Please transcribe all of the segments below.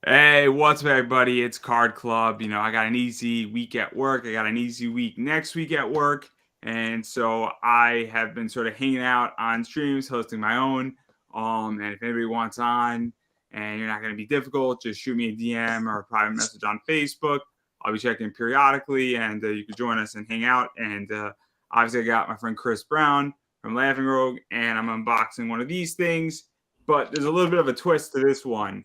Hey, what's up, everybody? It's Card Club. I got an easy week at work. I got an easy week next week at work. And so I have been sort of hanging out on streams, hosting my own. And if anybody wants on and you're not going to be difficult, just shoot me a DM or a private message on Facebook. I'll be checking periodically and you can join us and hang out. And obviously, I got my friend Chris Brown from Laughing Rogue, and I'm unboxing one of these things. But there's a little bit of a twist to this one.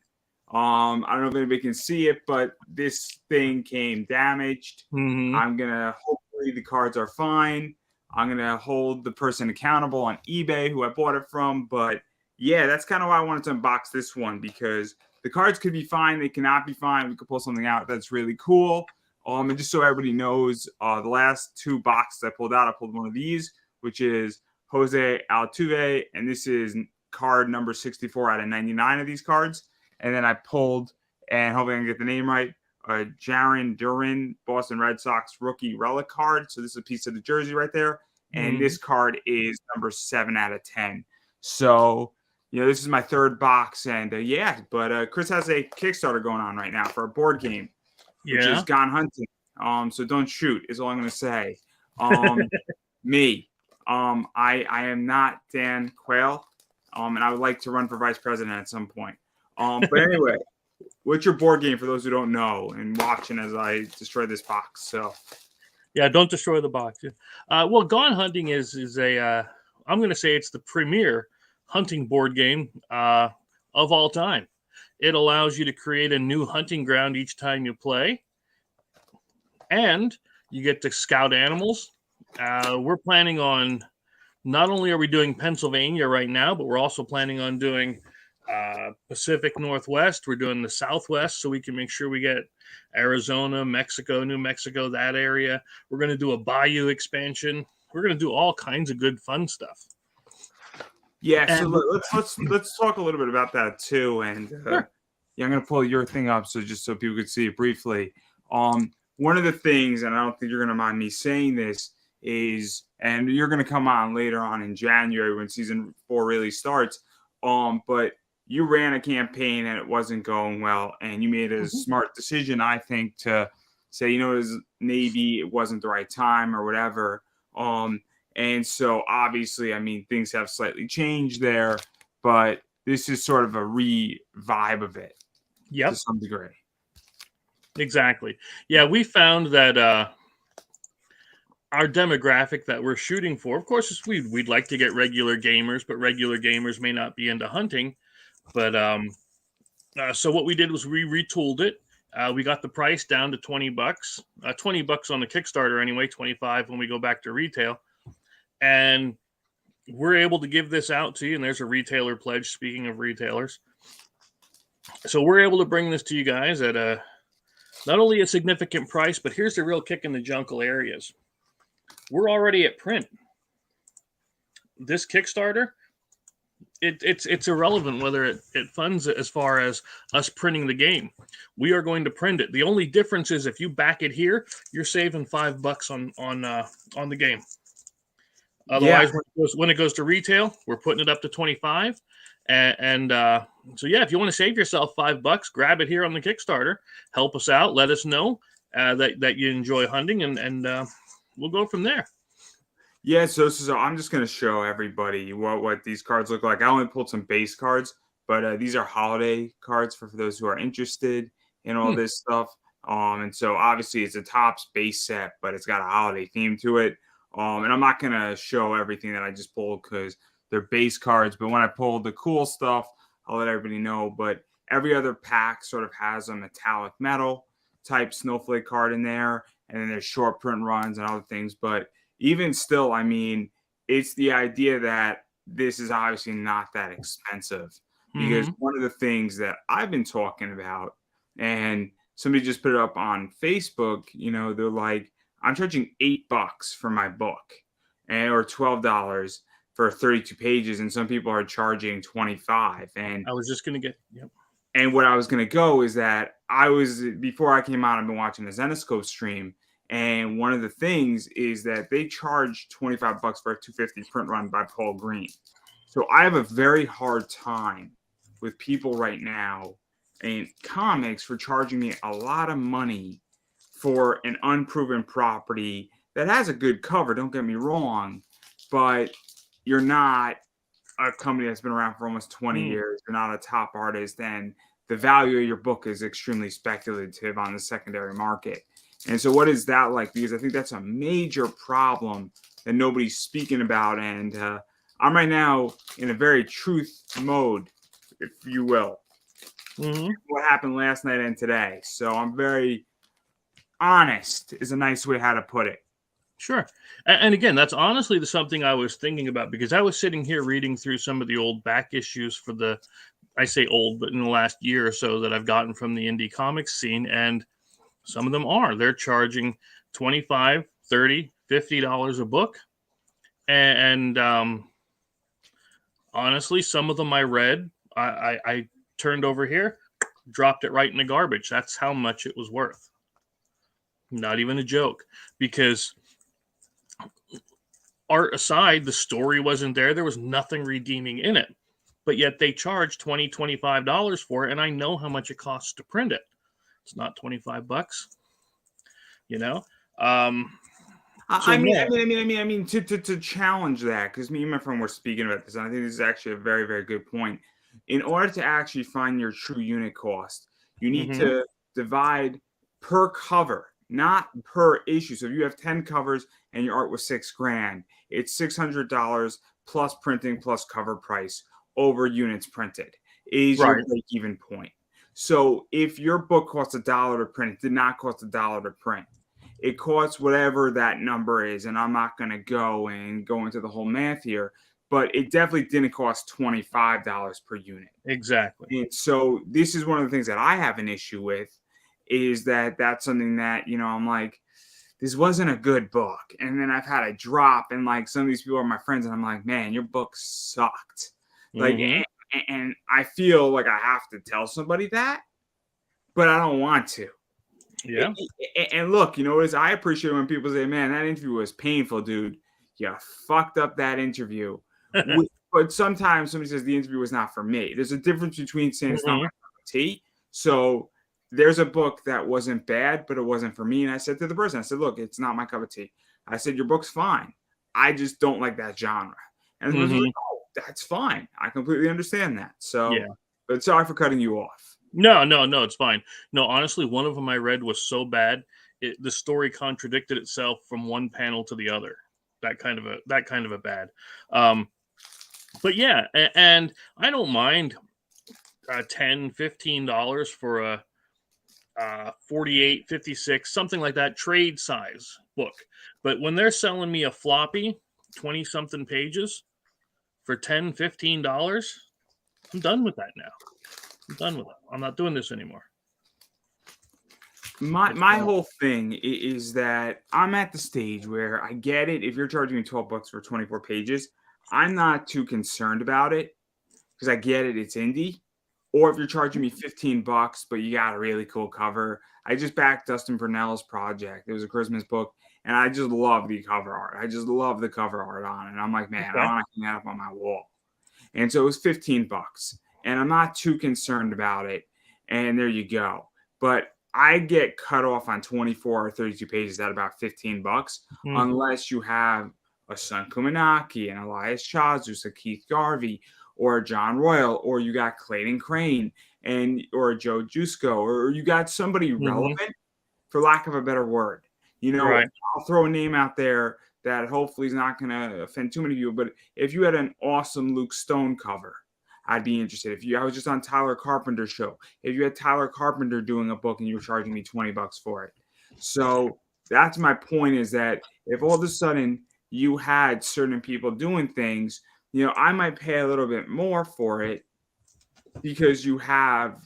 I don't know if anybody can see it, but this thing came damaged. Mm-hmm. Hopefully the cards are fine. I'm gonna hold the person accountable on eBay who I bought it from. But yeah, that's kind of why I wanted to unbox this one, because the cards could be fine, they cannot be fine. We could pull something out that's really cool. And just so everybody knows, the last two boxes I pulled out, I pulled one of these, which is Jose Altuve, and this is card number 64 out of 99 of these cards. And then I pulled, and hopefully I can get the name right, Jarren Duran, Boston Red Sox rookie relic card. So this is a piece of the jersey right there. And this card is number 7 out of 10. So, this is my third box. And but Chris has a Kickstarter going on right now for a board game, which is Gone Hunting. So don't shoot, is all I'm going to say. Me. I am not Dan Quayle. And I would like to run for vice president at some point. But anyway, what's your board game for those who don't know and watching as I destroy this box? So, yeah, don't destroy the box. Well, Gone Hunting is a I'm going to say it's the premier hunting board game of all time. It allows you to create a new hunting ground each time you play, and you get to scout animals. We're planning on, not only are we doing Pennsylvania right now, but we're also planning on doing Pacific Northwest. We're doing the Southwest, so we can make sure we get Arizona, Mexico, New Mexico, that area. We're going to do a Bayou expansion. We're going to do all kinds of good, fun stuff. Yeah, so let's talk a little bit about that too. And Sure. I'm going to pull your thing up just so people could see it briefly. One of the things, and I don't think you're going to mind me saying this, is, and you're going to come on later on in January when season 4 really starts. But you ran a campaign and it wasn't going well, and you made a smart decision, I think, to say, maybe it wasn't the right time or whatever. And so obviously, I mean, things have slightly changed there, but this is sort of a revive of it to some degree. Exactly. Yeah, we found that our demographic that we're shooting for, of course, we'd like to get regular gamers, but regular gamers may not be into hunting. But so what we did was we retooled it. We got the price down to $20, $20 on the Kickstarter anyway, 25 when we go back to retail, and we're able to give this out to you. And there's a retailer pledge. Speaking of retailers, so we're able to bring this to you guys at not only a significant price, but here's the real kick in the jungle areas. We're already at print. This Kickstarter, it's irrelevant whether it funds it as far as us printing the game. We are going to print it. The only difference is if you back it here, you're saving $5 on the game. Otherwise, when it goes to retail, we're putting it up to 25. And so yeah, if you want to save yourself $5, grab it here on the Kickstarter. Help us out. Let us know that you enjoy hunting, and we'll go from there. Yeah, so I'm just going to show everybody what these cards look like. I only pulled some base cards, but these are holiday cards for those who are interested in all this stuff. And so obviously it's a Topps base set, but it's got a holiday theme to it. And I'm not going to show everything that I just pulled because they're base cards. But when I pulled the cool stuff, I'll let everybody know. But every other pack sort of has a metallic metal type snowflake card in there. And then there's short print runs and other things. But even still, I mean, it's the idea that this is obviously not that expensive, because one of the things that I've been talking about, and somebody just put it up on Facebook, they're like, I'm charging $8 for my book, or $12 for 32 pages. And some people are charging 25. And I was just going to get, and what I was going to go is that before I came on, I've been watching the Zenescope stream. And one of the things is that they charge $25 for a 250 print run by Paul Green. So I have a very hard time with people right now in comics for charging me a lot of money for an unproven property that has a good cover. Don't get me wrong, but you're not a company that's been around for almost 20 Mm. years. You're not a top artist, and the value of your book is extremely speculative on the secondary market. And so, what is that like? Because I think that's a major problem that nobody's speaking about. And I'm right now in a very truth mode, if you will. Hmm. What happened last night and today. So I'm very honest, is a nice way how to put it. Sure. And again, that's honestly something I was thinking about, because I was sitting here reading through some of the old back issues for the, I say old, but in the last year or so that I've gotten from the indie comics scene. And some of them they're charging $25, $30, $50 a book. And honestly, some of them I read, I turned over here, dropped it right in the garbage. That's how much it was worth. Not even a joke, because art aside, the story wasn't there. There was nothing redeeming in it. But yet they charge $20, $25 for it, and I know how much it costs to print it. It's not $25, you know. So I mean, no. to challenge that, because me and my friend were speaking about this, and I think this is actually a very, very good point. In order to actually find your true unit cost, you need Mm-hmm. to divide per cover, not per issue. So if you have 10 covers and your art was $6,000, it's $600 plus printing plus cover price over units printed is your Right. break-even point. So if your book costs $1 to print, it did not cost $1 to print. It costs whatever that number is, and I'm not going to go into the whole math here, but it definitely didn't cost $25 per unit. Exactly. And so this is one of the things that I have an issue with, is that that's something that, I'm like, this wasn't a good book. And then I've had a drop, and like some of these people are my friends, and I'm like, man, your book sucked. Like, Mm-hmm. and I feel like I have to tell somebody that, but I don't want to. Yeah. And look, you know what is? I appreciate when people say, "Man, that interview was painful, dude. You fucked up that interview." But sometimes somebody says the interview was not for me. There's a difference between saying it's not my Mm-hmm. cup of tea. So there's a book that wasn't bad, but it wasn't for me. And I said to the person, I said, "Look, it's not my cup of tea." I said, "Your book's fine. I just don't like that genre." And the person was Mm-hmm. like, "Oh, that's fine. I completely understand that." So, Yeah. but sorry for cutting you off. No, it's fine. No, honestly, one of them I read was so bad, the story contradicted itself from one panel to the other. That kind of a bad. Um, but yeah, and I don't mind $10, $15 for a 48, 56, something like that trade size book. But when they're selling me a floppy, 20 something pages for $10, $15, I'm done with that now. I'm done with it. I'm not doing this anymore. My whole thing is that I'm at the stage where I get it. If you're charging me $12 for 24 pages, I'm not too concerned about it, because I get it. It's indie. Or if you're charging me $15, but you got a really cool cover. I just backed Dustin Brunell's project. It was a Christmas book, and I just love the cover art. I just love the cover art on it. And I'm like, man, I Okay. want to hang that up on my wall. And so it was $15, and I'm not too concerned about it. And there you go. But I get cut off on 24 or 32 pages at about $15, Mm. unless you have a Sun Kumanaki, an Elias Chazus, a Keith Garvey, or a John Royal, or you got Clayton Crane, or a Joe Jusko, or you got somebody Mhm. relevant, for lack of a better word. Right. I'll throw a name out there that hopefully is not going to offend too many people. But if you had an awesome Luke Stone cover, I'd be interested. I was just on Tyler Carpenter's show, if you had Tyler Carpenter doing a book and you were charging me $20 for it. So that's my point, is that if all of a sudden you had certain people doing things, I might pay a little bit more for it, because you have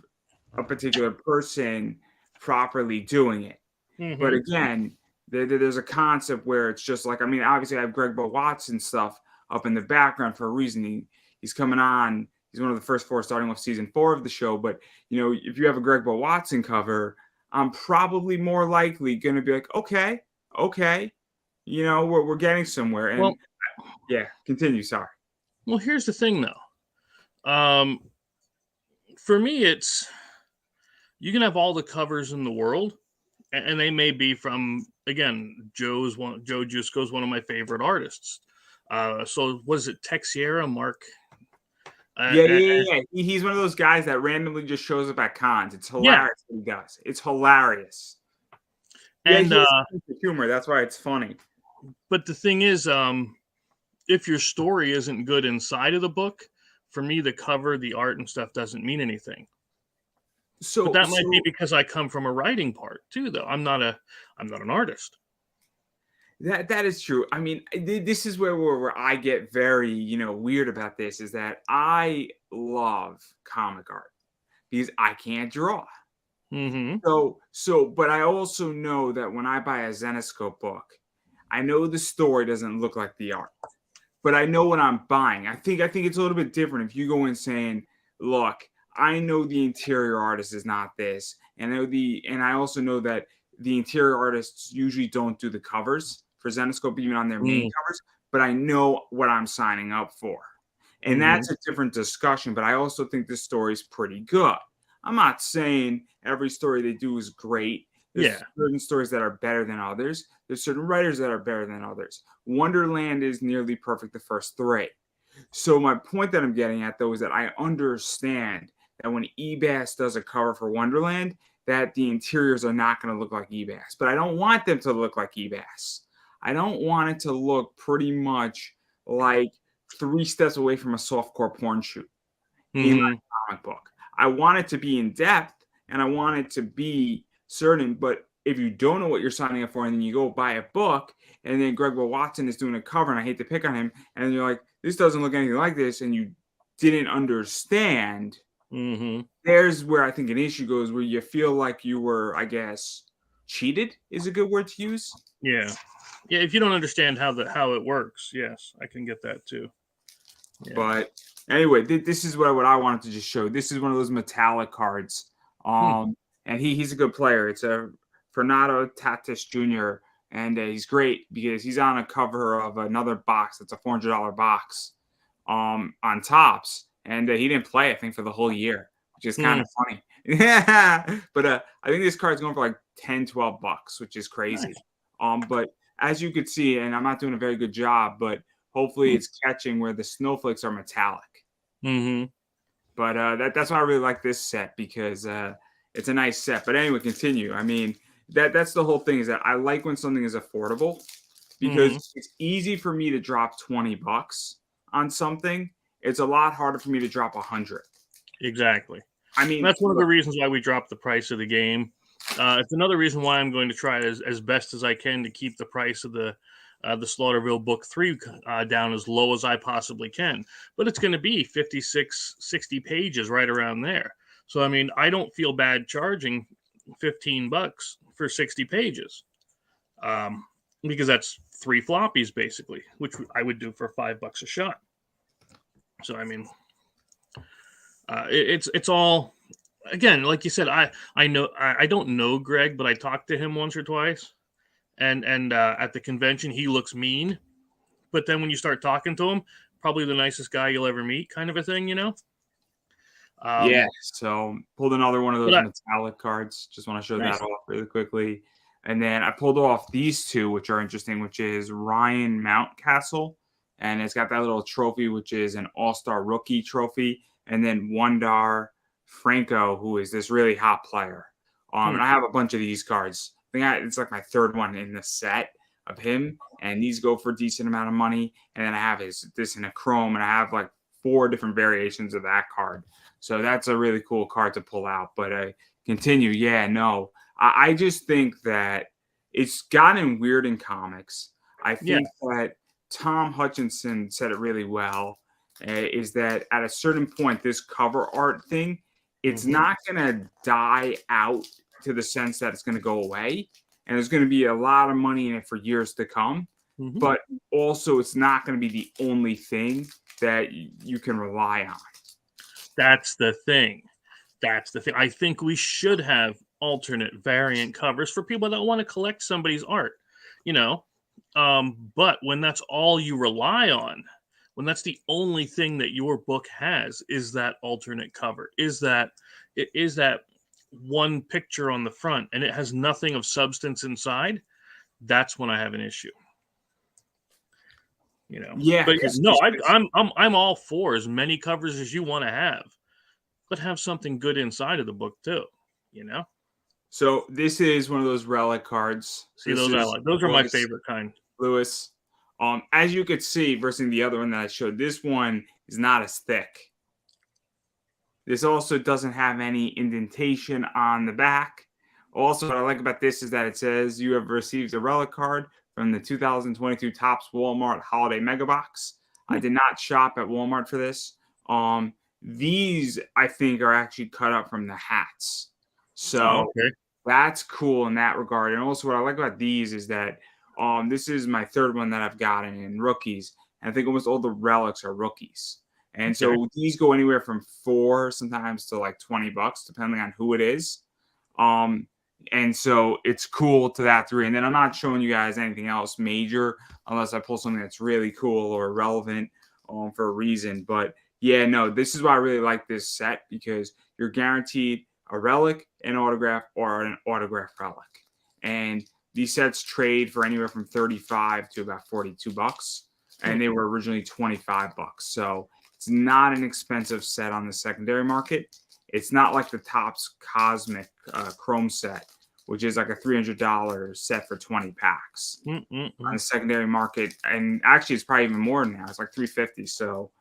a particular person properly doing it. But Mhm. again, there's a concept where it's just like, obviously I have Greg Bo Watson stuff up in the background for a reason. He's coming on. He's one of the first four starting off season 4 of the show. But, if you have a Greg Bo Watson cover, I'm probably more likely going to be like, okay, we're getting somewhere. And Well, yeah, continue. Sorry. here's the thing though. For me, it's You can have all the covers in the world, and they may be from, again, Joe Jusko is one of my favorite artists. So was it Texiera Mark? Yeah, yeah, yeah. He's one of those guys that randomly just shows up at cons. It's Yeah, hilarious what he does. It's hilarious. Yeah, and he has a sense of humor. That's why it's funny. but the thing is, if your story isn't good inside of the book, for me, the cover, the art, and stuff doesn't mean anything. But that might be because I come from a writing part too, though. I'm not an artist. That is true. I mean, this is where I get very weird about this is that I love comic art because I can't draw. Mm-hmm. But I also know that when I buy a Zenescope book, I know the story doesn't look like the art, but I know what I'm buying. I think it's a little bit different if you go in saying, "Look, I know the interior artist is not this," and I also know that the interior artists usually don't do the covers for Zenescope even on their main covers, but I know what I'm signing up for, and that's a different discussion. But I also think this story is pretty good. I'm not saying every story they do is great. There's certain stories that are better than others. There's certain writers that are better than others. Wonderland is nearly perfect the first 3. So my point that I'm getting at, though, is that I understand that when Ebass does a cover for Wonderland, that the interiors are not going to look like Ebass. But I don't want them to look like Ebass. I don't want it to look pretty much like 3 steps away from a softcore porn shoot in my comic book. I want it to be in depth and I want it to be certain. But if you don't know what you're signing up for and then you go buy a book and then Greg Watson is doing a cover and I hate to pick on him and you're like, this doesn't look anything like this and you didn't understand, there's where I think an issue goes where you feel like you were, I guess, cheated is a good word to use. Yeah. Yeah, if you don't understand how it works, yes, I can get that too. Yeah. But anyway, this is what I wanted to just show. This is one of those metallic cards. And he's a good player. It's a Fernando Tatis Jr. And he's great because he's on a cover of another box that's a $400 box on Topps. And he didn't play, I think, for the whole year, which is kind of funny. Yeah. But I think this card's going for like $10-12, which is crazy. Nice. But as you could see, and I'm not doing a very good job, but hopefully it's catching where the snowflakes are metallic. But that's why I really like this set because it's a nice set. But anyway, continue. I mean, that's the whole thing is that I like when something is affordable because it's easy for me to drop $20 on something. It's a lot harder for me to drop 100. Exactly. I mean, that's one of the reasons why we dropped the price of the game. It's another reason why I'm going to try as best as I can to keep the price of the Slaughterville Book 3 down as low as I possibly can. But it's going to be 56, 60 pages right around there. So, I mean, I don't feel bad charging $15 for 60 pages because that's 3 floppies, basically, which I would do for $5 a shot. So, I mean, it's all... Again, like you said, I know I don't know Greg, but I talked to him once or twice, and at the convention he looks mean, but then when you start talking to him, probably the nicest guy you'll ever meet, kind of a thing, Yeah. So pulled another one of those metallic cards. Just want to show that off really quickly, and then I pulled off these 2, which are interesting, which is Ryan Mountcastle, and it's got that little trophy, which is an All-Star Rookie trophy, and then Wandar Franco, who is this really hot player. And I have a bunch of these cards. I think it's like my 3rd one in the set of him, and these go for a decent amount of money. And then I have this in a chrome, and I have like 4 different variations of that card. So that's a really cool card to pull out. But continue. Yeah, no. I just think that it's gotten weird in comics. I think that Tom Hutchinson said it really well, is that at a certain point, this cover art thing, it's not going to die out to the sense that it's going to go away. And there's going to be a lot of money in it for years to come. But also, it's not going to be the only thing that you can rely on. That's the thing. I think we should have alternate variant covers for people that want to collect somebody's art, But when that's all you rely on, when that's the only thing that your book has, is that alternate cover, is that one picture on the front and it has nothing of substance inside, that's when I have an issue. Yeah, But yeah, because no, I'm all for as many covers as you want to have, but have something good inside of the book too. so this is one of those relic cards. See, This those I is like. Those are my favorite kind. Lewis. As you could see, versus the other one that I showed, this one is not as thick. This also doesn't have any indentation on the back. Also, what I like about this is that it says you have received a relic card from the 2022 Topps Walmart Holiday Mega Box. I did not shop at Walmart for this. These I think are actually cut up from the hats. So okay. that's cool in that regard. And also what I like about these is that this is my third one that I've gotten in rookies. And I think almost all the relics are rookies. And so these go anywhere from $4 sometimes to like $20, depending on who it is. And so it's cool to that degree. And then I'm not showing you guys anything else major unless I pull something that's really cool or relevant for a reason. But yeah, no, this is why I really like this set, because you're guaranteed a relic, an autograph, or an autograph relic. And these sets trade for anywhere from 35 to about $42. And they were originally $25. So it's not an expensive set on the secondary market. It's not like the Topps Cosmic Chrome set, which is like a $300 set for 20 packs on the secondary market. And actually, it's probably even more now. It's like $350. So,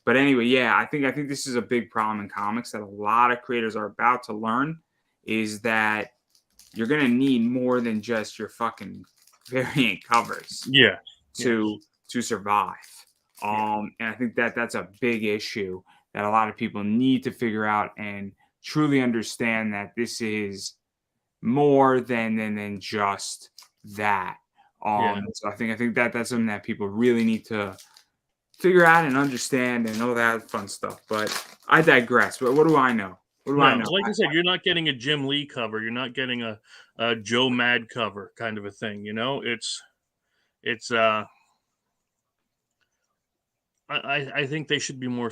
but anyway, yeah, I think this is a big problem in comics that a lot of creators are about to learn, is that you're gonna need more than just your fucking variant covers. Yeah. To survive. And I think that's a big issue that a lot of people need to figure out and truly understand that this is more than just that. So I think that's something that people really need to figure out and understand and all that fun stuff. But I digress. But what do I know? What do I know? Like I said, you're not getting a Jim Lee cover. You're not getting a Joe Mad cover kind of a thing. It's I think they should be more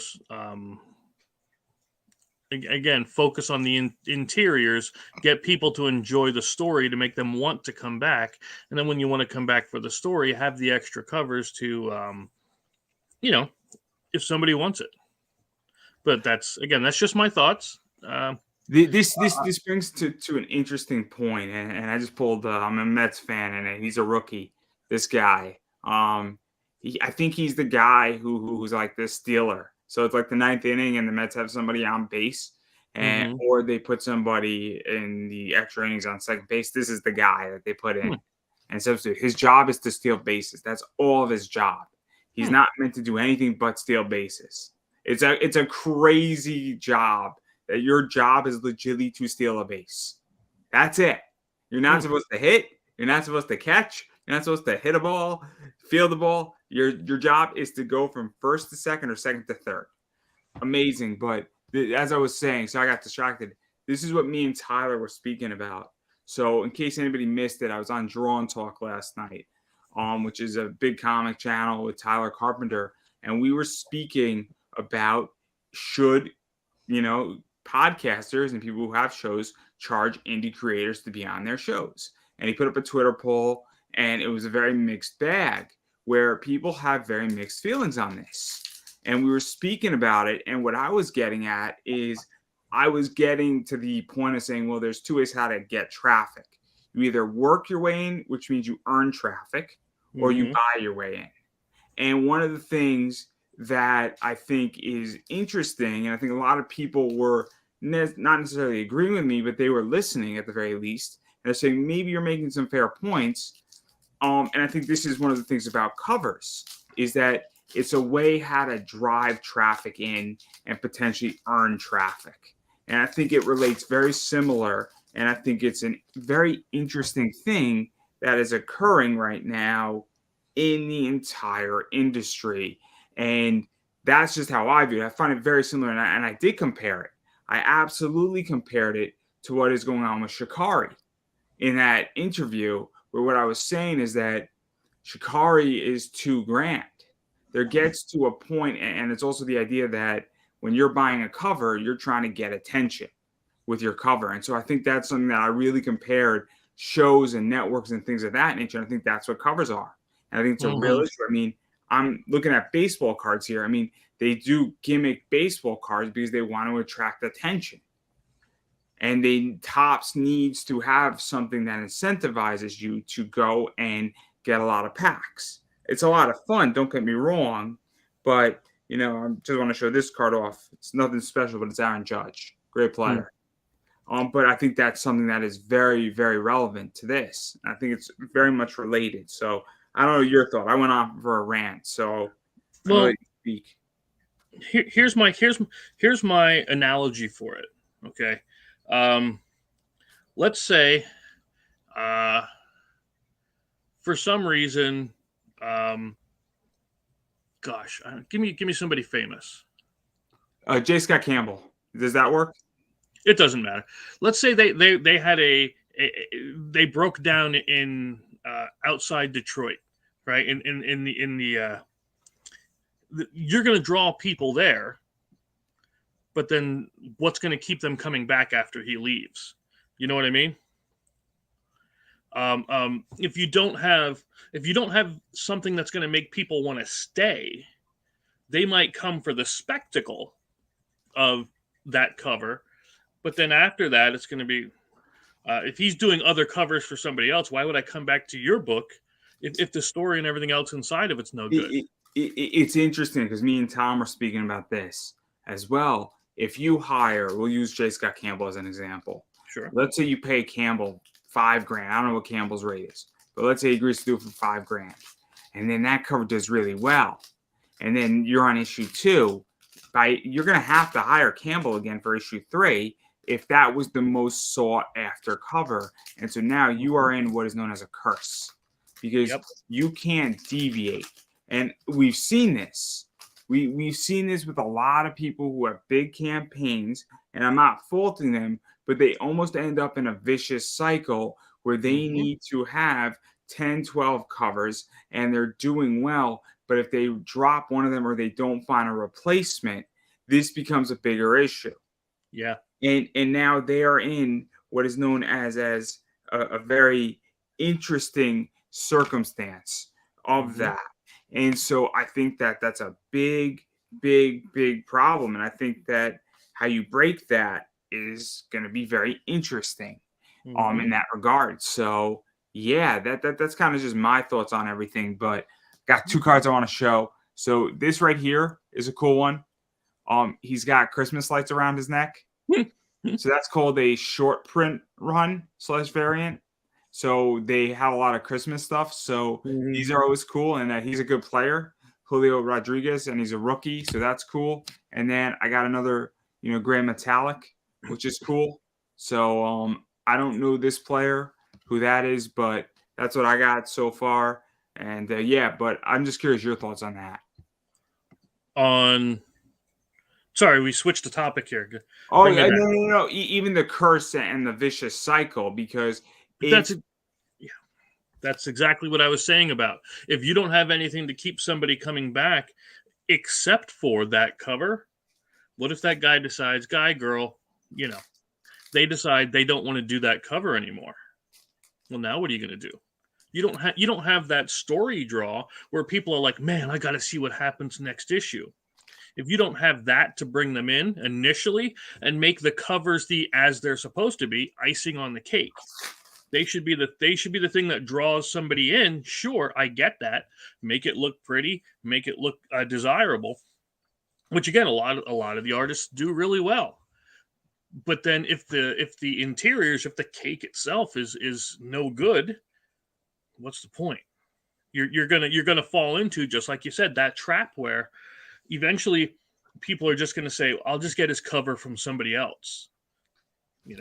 again, focus on the interiors, get people to enjoy the story to make them want to come back, and then when you want to come back for the story, have the extra covers to if somebody wants it. But that's just my thoughts. This brings to an interesting point, and I just pulled. I'm a Mets fan, and he's a rookie. This guy, I think he's the guy who's like this stealer. So it's like the ninth inning, and the Mets have somebody on base, and or they put somebody in the extra innings on second base. This is the guy that they put in, and so his job is to steal bases. That's all of his job. He's not meant to do anything but steal bases. It's a crazy job. That your job is legitimately to steal a base. That's it. You're not supposed to hit. You're not supposed to catch. You're not supposed to hit a ball, field the ball. Your job is to go from first to second or second to third. Amazing. But as I was saying, so I got distracted. This is what me and Tyler were speaking about. So in case anybody missed it, I was on Draw and Talk last night, which is a big comic channel with Tyler Carpenter. And we were speaking about should, podcasters and people who have shows charge indie creators to be on their shows. And he put up a Twitter poll, and it was a very mixed bag where people have very mixed feelings on this. And we were speaking about it. And what I was getting at is I was getting to the point of saying, well, there's two ways how to get traffic. You either work your way in, which means you earn traffic, or you buy your way in. And one of the things that I think is interesting, and I think a lot of people were not necessarily agreeing with me, but they were listening at the very least. And they're saying, maybe you're making some fair points. And I think this is one of the things about covers, is that it's a way how to drive traffic in and potentially earn traffic. And I think it relates very similar. And I think it's a very interesting thing that is occurring right now in the entire industry. And that's just how I view it. I find it very similar. And I did compare it. I absolutely compared it to what is going on with Shikari in that interview, where what I was saying is that Shikari is $2,000. There gets to a point, and it's also the idea that when you're buying a cover, you're trying to get attention. with your cover. And so I think that's something that I really compared shows and networks and things of that nature. And I think that's what covers are. And I think it's a real issue. I mean, I'm looking at baseball cards here. I mean, they do gimmick baseball cards because they want to attract attention. And Topps needs to have something that incentivizes you to go and get a lot of packs. It's a lot of fun, don't get me wrong, but I just want to show this card off. It's nothing special, but it's Aaron Judge, great player. But I think that's something that is very, very relevant to this. I think it's very much related. So I don't know your thought. I went off for a rant, so well, speak. Here's my analogy for it. Okay, let's say, for some reason, give me somebody famous. J. Scott Campbell. Does that work? It doesn't matter. Let's say they had they broke down in outside Detroit, right? In the you're going to draw people there, but then what's going to keep them coming back after he leaves? You know what I mean? If you don't have something that's going to make people want to stay, they might come for the spectacle of that cover. But then after that, it's going to be, if he's doing other covers for somebody else, why would I come back to your book if the story and everything else inside of it's no good? It's interesting because me and Tom are speaking about this as well. If you hire, we'll use J. Scott Campbell as an example. Sure. Let's say you pay Campbell $5,000. I don't know what Campbell's rate is, but let's say he agrees to do it for $5,000. And then that cover does really well. And then you're on issue 2. You're going to have to hire Campbell again for issue 3 if that was the most sought after cover. And so now you are in what is known as a curse because you can't deviate. And we've seen this. We've seen this with a lot of people who have big campaigns, and I'm not faulting them, but they almost end up in a vicious cycle where they need to have 10, 12 covers and they're doing well. But if they drop one of them or they don't find a replacement, this becomes a bigger issue. Yeah. And now they are in what is known as a very interesting circumstance of that. And so I think that that's a big, big, big problem. And I think that how you break that is going to be very interesting in that regard. So, yeah, that's kind of just my thoughts on everything. But got 2 cards I want to show. So this right here is a cool one. He's got Christmas lights around his neck. So that's called a short print run / variant. So they have a lot of Christmas stuff. So these are always cool. And he's a good player, Julio Rodriguez, and he's a rookie. So that's cool. And then I got another, gray metallic, which is cool. So I don't know this player, who that is, but that's what I got so far. And but I'm just curious your thoughts on that. Sorry, we switched the topic here. Oh, yeah, no. Even the curse and the vicious cycle, because that's exactly what I was saying about. If you don't have anything to keep somebody coming back except for that cover, what if that guy decides, girl, they decide they don't want to do that cover anymore? Well, now what are you going to do? You don't have that story draw where people are like, man, I got to see what happens next issue. If you don't have that to bring them in initially and make the covers as they're supposed to be, icing on the cake, they should be the thing that draws somebody in. Sure, I get that. Make it look pretty, make it look desirable, which again, a lot of the artists do really well. But then if the interiors, if the cake itself is no good, what's the point? You're gonna fall into, just like you said, that trap where eventually people are just going to say, I'll just get his cover from somebody else. He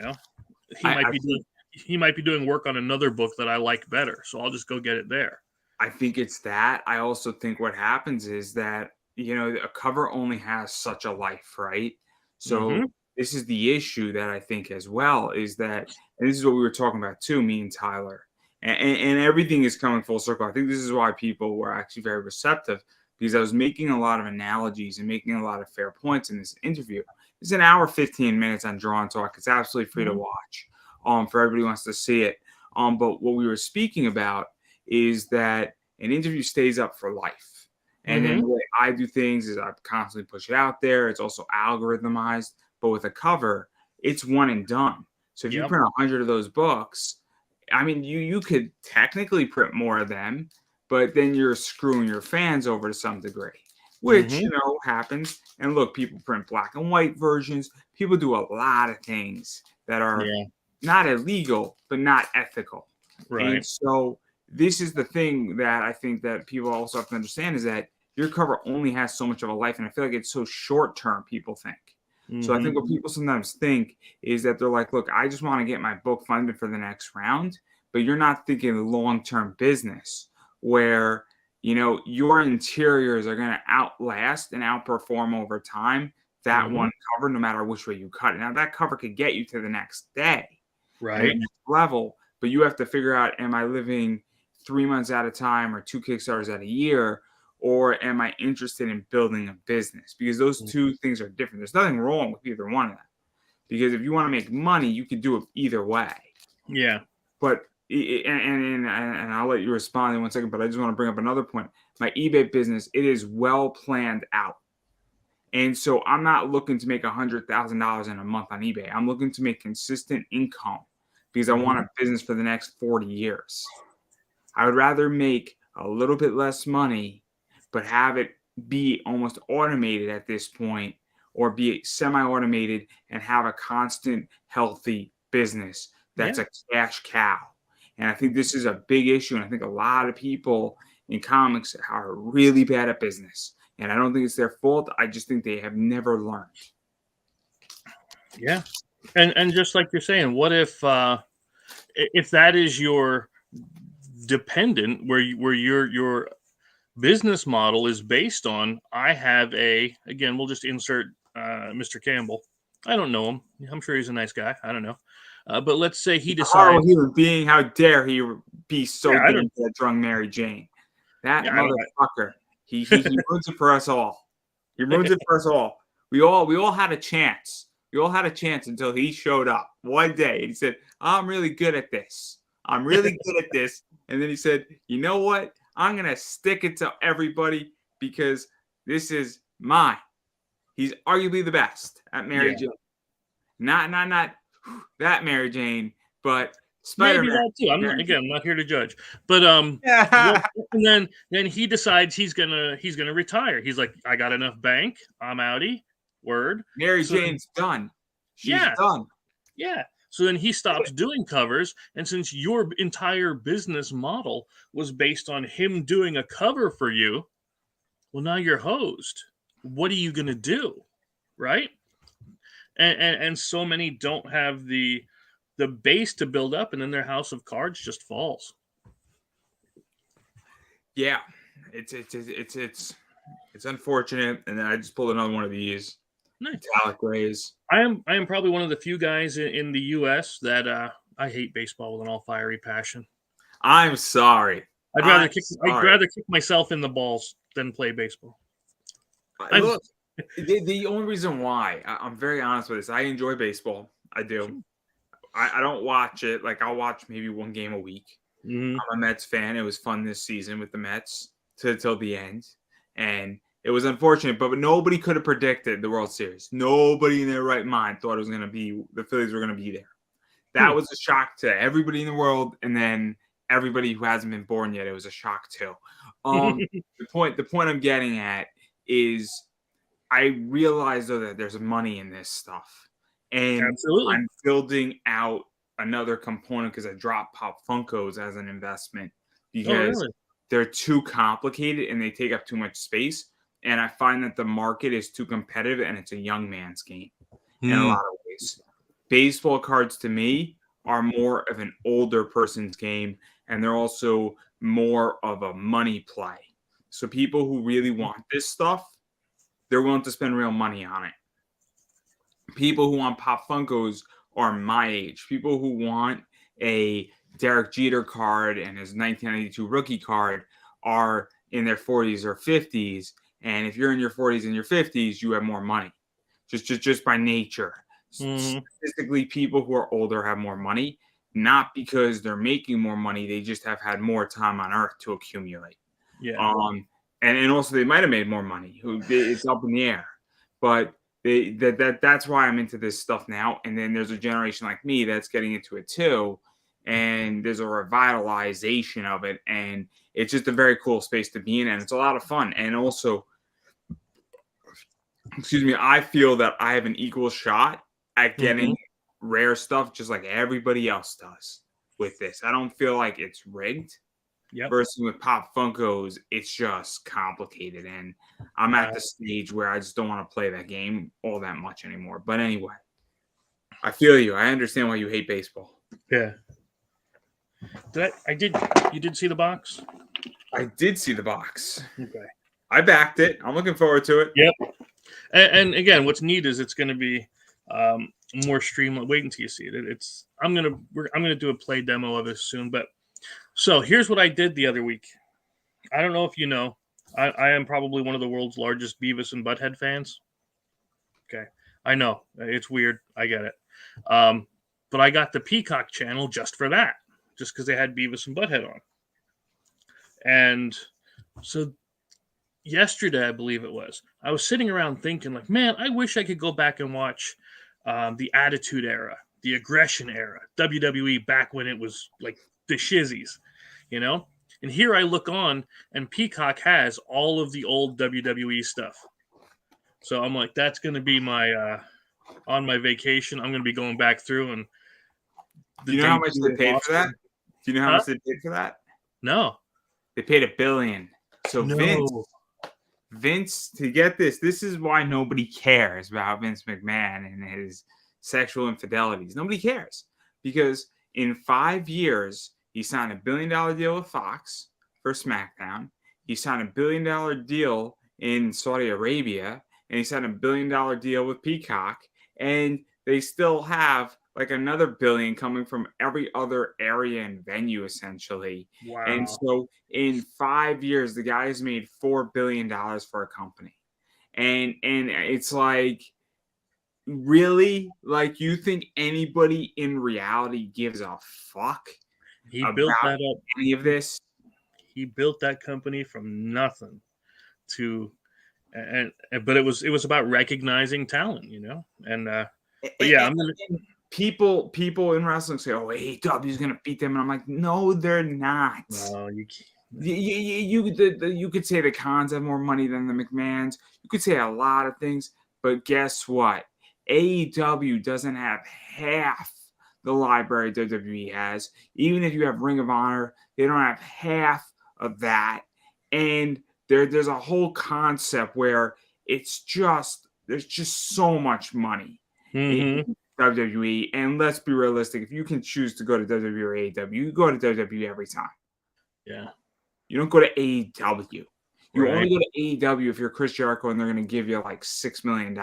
might be doing work on another book that I like better, so I'll just go get it there. I think it's that. I also think what happens is that, a cover only has such a life, right? So this is the issue that I think as well, is that, and this is what we were talking about too, me and Tyler, and everything is coming full circle. I think this is why people were actually very receptive, because I was making a lot of analogies and making a lot of fair points in this interview. It's an hour 15 minutes on Draw Talk. It's absolutely free to Mhm. watch. For everybody who wants to see it. But what we were speaking about is that an interview stays up for life. And then the Mhm. way I do things is I constantly push it out there. It's also algorithmized, but with a cover, it's one and done. So if you Yep. print 100 of those books, I mean, you could technically print more of them, but then you're screwing your fans over to some degree, which Mhm. happens. And look, people print black and white versions. People do a lot of things that are Yeah. not illegal, but not ethical. And Right. so this is the thing that I think that people also have to understand is that your cover only has so much of a life. And I feel like it's so short term, people think. So I think Mhm. what people sometimes think is that they're like, look, I just want to get my book funded for the next round, but you're not thinking long term business where your interiors are going to outlast and outperform over time that Mhm. one cover, no matter which way you cut it. Now, that cover could get you to the next day and the Right. next level, but you have to figure out, am I living 3 months at a time or two Kickstarters at a year? Or am I interested in building a business? Because those Mm. two things are different. There's nothing wrong with either one of them. Because if you want to make money, you can do it either way. Yeah. But and I'll let you respond in 1 second. But I just want to bring up another point. My eBay business, it is well planned out. And so I'm not looking to make $100,000 in a month on eBay. I'm looking to make consistent income because I want Mhm. a business for the next 40 years. I would rather make a little bit less money, but have it be almost automated at this point, or be semi-automated and have a constant, healthy business that's Yeah. a cash cow. And I think this is a big issue. And I think a lot of people in comics are really bad at business. And I don't think it's their fault. I just think they have never learned. Yeah. And just like you're saying, what if that is your dependent, where your business model is based on, I have a, again, we'll just insert Mr. Campbell. I don't know him. I'm sure he's a nice guy. I don't know. But let's say he He's a horrible decides, human being. How dare he be so yeah, I damn don't, good at drunk Mary Jane? That yeah, I don't, motherfucker. He ruins it for us all. He ruins it for us all. We all had a chance. We all had a chance until he showed up one day and he said, "I'm really good at this. I'm really good at this." And then he said, "You know what? I'm gonna stick it to everybody because this is mine." He's arguably the best at Mary yeah, Jane. Not that Mary Jane, but maybe Spider-Man that too. I'm not, Mary again, I'm not here to judge, but what, Jane. and then he decides he's gonna retire. He's like, I got enough bank. I'm outie. Word. Mary So Jane's done. She's yeah, done. yeah. So then he stops doing covers, and since your entire business model was based on him doing a cover for you, well, now you're hosed. What are you gonna do, right? And so many don't have the base to build up, and then their house of cards just falls. Yeah, it's unfortunate. And then I just pulled another one of these Nice. metallic rays. I am probably one of the few guys in the U.S. that I hate baseball with an all fiery passion. I'm sorry. I'm I'd sorry. rather kick myself in the balls than play baseball. I'm Look, the only reason why I'm very honest with this, I enjoy baseball. I do. I don't watch it. Like I'll watch maybe one game a week. Mhm. I'm a Mets fan. It was fun this season with the Mets till the end, and it was unfortunate. But nobody could have predicted the World Series. Nobody in their right mind thought it was going to be the Phillies were going to be there. Hmm. That was a shock to everybody in the world, and then everybody who hasn't been born yet. It was a shock too. The point I'm getting at is I realize though that there's money in this stuff, and Absolutely. I'm building out another component because I dropped Pop Funkos as an investment Oh, because really? they're too complicated and they take up too much space. And I find that the market is too competitive and it's a young man's game in a Hmm. lot of ways. Baseball cards to me are more of an older person's game, and they're also more of a money play. So people who really want this stuff, they're willing to spend real money on it. People who want Pop Funkos are my age. People who want a Derek Jeter card and his 1992 rookie card are in their 40s or 50s. And if you're in your 40s and your 50s, you have more money. just by nature. Mhm. Statistically, people who are older have more money, not because they're making more money. They just have had more time on Earth to accumulate. Yeah. And also they might have made more money. It's up in the air, but that's why I'm into this stuff now. And then there's a generation like me that's getting into it too, and there's a revitalization of it, and it's just a very cool space to be in, and it's a lot of fun. And also, excuse me, I feel that I have an equal shot at getting Mhm. rare stuff, just like everybody else does with this. I don't feel like it's rigged. Yep. Versus with Pop Funkos, it's just complicated, and I'm at the stage where I just don't want to play that game all that much anymore. But anyway, I feel you. I understand why you hate baseball. Yeah. You did see the box? I did see the box. Okay. I backed it. I'm looking forward to it. Yep. And again, what's neat is it's going to be more streamlined. Wait until you see it. I'm gonna do a play demo of this soon. But so here's what I did the other week. I don't know if you know, I am probably one of the world's largest Beavis and Butthead fans. Okay, I know it's weird. I get it. But I got the Peacock channel just for that, just because they had Beavis and Butthead on. And so yesterday, I believe it was, I was sitting around thinking, like, man, I wish I could go back and watch the Attitude Era, the Aggression Era, WWE back when it was like the shizzies, you know? And here I look on, and Peacock has all of the old WWE stuff. So I'm like, that's going to be my, on my vacation, I'm going to be going back through and. Do you know how much they paid for that? Do you know how much they paid for that? No. They paid $1 billion. So No. Vince, to get this is why nobody cares about Vince McMahon and his sexual infidelities. Nobody cares because in 5 years, he signed $1 billion deal with Fox for SmackDown. He signed $1 billion deal in Saudi Arabia, and he signed $1 billion deal with Peacock. And they still have like another $1 billion coming from every other area and venue, essentially. Wow. And so in 5 years, the guy has made $4 billion for a company. And it's like, really? Like, you think anybody in reality gives a fuck He about built that up. any of this? He built that company from nothing to, but it was about recognizing talent, you know? And but yeah, people in wrestling say, "Oh, AEW is gonna beat them," and I'm like, "No, they're not." No, you can't. You could say the Khans have more money than the McMahons. You could say a lot of things, but guess what? AEW doesn't have half the library WWE has. Even if you have Ring of Honor, they don't have half of that. And there's a whole concept where there's just so much money. Mm-hmm. WWE, and let's be realistic. If you can choose to go to WWE or AEW, you go to WWE every time. Yeah. You don't go to AEW. You Right. only go to AEW if you're Chris Jericho and they're going to give you like $6 million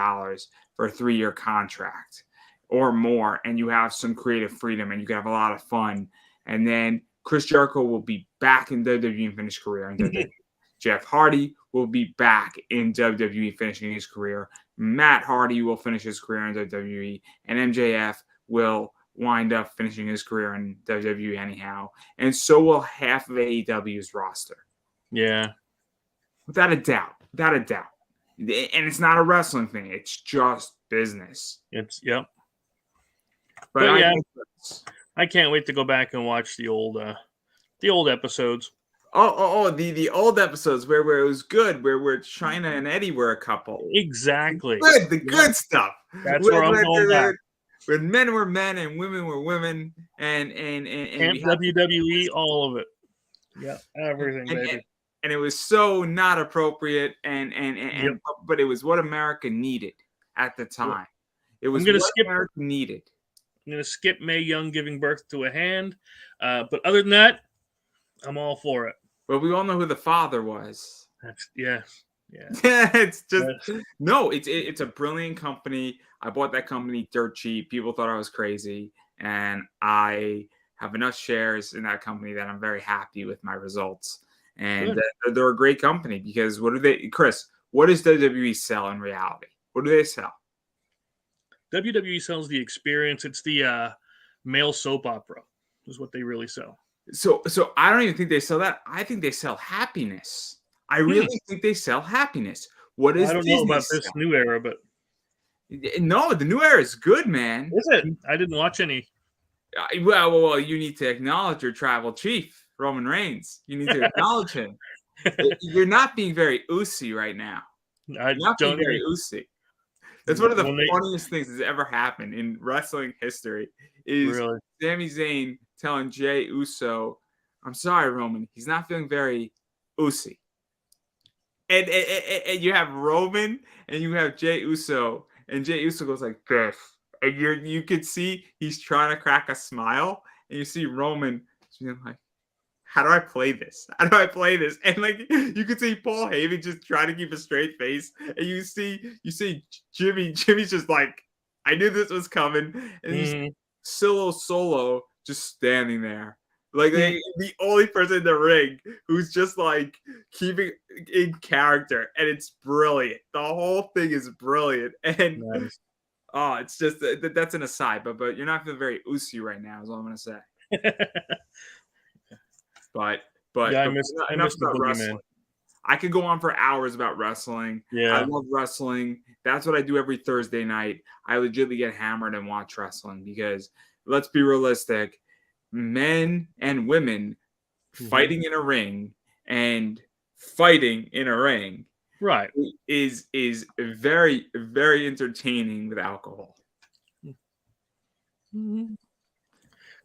for a 3-year contract or more, and you have some creative freedom and you can have a lot of fun. And then Chris Jericho will be back in WWE and finish career in WWE. Jeff Hardy will be back in WWE finishing his career. Matt Hardy will finish his career in WWE, and MJF will wind up finishing his career in WWE anyhow. And so will half of AEW's roster. Yeah. Without a doubt. Without a doubt. And it's not a wrestling thing. It's just business. Yep. But yeah, I can't wait to go back and watch the old episodes. The old episodes where it was good, where Chyna and Eddie were a couple. Exactly. The good stuff. That's where I'm going back. When men were men and women were women, and WWE, all of it. Yeah, everything, baby. And it was so not appropriate, but it was what America needed at the time. It was what America needed. I'm gonna skip Mae Young giving birth to a hand, but other than that, I'm all for it. Well, we all know who the father was. Yeah. It's just no. It's a brilliant company. I bought that company dirt cheap. People thought I was crazy, and I have enough shares in that company that I'm very happy with my results. And they're a great company because Chris? What does WWE sell in reality? What do they sell? WWE sells the experience. It's the male soap opera is what they really sell. So I don't even think they sell that. I think they sell happiness. I really think they sell happiness. What Well, is I don't know Disney about this sell? new era, but No, the new era is good, man. is it? I didn't watch any. Well, you need to acknowledge your tribal chief, Roman Reigns. You need to acknowledge him. You're not being very oozy right now. I You're not being don't very even. oozy. That's one of the When they- funniest things that's ever happened in wrestling history. Is Really? Sami Zayn telling Jey Uso, "I'm sorry, Roman. He's not feeling very oozy." And you have Roman and you have Jey Uso, and Jey Uso goes like this, and you could see he's trying to crack a smile, and you see Roman being like, "How do I play this? How do I play this?" And like you could see Paul Heyman just trying to keep a straight face, and you see Jimmy's just like, "I knew this was coming," and you see Solo just standing there. Like the only person in the ring who's just like keeping in character, and it's brilliant. The whole thing is brilliant, and Nice. it's just that's an aside. But you're not feeling very oozy right now, is all I'm gonna say. But Yeah, I but miss enough the about Boogeyman. wrestling. I could go on for hours about wrestling. I Yeah. love wrestling. That's what I do every Thursday night. I legitimately get hammered and watch wrestling because let's be realistic. Men and women fighting in a ring and fighting in a ring Right. is very, very entertaining with alcohol.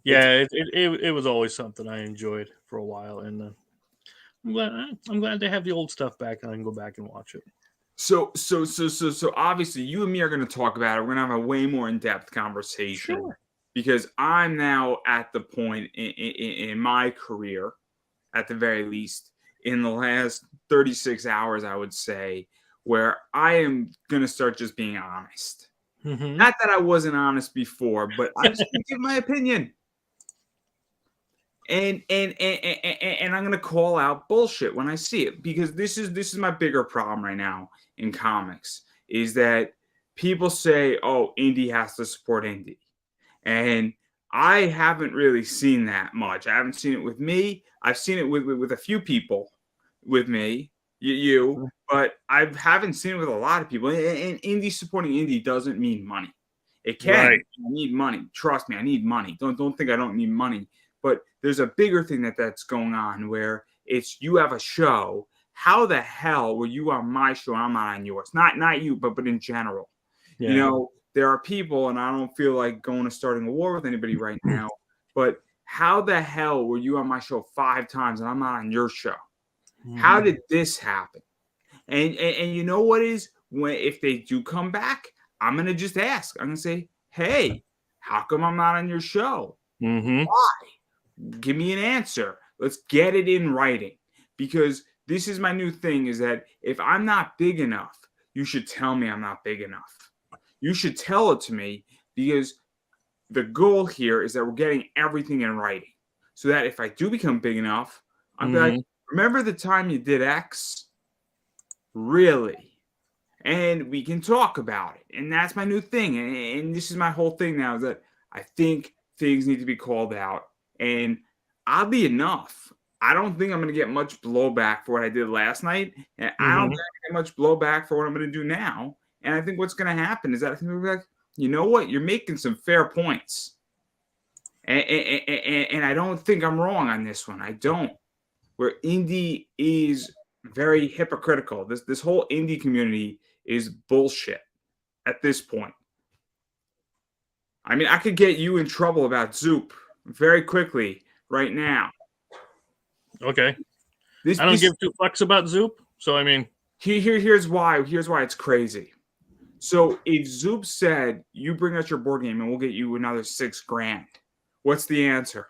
Yeah, it was always something I enjoyed for a while, and I'm glad they have the old stuff back, and I can go back and watch it. So obviously you and me are going to talk about it. We're going to have a way more in-depth conversation. Sure. Because I'm now at the point in my career, at the very least, in the last 36 hours, I would say, where I am going to start just being honest. Not that I wasn't honest before, but I'm just going to give my opinion. And I'm going to call out bullshit when I see it, because this is my bigger problem right now in comics, is that people say, "Oh, indie has to support indie." And I haven't really seen that much. I haven't seen it with me. I've seen it with a few people with me, you, but I haven't seen it with a lot of people. And indie supporting indie doesn't mean money. It can. Right. I need money. Trust me, I need money. Don't think I don't need money. But there's a bigger thing that's going on where it's you have a show. How the hell were you on my show and I'm not on yours? Not you, but in general. Yeah. You know, there are people, and I don't feel like going to starting a war with anybody right now, but how the hell were you on my show 5 times and I'm not on your show? How did this happen? And you know what is, if they do come back, I'm going to just ask. I'm going to say, "Hey, how come I'm not on your show? Why? Give me an answer. Let's get it in writing." Because this is my new thing, is that if I'm not big enough, you should tell me I'm not big enough. You should tell it to me, because the goal here is that we're getting everything in writing, so that if I do become big enough, I'm like, "Remember the time you did X? Really?" And we can talk about it. And that's my new thing. And this is my whole thing now, is that I think things need to be called out. And oddly enough, I don't think I'm going to get much blowback for what I did last night. And I don't think I'm going to get much blowback for what I'm going to do now. And I think what's going to happen is that I think we'll be like, "You know what? You're making some fair points." And I don't think I'm wrong on this one. I don't. Where indie is very hypocritical. This whole indie community is bullshit at this point. I mean, I could get you in trouble about Zoop very quickly right now. Okay. I don't give 2 fucks about Zoop. So, I mean, here's why. Here's why it's crazy. So if Zoop said, "You bring us your board game and we'll get you another $6,000,000," what's the answer?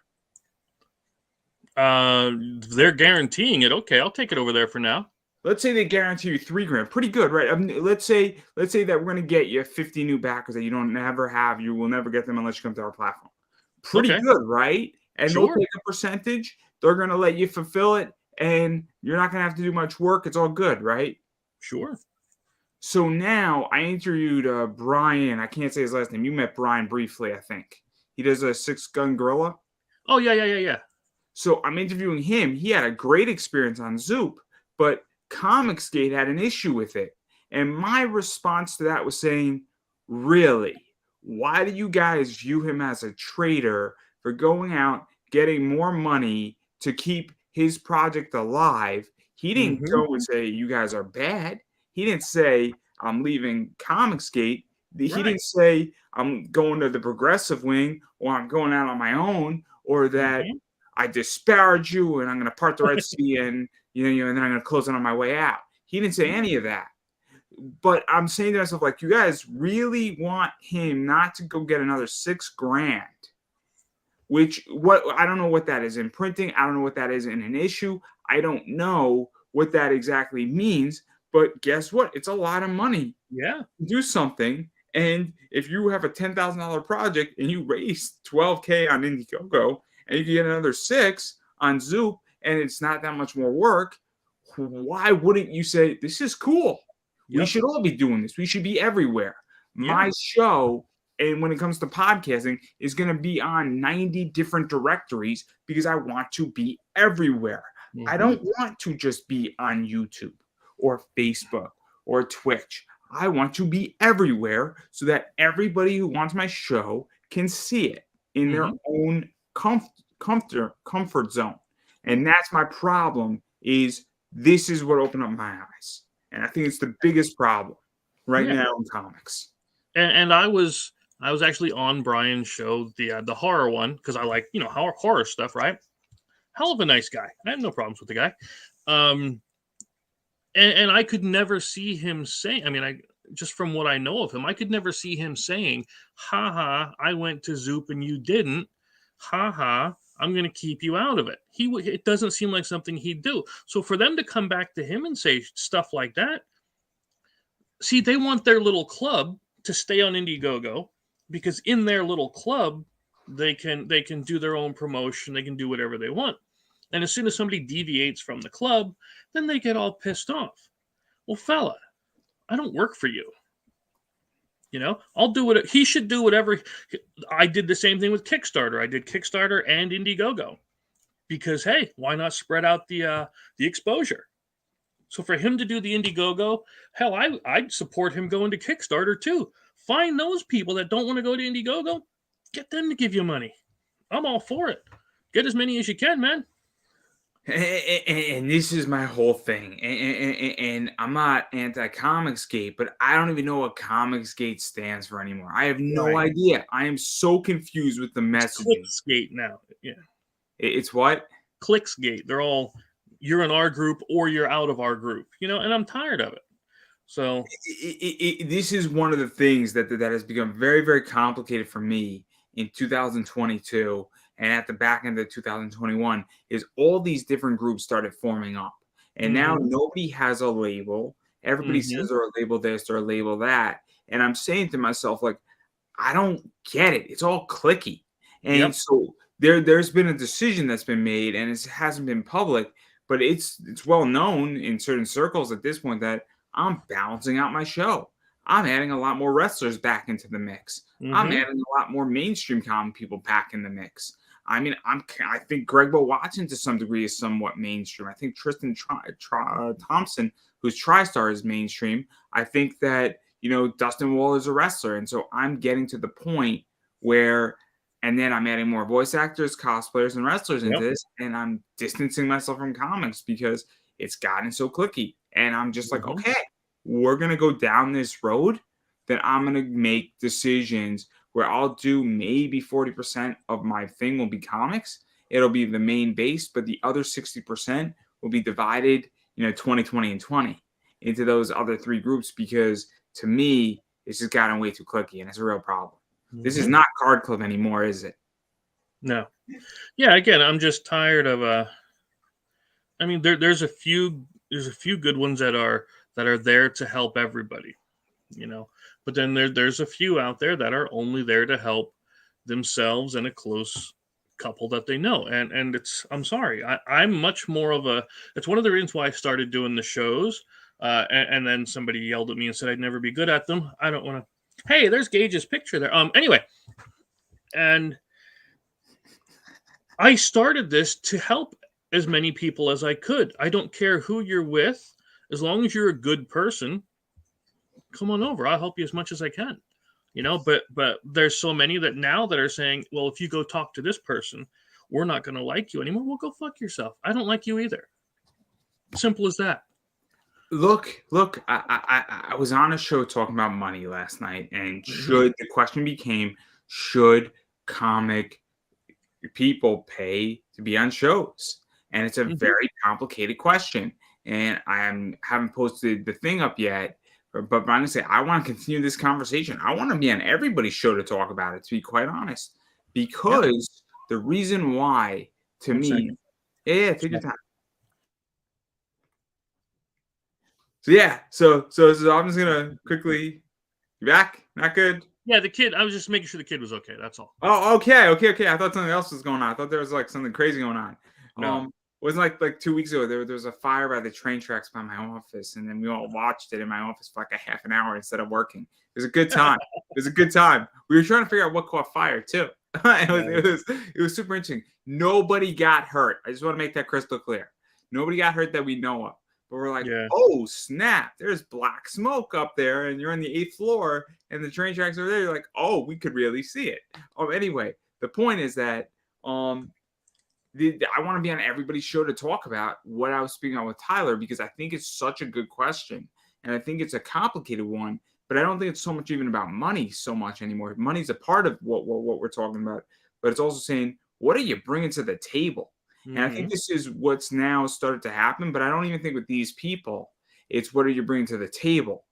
they're guaranteeing it. Okay, I'll take it over there for now. Let's say they guarantee you $3,000,000. Pretty good, right? I mean, let's say that we're going to get you 50 new backers that you don't never have. You will never get them unless you come to our platform. Pretty good, right? And they'll take a percentage. They're going to let you fulfill it, and you're not going to have to do much work. It's all good, right? Sure. So now I interviewed Brian. I can't say his last name. You met Brian briefly, I think. He does a Six Gun Gorilla. Oh yeah. So I'm interviewing him. He had a great experience on Zoop, but Comicsgate had an issue with it. And my response to that was saying, really? Why do you guys view him as a traitor for going out, getting more money to keep his project alive? He didn't Mm-hmm. go and say, you guys are bad. He didn't say, I'm leaving Comicsgate. He Right. didn't say, I'm going to the progressive wing or I'm going out on my own or that Mm-hmm. I disparage you and I'm going to part the Red Sea and and then I'm going to close it on my way out. He didn't say any of that. But I'm saying to myself, like, you guys really want him not to go get another $6,000, which what I don't know what that is in printing. I don't know what that is in an issue. I don't know what that exactly means. But guess what? It's a lot of money Yeah. to do something. And if you have a $10,000 project and you raise $12K on Indiegogo and you get another $6 on Zoop and it's not that much more work, why wouldn't you say, this is cool? We Yep. should all be doing this. We should be everywhere. My show, and when it comes to podcasting, is going to be on 90 different directories because I want to be everywhere. I don't want to just be on YouTube or Facebook or Twitch. I want to be everywhere so that everybody who wants my show can see it in their own comfort zone. And that's my problem is this is what opened up my eyes. And I think it's the biggest problem right Yeah. now in comics. And I was actually on Brian's show, the horror one, because I like horror stuff, right? Hell of a nice guy. I have no problems with the guy. And I could never see him saying, I mean, I just from what I know of him, I could never see him saying, haha, I went to Zoop and you didn't. Haha, I'm going to keep you out of it. It doesn't seem like something he'd do. So for them to come back to him and say stuff like that, see, they want their little club to stay on Indiegogo because in their little club, they can do their own promotion. They can do whatever they want. And as soon as somebody deviates from the club, then they get all pissed off. Well, fella, I don't work for you. I'll do what he should do. Whatever. I did the same thing with Kickstarter. I did Kickstarter and Indiegogo because hey, why not spread out the exposure? So for him to do the Indiegogo, hell, I'd support him going to Kickstarter too. Find those people that don't want to go to Indiegogo, get them to give you money. I'm all for it. Get as many as you can, man. And this is my whole thing. And I'm not anti-Comicsgate, but I don't even know what Comicsgate stands for anymore. I have no idea. I am so confused with the messaging. Clicksgate now. Yeah. It's what? Clicksgate. They're all, you're in our group or you're out of our group, and I'm tired of it. So this is one of the things that has become very, very complicated for me in 2022 and at the back end of 2021 is all these different groups started forming up. And now nobody has a label. Everybody says they're a label this or a label that. And I'm saying to myself, like, I don't get it. It's all clicky. And so there's been a decision that's been made and it hasn't been public, but it's well known in certain circles at this point that I'm balancing out my show. I'm adding a lot more wrestlers back into the mix. I'm adding a lot more mainstream comic people back in the mix. I mean, I think Greg Bo Watson to some degree is somewhat mainstream. I think Tristan Thompson, who's TriStar, is mainstream. I think that, Dustin Wall is a wrestler. And so I'm getting to the point where, and then I'm adding more voice actors, cosplayers, and wrestlers into this. And I'm distancing myself from comics because it's gotten so clicky. And I'm just like, okay, we're going to go down this road. Then I'm going to make decisions where I'll do maybe 40% of my thing will be comics. It'll be the main base, but the other 60% will be divided, 20, 20, and 20 into those other three groups because to me, it's just gotten way too clicky and it's a real problem. This is not Card Club anymore, is it? No. Yeah, again, I'm just tired of I mean, there's a few good ones that are there to help everybody, but then there's a few out there that are only there to help themselves and a close couple that they know. And I'm sorry, I'm much more of it's one of the reasons why I started doing the shows And then somebody yelled at me and said I'd never be good at them. I don't want to. Hey, there's Gage's picture there. Anyway, and I started this to help as many people as I could. I don't care who you're with, as long as you're a good person. Come on over. I'll help you as much as I can. But there's so many that now that are saying, well, if you go talk to this person, we're not going to like you anymore. Well, go fuck yourself. I don't like you either. Simple as that. Look, I was on a show talking about money last night, and the question became, should comic people pay to be on shows? And it's a very complicated question. And I haven't posted the thing up yet, but I'm going to say, I want to continue this conversation. I want to be on everybody's show to talk about it, to be quite honest, because the reason why, to me, take your time. So I'm just gonna quickly. You back? Not good. Yeah, the kid. I was just making sure the kid was okay. That's all. Oh, okay. I thought something else was going on. I thought there was like something crazy going on. No. It was like 2 weeks ago. There was a fire by the train tracks by my office, and then we all watched it in my office for like a half an hour instead of working. It was a good time. We were trying to figure out what caught fire too. It was super interesting. Nobody got hurt. I just want to make that crystal clear. Nobody got hurt that we know of. But we're like, oh, snap, there's black smoke up there, and you're on the 8th floor, and the train tracks are there. You're like, oh, we could really see it. Anyway, the point is that I want to be on everybody's show to talk about what I was speaking on with Tyler, because I think it's such a good question, and I think it's a complicated one, but I don't think it's so much even about money so much anymore. Money's a part of what we're talking about, but it's also saying, what are you bringing to the table? And I think this is what's now started to happen, but I don't even think with these people, it's what are you bringing to the table?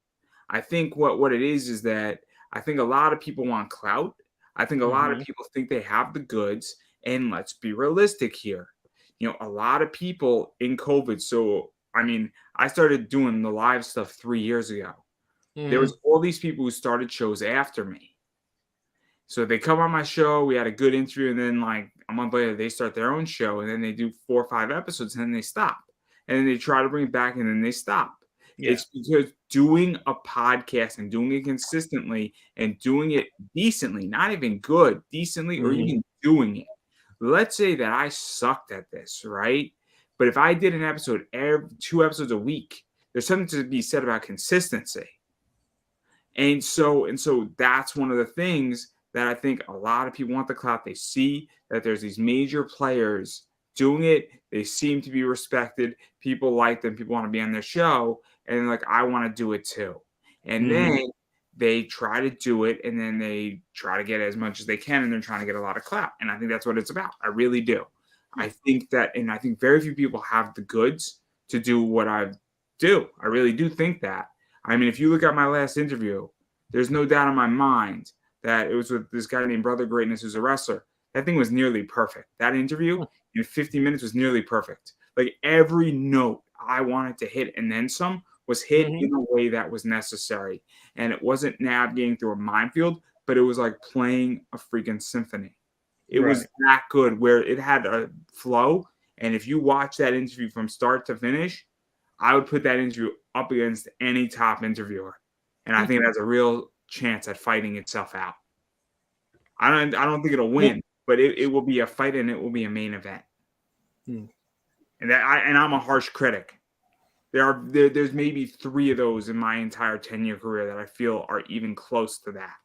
I think what it is that I think a lot of people want clout. I think a lot of people think they have the goods, and let's be realistic here. A lot of people in COVID. So, I mean, I started doing the live stuff 3 years ago. There was all these people who started shows after me. So they come on my show, we had a good interview, and then like a month later, they start their own show, and then they do 4 or 5 episodes, and then they stop. And then they try to bring it back, and then they stop. Yeah. It's because doing a podcast and doing it consistently and doing it decently, not even good, decently, or even doing it. Let's say that I sucked at this, right? But if I did an episode every 2 episodes a week, there's something to be said about consistency. And so that's one of the things that I think a lot of people want the clout. They see that there's these major players doing it. They seem to be respected. People like them. People want to be on their show. And like, I want to do it too. And then they try to do it, and then they try to get as much as they can, and they're trying to get a lot of clout. And I think that's what it's about. I really do. I think that, and I think very few people have the goods to do what I do. I really do think that. I mean, if you look at my last interview, there's no doubt in my mind that it was with this guy named Brother Greatness, who's a wrestler. That thing was nearly perfect. That interview in 50 minutes was nearly perfect. Like every note I wanted to hit and then some was hit in a way that was necessary. And it wasn't navigating through a minefield, but it was like playing a freaking symphony. It was that good where it had a flow. And if you watch that interview from start to finish, I would put that interview up against any top interviewer. And I think it has a real chance at fighting itself out. I don't think it'll win, but it will be a fight, and it will be a main event. And I'm a harsh critic. There's maybe 3 of those in my entire 10-year career that I feel are even close to that.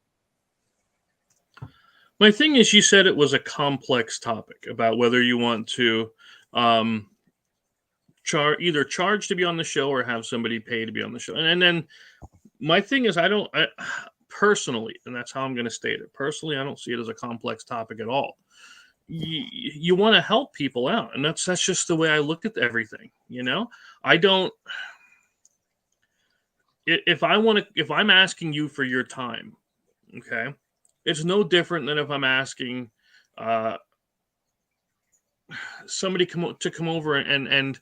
My thing is, you said it was a complex topic about whether you want to either charge to be on the show or have somebody pay to be on the show. And then my thing is, I personally, and that's how I'm going to state it. Personally, I don't see it as a complex topic at all. You want to help people out, and that's just the way I look at everything. I don't. If I'm asking you for your time, okay, it's no different than if I'm asking somebody to come over and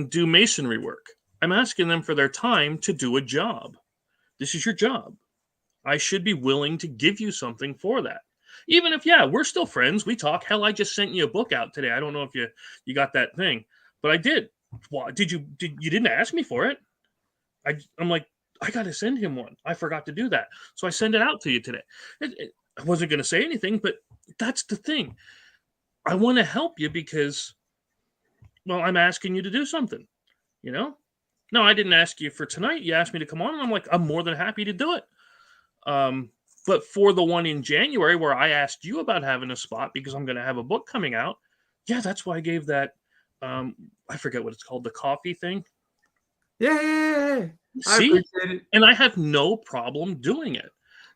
do masonry work. I'm asking them for their time to do a job. This is your job. I should be willing to give you something for that. Even if, we're still friends. We talk. Hell, I just sent you a book out today. I don't know if you got that thing, but I did. Well, you didn't ask me for it. I'm like, I got to send him one. I forgot to do that. So I send it out to you today. I wasn't going to say anything, but that's the thing. I want to help you because, well, I'm asking you to do something, you know? No, I didn't ask you for tonight. You asked me to come on, and I'm like, I'm more than happy to do it. But for the one in January where I asked you about having a spot because I'm going to have a book coming out, yeah, that's why I gave that. I forget what it's called, the coffee thing. Yeah. I See, appreciate it. and I have no problem doing it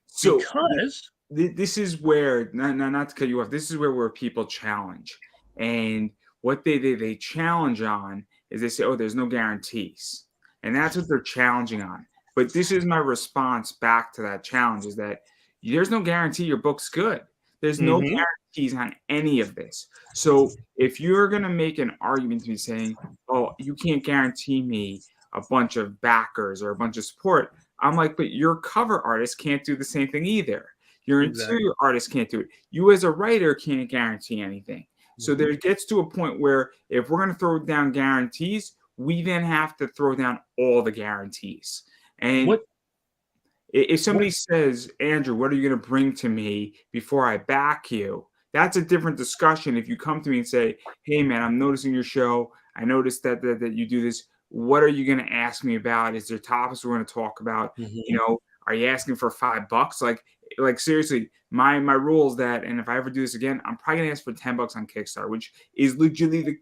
So because this is where, not to cut you off, this is where people challenge. And what they challenge on is they say, oh, there's no guarantees. And that's what they're challenging on. But this is my response back to that challenge, is that there's no guarantee your book's good. There's no Mhm. guarantees on any of this. So if you're going to make an argument to me saying, oh, you can't guarantee me a bunch of backers or a bunch of support, I'm like, but your cover artist can't do the same thing either. Your Exactly. interior artist can't do it. You as a writer can't guarantee anything. So Mhm. there gets to a point where if we're going to throw down guarantees, we then have to throw down all the guarantees. And What if what somebody says, Andrew, what are you going to bring to me before I back you? That's a different discussion. If you come to me and say, hey, man, I'm noticing your show. I noticed that you do this. What are you going to ask me about? Is there topics we're going to talk about? Mhm. Are you asking for $5? Like seriously, my rule is that, and if I ever do this again, I'm probably going to ask for $10 on Kickstarter, which is legitimately the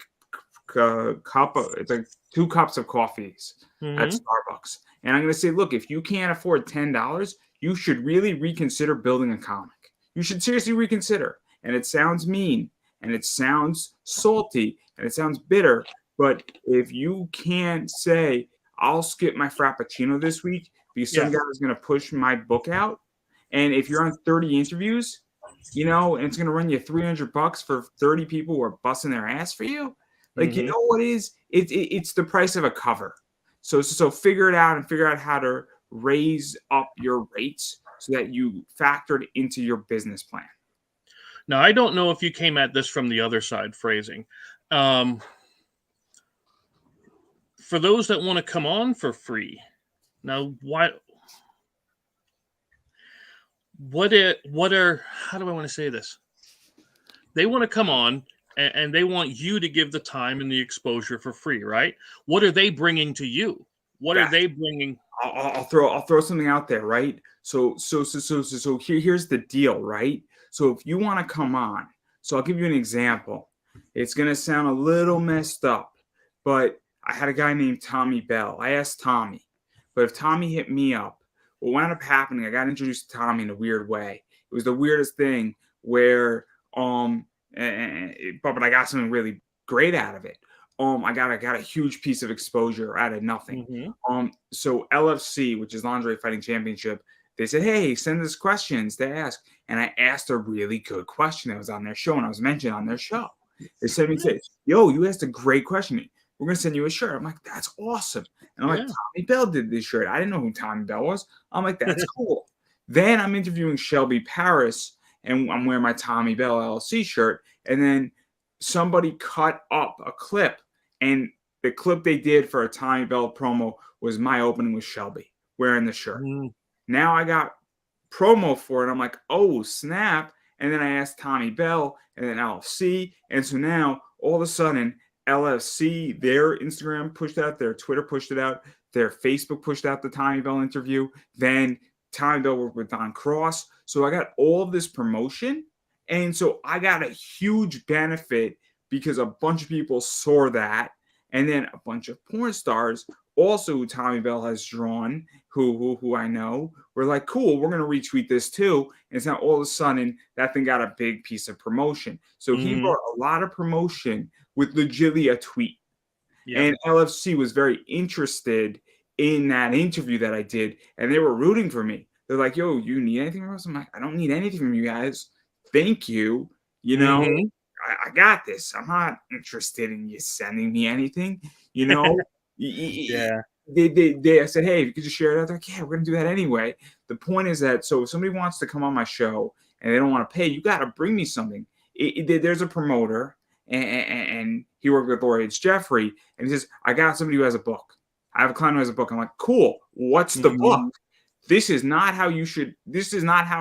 it's like 2 cups of coffees at Mhm. Starbucks. And I'm going to say, look, if you can't afford $10, you should really reconsider building a comic. You should seriously reconsider. And it sounds mean, and it sounds salty, and it sounds bitter. But if you can't say, I'll skip my Frappuccino this week because some Yeah. guy is going to push my book out, and if you're on 30 interviews, and it's going to run you $300 for 30 people who are busting their ass for you, like, you Mhm. know what is? It's the price of a cover. So figure it out and figure out how to raise up your rates so that you factor it into your business plan. Now, I don't know if you came at this from the other side phrasing. Um, for those that want to come on for free, now what are how do I want to say this? They want to come on and they want you to give the time and the exposure for free, right? What are they bringing to you? What are That they bringing? I'll throw something out there, right? So here's the deal, right? So if you want to come on, so I'll give you an example. It's gonna sound a little messed up, but I had a guy named Tommy Bell. I asked Tommy, but if Tommy hit me up, what wound up happening, I got introduced to Tommy in a weird way. It was the weirdest thing where but I got something really great out of it. I got a huge piece of exposure out of nothing. Mhm. So LFC, which is Lingerie Fighting Championship, they said, hey, send us questions to ask. And I asked a really good question that was on their show and I was mentioned on their show. They sent me and said, yo, you asked a great question. We're going to send you a shirt. I'm like, that's awesome. And I'm like, Yeah. Tommy Bell did this shirt. I didn't know who Tommy Bell was. I'm like, that's cool. Then I'm interviewing Shelby Paris and I'm wearing my Tommy Bell LLC shirt. And then somebody cut up a clip, and the clip they did for a Tommy Bell promo was my opening with Shelby wearing the shirt. Mm. Now I got promo for it. I'm like, oh, snap. And then I asked Tommy Bell and then LFC. And so now all of a sudden, LFC, their Instagram pushed out, their Twitter pushed it out, their Facebook pushed out the Tommy Bell interview. Then Tommy Bell worked with Don Cross. So I got all of this promotion. And so I got a huge benefit because a bunch of people saw that. And then a bunch of porn stars also who Tommy Bell has drawn, who I know, were like, cool, we're going to retweet this too. And it's now all of a sudden that thing got a big piece of promotion. So he Mhm. brought a lot of promotion with legitimately a tweet. Yep. And LFC was very interested in that interview that I did. And they were rooting for me. They're like, yo, you need anything from us? I'm like, I don't need anything from you guys. Thank you. Mhm. I got this. I'm not interested in you sending me anything. You know, Yeah. I said, hey, if you could just share it out. They're like, yeah, we're gonna do that anyway. The point is that so if somebody wants to come on my show and they don't want to pay, you got to bring me something. There's a promoter, and he worked with Laurie H. Jeffrey, and he says, I got somebody who has a book. I have a client who has a book. I'm like, cool. What's the book? This is not how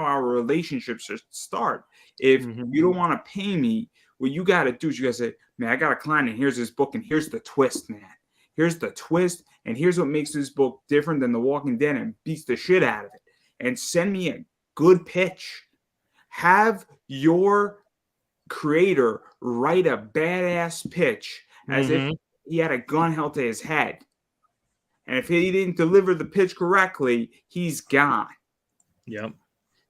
our relationship should start. If you don't want to pay me, what you got to do is you got to say, man, I got a client and here's this book and here's the twist, man. Here's the twist and here's what makes this book different than The Walking Dead and beats the shit out of it. And send me a good pitch. Have your creator write a badass pitch as if he had a gun held to his head. And if he didn't deliver the pitch correctly, he's gone. Yep.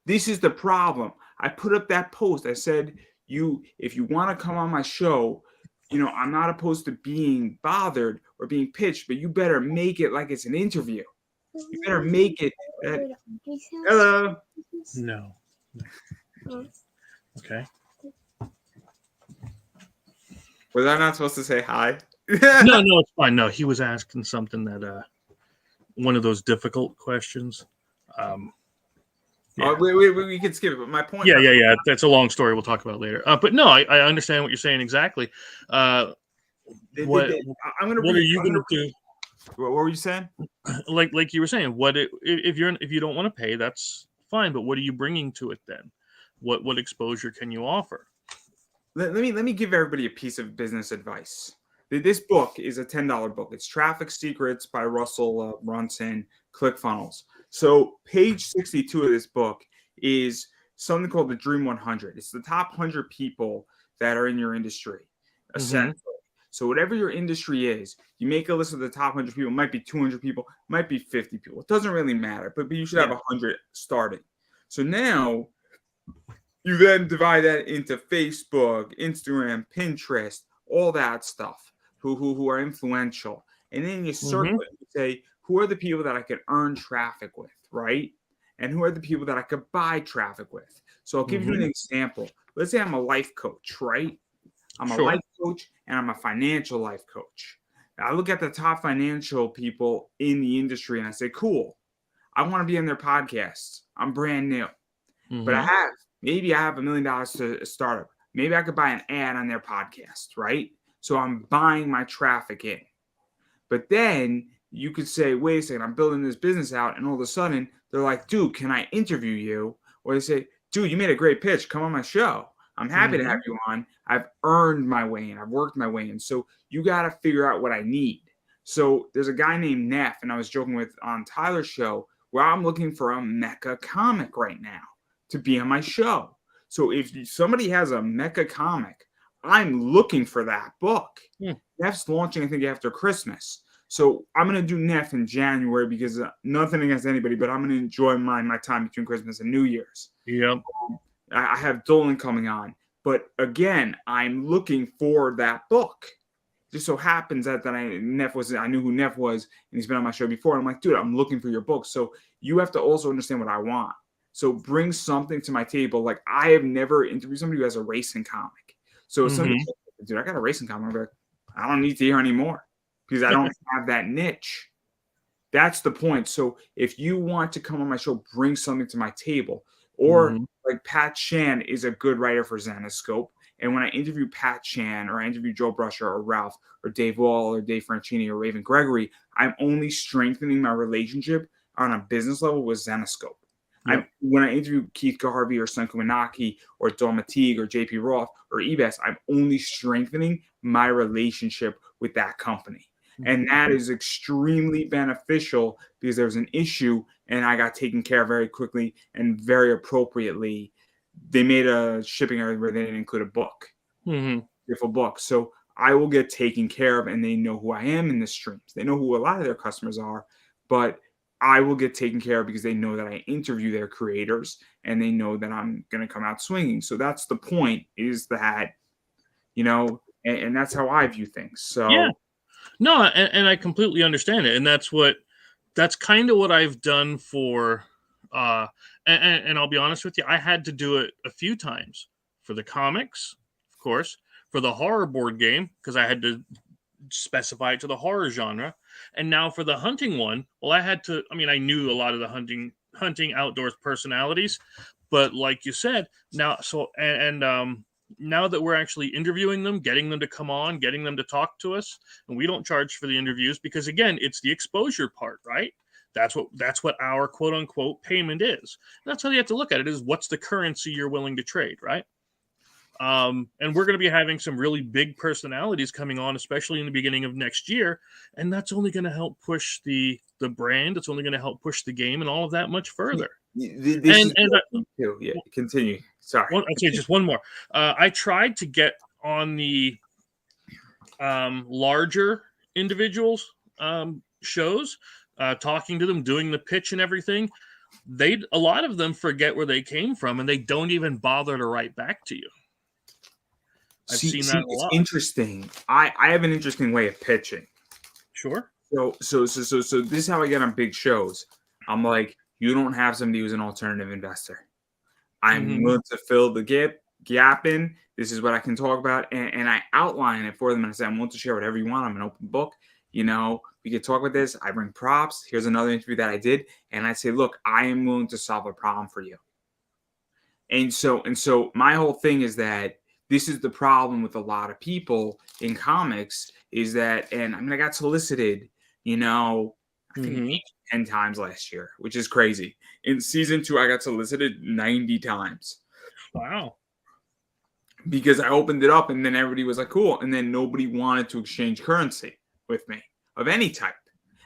This is the problem. I put up that post. I said, if you want to come on my show, I'm not opposed to being bothered or being pitched, but you better make it like it's an interview. You better make it. Hello. No. Okay. Was I not supposed to say hi? No, it's fine. No, he was asking something that one of those difficult questions. Yeah. We can skip it. But my point. Yeah. That's a long story. We'll talk about later. But no, I understand what you're saying exactly. What are you going to do? What were you saying? Like you were saying, if you don't want to pay, that's fine. But what are you bringing to it then? What exposure can you offer? Let me give everybody a piece of business advice. This book is a $10 book. It's Traffic Secrets by Russell Brunson, ClickFunnels. So page 62 of this book is something called the Dream 100. It's the top 100 people that are in your industry, essentially. So whatever your industry is, you make a list of the top 100 people. It might be 200 people, it might be 50 people. It doesn't really matter, but you should have 100 starting. So now you then divide that into Facebook, Instagram, Pinterest, all that stuff, who are influential. And then you circle it and say, who are the people that I could earn traffic with, right? And who are the people that I could buy traffic with? So I'll give you an example. Let's say I'm a life coach, right? I'm a life coach and I'm a financial life coach. I look at the top financial people in the industry and I say, cool, I want to be on their podcasts. I'm brand new. But maybe I have $1 million to a startup. Maybe I could buy an ad on their podcast, right? So I'm buying my traffic in. But then you could say, wait a second, I'm building this business out. And all of a sudden they're like, dude, can I interview you? Or they say, dude, you made a great pitch. Come on my show. I'm happy to have you on. I've earned my way in. I've worked my way in. So you got to figure out what I need. So there's a guy named Neff, and I was joking with on Tyler's show, where I'm looking for a mecha comic right now to be on my show. So if somebody has a mecha comic, I'm looking for that book. Neff's launching, I think, after Christmas. So I'm going to do Neff in January because nothing against anybody, but I'm going to enjoy my time between Christmas and New Year's. Yep. I have Dolan coming on. But again, I'm looking for that book. Just so happens that I knew who Neff was, and he's been on my show before. I'm like, dude, I'm looking for your book. So you have to also understand what I want. So bring something to my table. Like, I have never interviewed somebody who has a racing comic. So if somebody says, dude, I got a racing comic, I'm like, I don't need to hear anymore because I don't have that niche. That's the point. So if you want to come on my show, bring something to my table. Or like Pat Shan is a good writer for Zenoscope. And when I interview Pat Shan or I interview Joe Brusher or Ralph or Dave Wall or Dave Franchini or Raven Gregory, I'm only strengthening my relationship on a business level with Zenoscope. When I interview Keith Garvey or Senko Minaki or Dawn Mateague or JP Roth or eBest, I'm only strengthening my relationship with that company. And that is extremely beneficial because there was an issue and I got taken care of very quickly and very appropriately. They made a shipping error where they didn't include a book, beautiful book. So I will get taken care of and they know who I am in the streams. They know who a lot of their customers are, but I will get taken care of because they know that I interview their creators and they know that I'm going to come out swinging. So that's the point, is that, and that's how I view things. So yeah. No, and I completely understand it. And that's kind of what I've done for, and I'll be honest with you, I had to do it a few times for the comics, of course, for the horror board game, because I had to specify it to the horror genre. And now for the hunting one, well, I knew a lot of the hunting outdoors personalities, but like you said, now, so, and now that we're actually interviewing them, getting them to come on, getting them to talk to us, and we don't charge for the interviews because again, it's the exposure part, right? That's what our quote unquote payment is. And that's how you have to look at it, is what's the currency you're willing to trade, right? And we're going to be having some really big personalities coming on, especially in the beginning of next year, and that's only going to help push the brand. It's only going to help push the game and all of that much further. This yeah, continue. Sorry. I'll say just one more. I tried to get on the larger individuals shows, talking to them, doing the pitch and everything. A lot of them forget where they came from, and they don't even bother to write back to you. I've seen that a lot. It's interesting. I have an interesting way of pitching. Sure. So this is how I get on big shows. I'm like, you don't have somebody who's an alternative investor. I'm willing to fill the gap in. This is what I can talk about, and I outline it for them, and I say, I'm willing to share whatever you want. I'm an open book. You know, we could talk about this. I bring props. Here's another interview that I did, and I say, look, I am willing to solve a problem for you. And so my whole thing is that this is the problem with a lot of people in comics is that, and I mean, I got solicited, you know, I think 10 times last year, which is crazy. In season 2, I got solicited 90 times. Wow. Because I opened it up and then everybody was like, cool. And then nobody wanted to exchange currency with me of any type.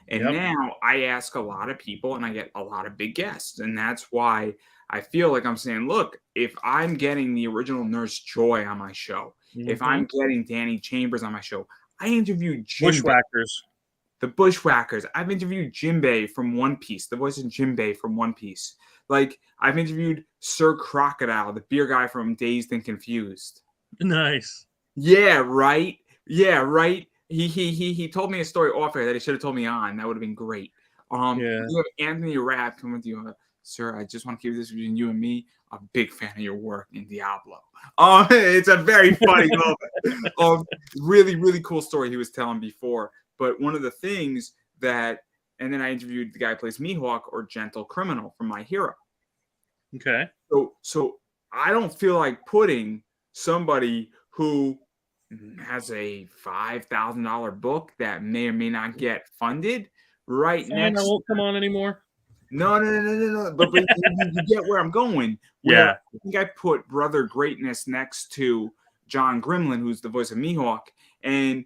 And now I ask a lot of people and I get a lot of big guests. And that's why I feel like I'm saying, look, if I'm getting the original Nurse Joy on my show, if I'm getting Danny Chambers on my show, I interviewed Bushwhackers. The Bushwhackers. I've interviewed Jinbei from One Piece, the voice of Jinbei from One Piece. Like, I've interviewed Sir Crocodile, the beer guy from Dazed and Confused. Nice. Yeah, right. Yeah, right. He told me a story off air that he should have told me on. That would have been great. You have Anthony Rapp coming to you, sir. I just want to keep this between you and me. I'm a big fan of your work in Diablo. It's a very funny moment. Really, really cool story he was telling before. But one of the things that, and then I interviewed the guy who plays Mihawk or Gentle Criminal from My Hero. Okay. So I don't feel like putting somebody who has a $5,000 book that may or may not get funded next. I won't come on anymore. No. But you get where I'm going. Yeah. I think I put Brother Greatness next to John Grimlin, who's the voice of Mihawk, and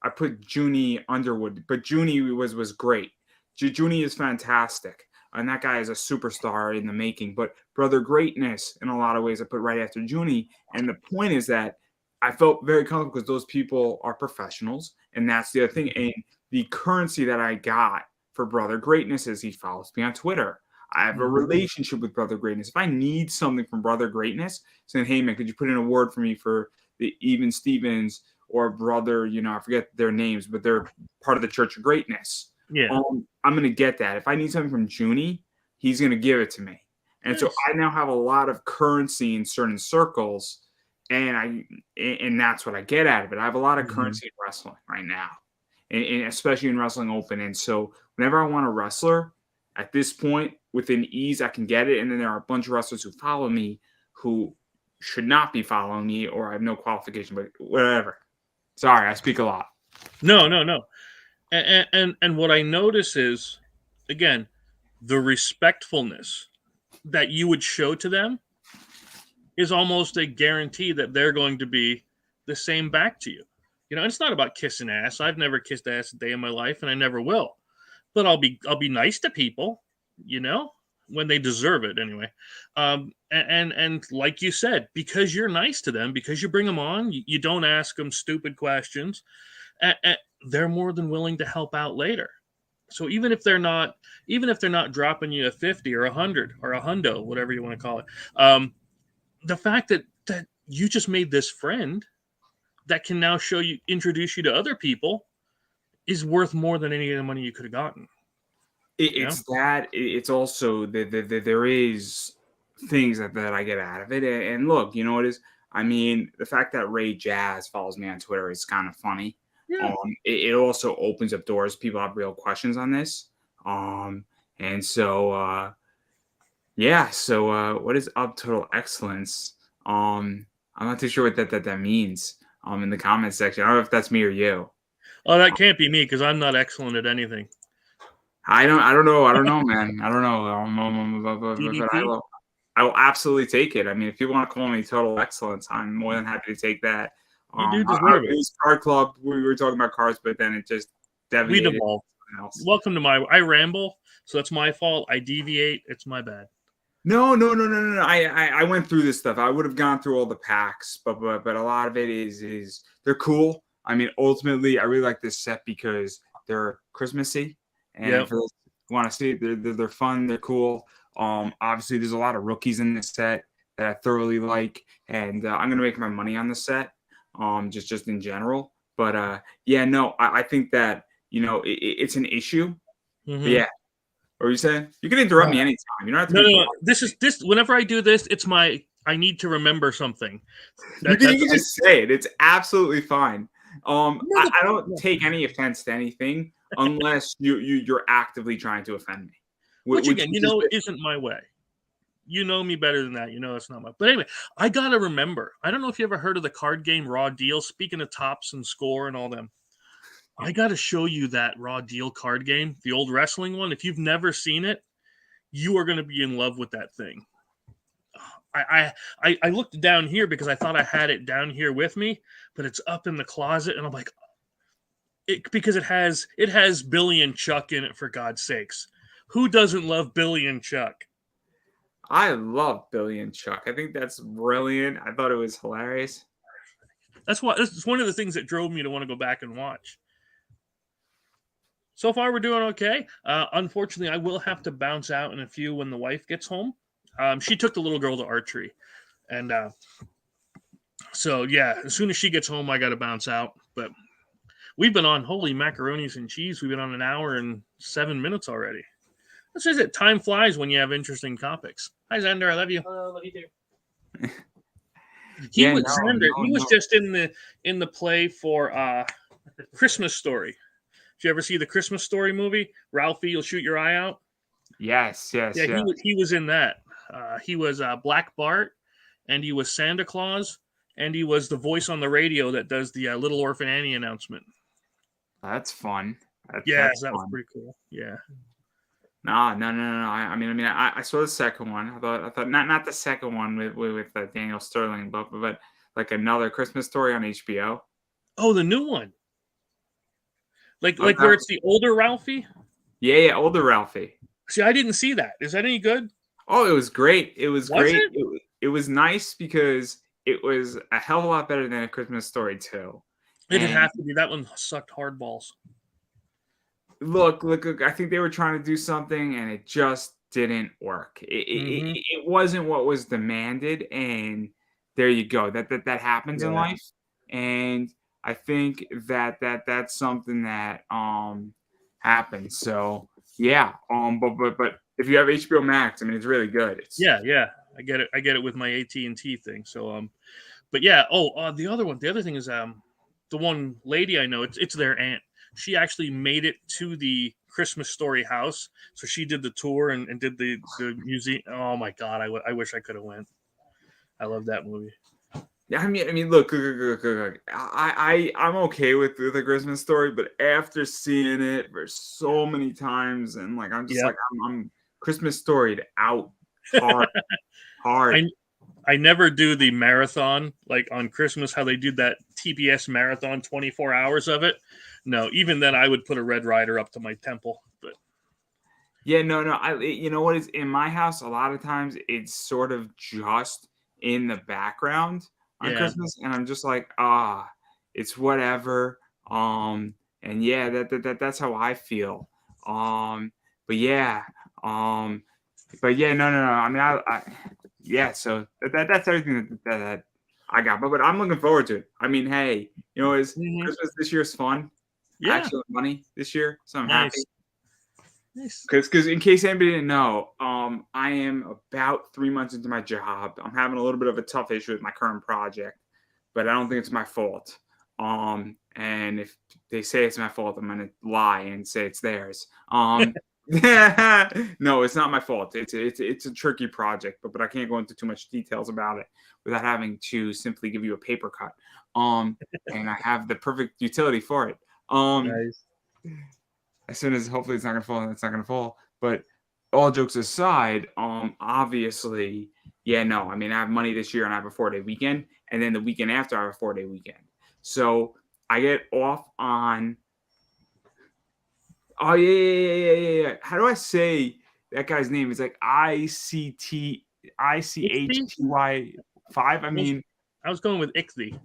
I put Junie Underwood, but Junie was great. Junie is fantastic, and that guy is a superstar in the making. But Brother Greatness, in a lot of ways, I put right after Junie. And the point is that I felt very comfortable because those people are professionals, and that's the other thing. And the currency that I got for Brother Greatness is he follows me on Twitter. I have a relationship with Brother Greatness. If I need something from Brother Greatness, saying, hey, man, could you put in a word for me for the Even Stevens or Brother, I forget their names, but they're part of the Church of Greatness. Yeah. I'm going to get that. If I need something from Junie, he's going to give it to me. And so I now have a lot of currency in certain circles, and that's what I get out of it. I have a lot of currency in wrestling right now, and especially in Wrestling Open. And so whenever I want a wrestler, at this point, within ease, I can get it. And then there are a bunch of wrestlers who follow me who should not be following me, or I have no qualification, but whatever. Sorry, I speak a lot. No. And what I notice is, again, the respectfulness that you would show to them is almost a guarantee that they're going to be the same back to you. It's not about kissing ass. I've never kissed ass a day in my life, and I never will. But I'll be nice to people, when they deserve it anyway. And like you said, because you're nice to them, because you bring them on, you don't ask them stupid questions, and they're more than willing to help out later. So even if they're not dropping you a 50 or 100 or a hundo, whatever you want to call it, the fact that you just made this friend that can now introduce you to other people is worth more than any of the money you could have gotten. It's that. It's also that there is things that I get out of it. And look, you know what it is? I mean, the fact that Ray Jazz follows me on Twitter is kind of funny. Yeah. It also opens up doors. People have real questions on this. And so, yeah. So what is Up Total Excellence? I'm not too sure what that means. In the comment section, I don't know if that's me or you. Oh, that can't be me because I'm not excellent at anything. I don't know, man. I don't know. But DDP? I will absolutely take it. I mean, if you want to call me total excellence, I'm more than happy to take that. You do I deserve it it. was Card Club. We were talking about cards, but then it just We deviated to devolve. something else. Welcome to I ramble, so that's my fault. I deviate. It's my bad. No. I went through this stuff. I would have gone through all the packs, but a lot of it is they're cool. I mean, ultimately, I really like this set because they're Christmassy, and Yep. for those who want to see it, they're fun. They're cool. Obviously, there's a lot of rookies in this set that I thoroughly like, and I'm gonna make my money on the set. Just in general, but yeah, no, I think that it's an issue. But Mm-hmm. yeah, what were you saying? You can interrupt me anytime. You don't have to No, be no, no. polite. This. Whenever I do this, it's my. I need to remember something. You That's can just say it. It's absolutely fine. I don't yeah. take any offense to anything unless you're actively trying to offend me. Which again, Is isn't my way. You know me better than that. You know it's not my. But anyway, I gotta remember. I don't know if you ever heard of the card game Raw Deal. Speaking of tops and score and all them, I gotta show you that Raw Deal card game, the old wrestling one. If you've never seen it, you are gonna be in love with that thing. I looked down here because I thought I had it down here with me, but it's up in the closet, and I'm like, because it has Billy and Chuck in it, for God's sakes. Who doesn't love Billy and Chuck? I love Billy and Chuck. I think that's brilliant. I thought it was hilarious. That's one of the things that drove me to want to go back and watch. So far, we're doing okay. Unfortunately, I will have to bounce out in a few when the wife gets home. She took the little girl to archery, and so yeah, as soon as she gets home, I got to bounce out. But we've been on holy macaronis and cheese. We've been on an hour and 7 minutes already. That's just it. Time flies when you have interesting topics. Hi, Xander. I love you. Hello, love you too. He Yeah, was no, Xander. no, He was no. just in the play for Christmas Story. Did you ever see the Christmas Story movie? Ralphie, you'll shoot your eye out. Yes. Yeah, he was in that. He was Black Bart, and he was Santa Claus, and he was the voice on the radio that does the Little Orphan Annie announcement. That's fun. Yeah, That's that was fun. pretty cool. Yeah. No. I saw the second one. I thought not the second one with Daniel Sterling, but like another Christmas Story on HBO. Oh, the new one, like Oh, where it's the older Ralphie. yeah, older Ralphie. See, I didn't see that. Is that any good? Oh, it was great. It was Was great. it? It was nice because it was a hell of a lot better than A Christmas Story 2. It'd And have to be. That one sucked hard balls. look, I think they were trying to do something and it just didn't work. Mhm. It wasn't what was demanded, and there you go. That happens in Yeah. life, and I think that's something that happens. So yeah, but if you have HBO Max, I mean, it's really good. It's Yeah. I get it. I get it with my AT&T thing. So but yeah. Oh, the other thing is the one lady I know. It's their aunt. She actually made it to the Christmas Story house. So she did the tour and did the museum. Oh my god, I wish I could have went. I love that movie. Yeah, look. I'm okay with the Christmas Story, but after seeing it for so many times, and like I'm just Yeah. like I'm Christmas Storied out hard. I never do the marathon like on Christmas, how they do that TBS marathon, 24 hours of it. No, even then I would put a Red Rider up to my temple. But Yeah, no. You know what is in my house? A lot of times it's sort of just in the background on yeah, Christmas, and I'm just like, it's whatever. And yeah, that's how I feel. But yeah, no. I mean, yeah. So that's everything that I got. But I'm looking forward to it. I mean, hey, is Mhm. Christmas this year's fun? Yeah, Actual money this year, so I'm nice. happy. Nice. Because in case anybody didn't know, I am about 3 months into my job. I'm having a little bit of a tough issue with my current project, but I don't think it's my fault. And if they say it's my fault, I'm gonna lie and say it's theirs. No, it's not my fault. It's a tricky project, but I can't go into too much details about it without having to simply give you a paper cut. Um, and I have the perfect utility for it. Nice. As soon as hopefully it's not gonna fall, it's not gonna fall. But all jokes aside, obviously, yeah, no. I mean, I have money this year and I have a 4-day weekend, and then the weekend after I have a 4-day weekend. So I get off on. Oh yeah. How do I say that guy's name? It's like Ixty? ICHTY 5. I mean, I was going with Ixty.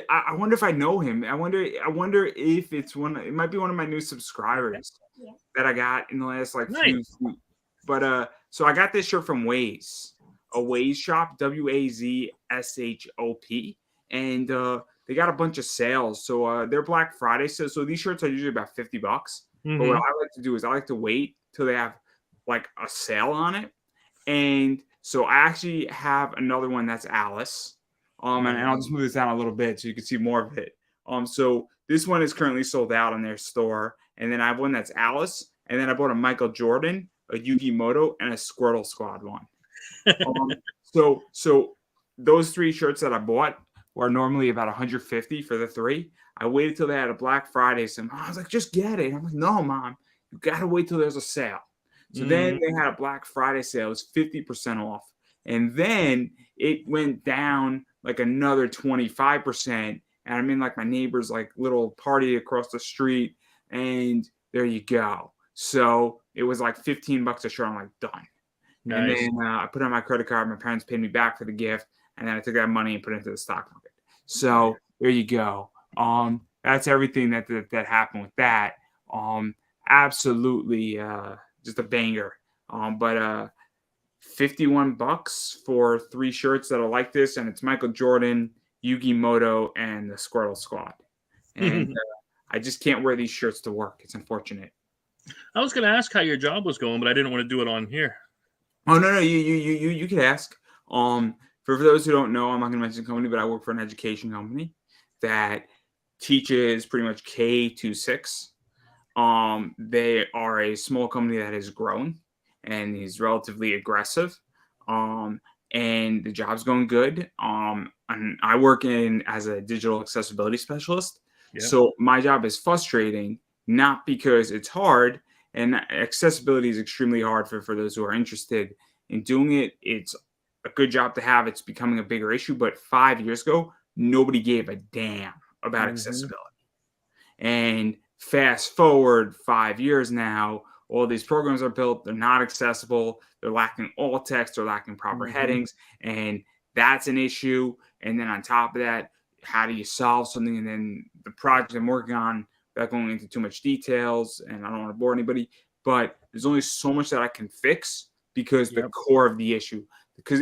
I wonder if I know him. I wonder if it's one. It might be one of my new subscribers that I got in the last like few. Nice. But so I got this shirt from Waze, a Waze shop, WAZSHOP, and they got a bunch of sales. So they're Black Friday sales. So these shirts are usually about $50. But what I like to do is I like to wait till they have like a sale on it. And so I actually have another one that's Alice. And I'll just move this down a little bit so you can see more of it. So this one is currently sold out in their store. And then I have one that's Alice. And then I bought a Michael Jordan, a Yugi Moto, and a Squirtle Squad one. So those 3 shirts that I bought were normally about $150 for the 3. I waited till they had a Black Friday. So I was like, just get it. I'm like, no, Mom, you got to wait till there's a sale. So then they had a Black Friday sale. It was 50% off. And then it went down like another 25%. And I'm in like my neighbor's like little party across the street. And there you go. So it was like $15 a shirt. I'm like, done. Nice. And then I put it on my credit card. My parents paid me back for the gift. And then I took that money and put it into the stock market. So there you go. That's everything that happened with that. Absolutely just a banger. But $51 for 3 shirts that are like this, and it's Michael Jordan, Yugi Moto, and the Squirtle Squad. And I just can't wear these shirts to work. It's unfortunate. I was going to ask how your job was going, but I didn't want to do it on here. Oh no, you can ask. For those who don't know, I'm not going to mention the company, but I work for an education company that teaches pretty much K-6. They are a small company that has grown and is relatively aggressive. And the job's going good. And I work as a digital accessibility specialist. Yep. So my job is frustrating, not because it's hard. And accessibility is extremely hard for those who are interested in doing it. It's a good job to have. It's becoming a bigger issue. But 5 years ago, nobody gave a damn about accessibility. And fast forward 5 years now, all these programs are built. They're not accessible. They're lacking alt text. They're lacking proper headings. And that's an issue. And then on top of that, how do you solve something? And then the project I'm working on, without going into too much details, and I don't want to bore anybody, but there's only so much that I can fix because the core of the issue. Because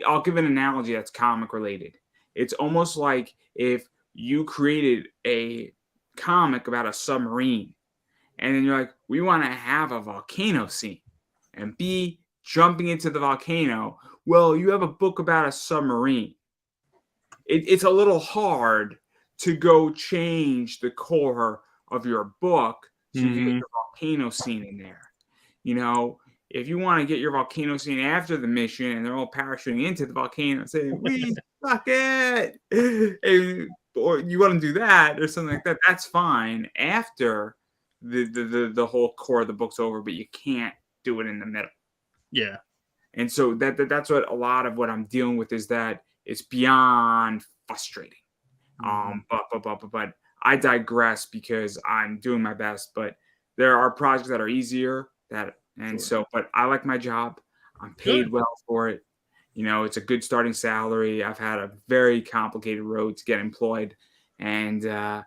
I'll give an analogy that's comic related. It's almost like if you created a comic about a submarine, and then you're like, we want to have a volcano scene, and B, jumping into the volcano. Well, you have a book about a submarine. It's a little hard to go change the core of your book so you can get the volcano scene in there. You know, if you want to get your volcano scene after the mission and they're all parachuting into the volcano and saying, we suck it, or you want to do that or something like that, that's fine after the whole core of the book's over, but you can't do it in the middle. Yeah. And so that's what a lot of what I'm dealing with is that it's beyond frustrating. But I digress because I'm doing my best, but there are projects that are easier but I like my job. I'm paid well for it. You know, it's a good starting salary. I've had a very complicated road to get employed, and I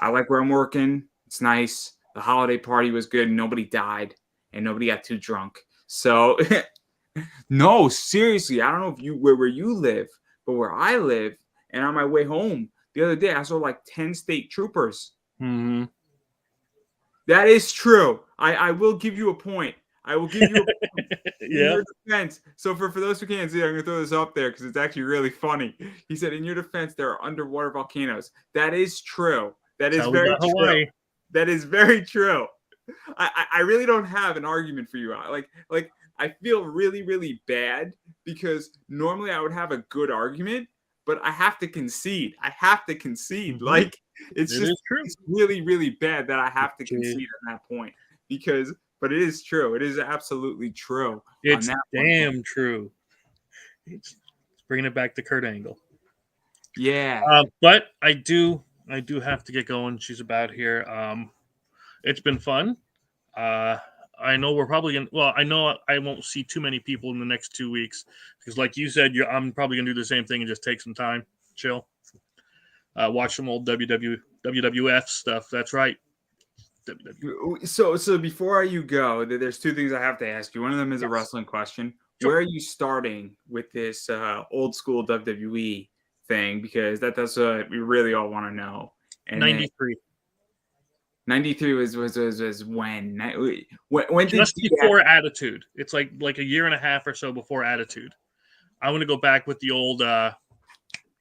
like where I'm working. It's nice. The holiday party was good. Nobody died and nobody got too drunk. So no, seriously, I don't know if where you live, but where I live and on my way home the other day, I saw like 10 state troopers. That is true. I will give you a point. I will give you a point in your defense. So for those who can't see, I'm going to throw this up there because it's actually really funny. He said, in your defense, there are underwater volcanoes. That is true. That is very true. That is very true. I really don't have an argument for you. Like I feel really, really bad because normally I would have a good argument, but I have to concede. I have to concede. Mhm. Like it's It just is true. it's really, really bad that I have to Okay. concede on that point because but it is true. It is absolutely true on It's that point. damn true. It's bringing it back to Kurt Angle. Yeah. But I do have to get going. She's about here. It's been fun. Uh, I know we're probably gonna. Well, I know I won't see too many people in the next 2 weeks because, like you said, I'm probably gonna do the same thing and just take some time, chill, watch some old WWF stuff. That's right. WWE. So before you go, there's two things I have to ask you. One of them is a Yes. wrestling question. Sure. Where are you starting with this old school WWE thing? Because that's what we really all want to know. And then 93. 93 was when? When did Just DX before Attitude. It's like a year and a half or so before Attitude. I want to go back with the old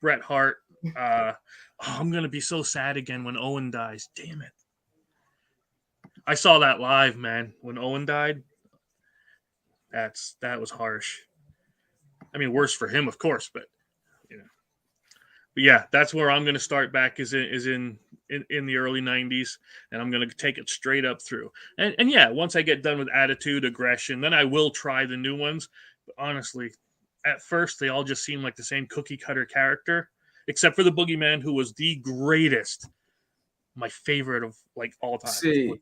Bret Hart. I'm gonna be so sad again when Owen dies. Damn it! I saw that live, man. When Owen died, that was harsh. I mean, worse for him, of course, but you know. But yeah, that's where I'm gonna start back. Is in the early 90s, and I'm going to take it straight up through. And yeah, once I get done with Attitude, Aggression, then I will try the new ones. But honestly, at first, they all just seem like the same cookie cutter character, except for the Boogeyman, who was the greatest, my favorite of like all time. See.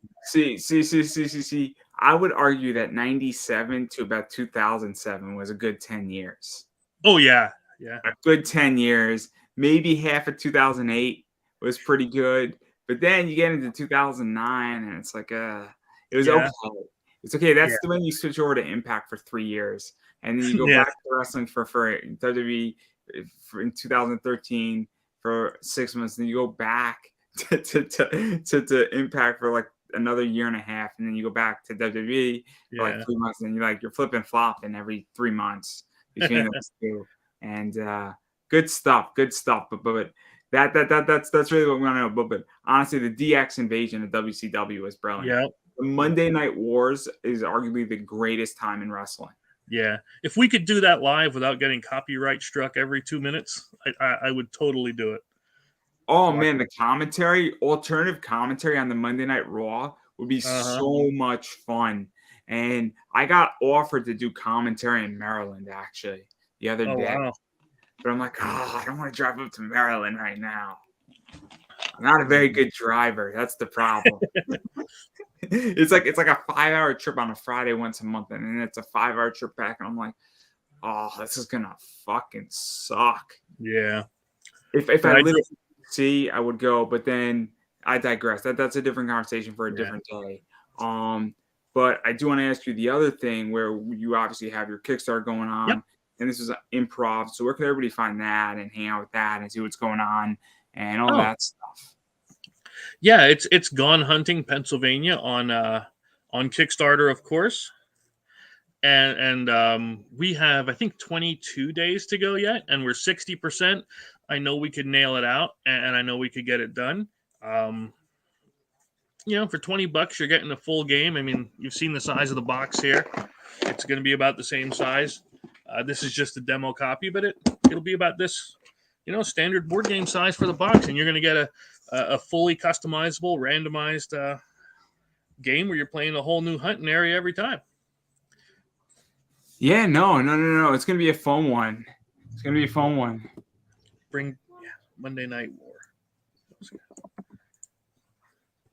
I would argue that 97 to about 2007 was a good 10 years. Oh, yeah. A good 10 years. Maybe half of 2008 was pretty good, but then you get into 2009 and it's like it was okay. It's okay. That's the when you switch over to Impact for 3 years, and then you go back to wrestling for WWE in 2013 for 6 months, and then you go back to Impact for like another year and a half, and then you go back to WWE for like 3 months, and you're flipping flopping every 3 months between those two, and good stuff. But that's really what we want to know. But honestly, the DX invasion of WCW was brilliant. Yeah. The Monday Night Wars is arguably the greatest time in wrestling. Yeah. If we could do that live without getting copyright struck every 2 minutes, I would totally do it. Oh man, the alternative commentary on the Monday Night Raw would be so much fun. And I got offered to do commentary in Maryland actually the other day. Wow. But I'm like, I don't want to drive up to Maryland right now. I'm not a very good driver. That's the problem. It's like a 5-hour trip on a Friday once a month, and then it's a 5-hour trip back, and I'm like, this is gonna fucking suck. Yeah. If I lived in DC, I would go, but then I digress. That's a different conversation for a different day. But I do want to ask you the other thing where you obviously have your Kickstarter going on. Yep. And this is improv. So where can everybody find that and hang out with that and see what's going on and all that stuff? Yeah, it's Gone Hunting Pennsylvania on Kickstarter, of course. And we have, I think, 22 days to go yet, and we're 60%. I know we could nail it out, and I know we could get it done. For $20, you're getting a full game. I mean, you've seen the size of the box here. It's going to be about the same size. This is just a demo copy, but it'll be about this, standard board game size for the box, and you're going to get a fully customizable, randomized game where you're playing a whole new hunting area every time. Yeah, no. It's going to be a fun one. Bring Monday Night War.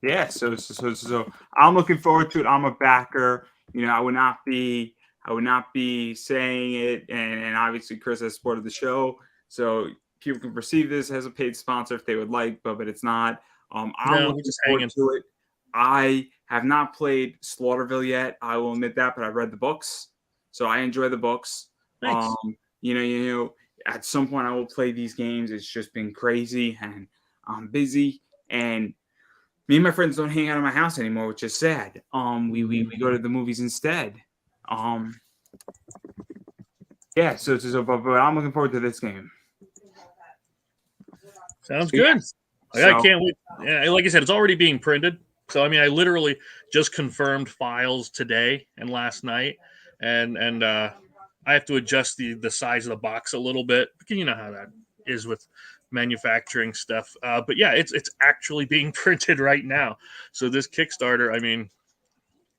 Yeah, so I'm looking forward to it. I'm a backer. I would not be saying it, and obviously Chris has supported the show, so people can perceive this as a paid sponsor if they would like, but it's not. I'm looking forward to it. I have not played Slaughterville yet. I will admit that, but I've read the books, so I enjoy the books. Thanks. At some point I will play these games. It's just been crazy, and I'm busy, and me and my friends don't hang out at my house anymore, which is sad. We go to the movies instead. But I'm looking forward to this game. Sounds good. I can't wait. Yeah, like I said, it's already being printed, So I mean, I literally just confirmed files today and last night, and I have to adjust the size of the box a little bit. You know how that is with manufacturing stuff. But yeah, it's actually being printed right now. So this Kickstarter, I mean,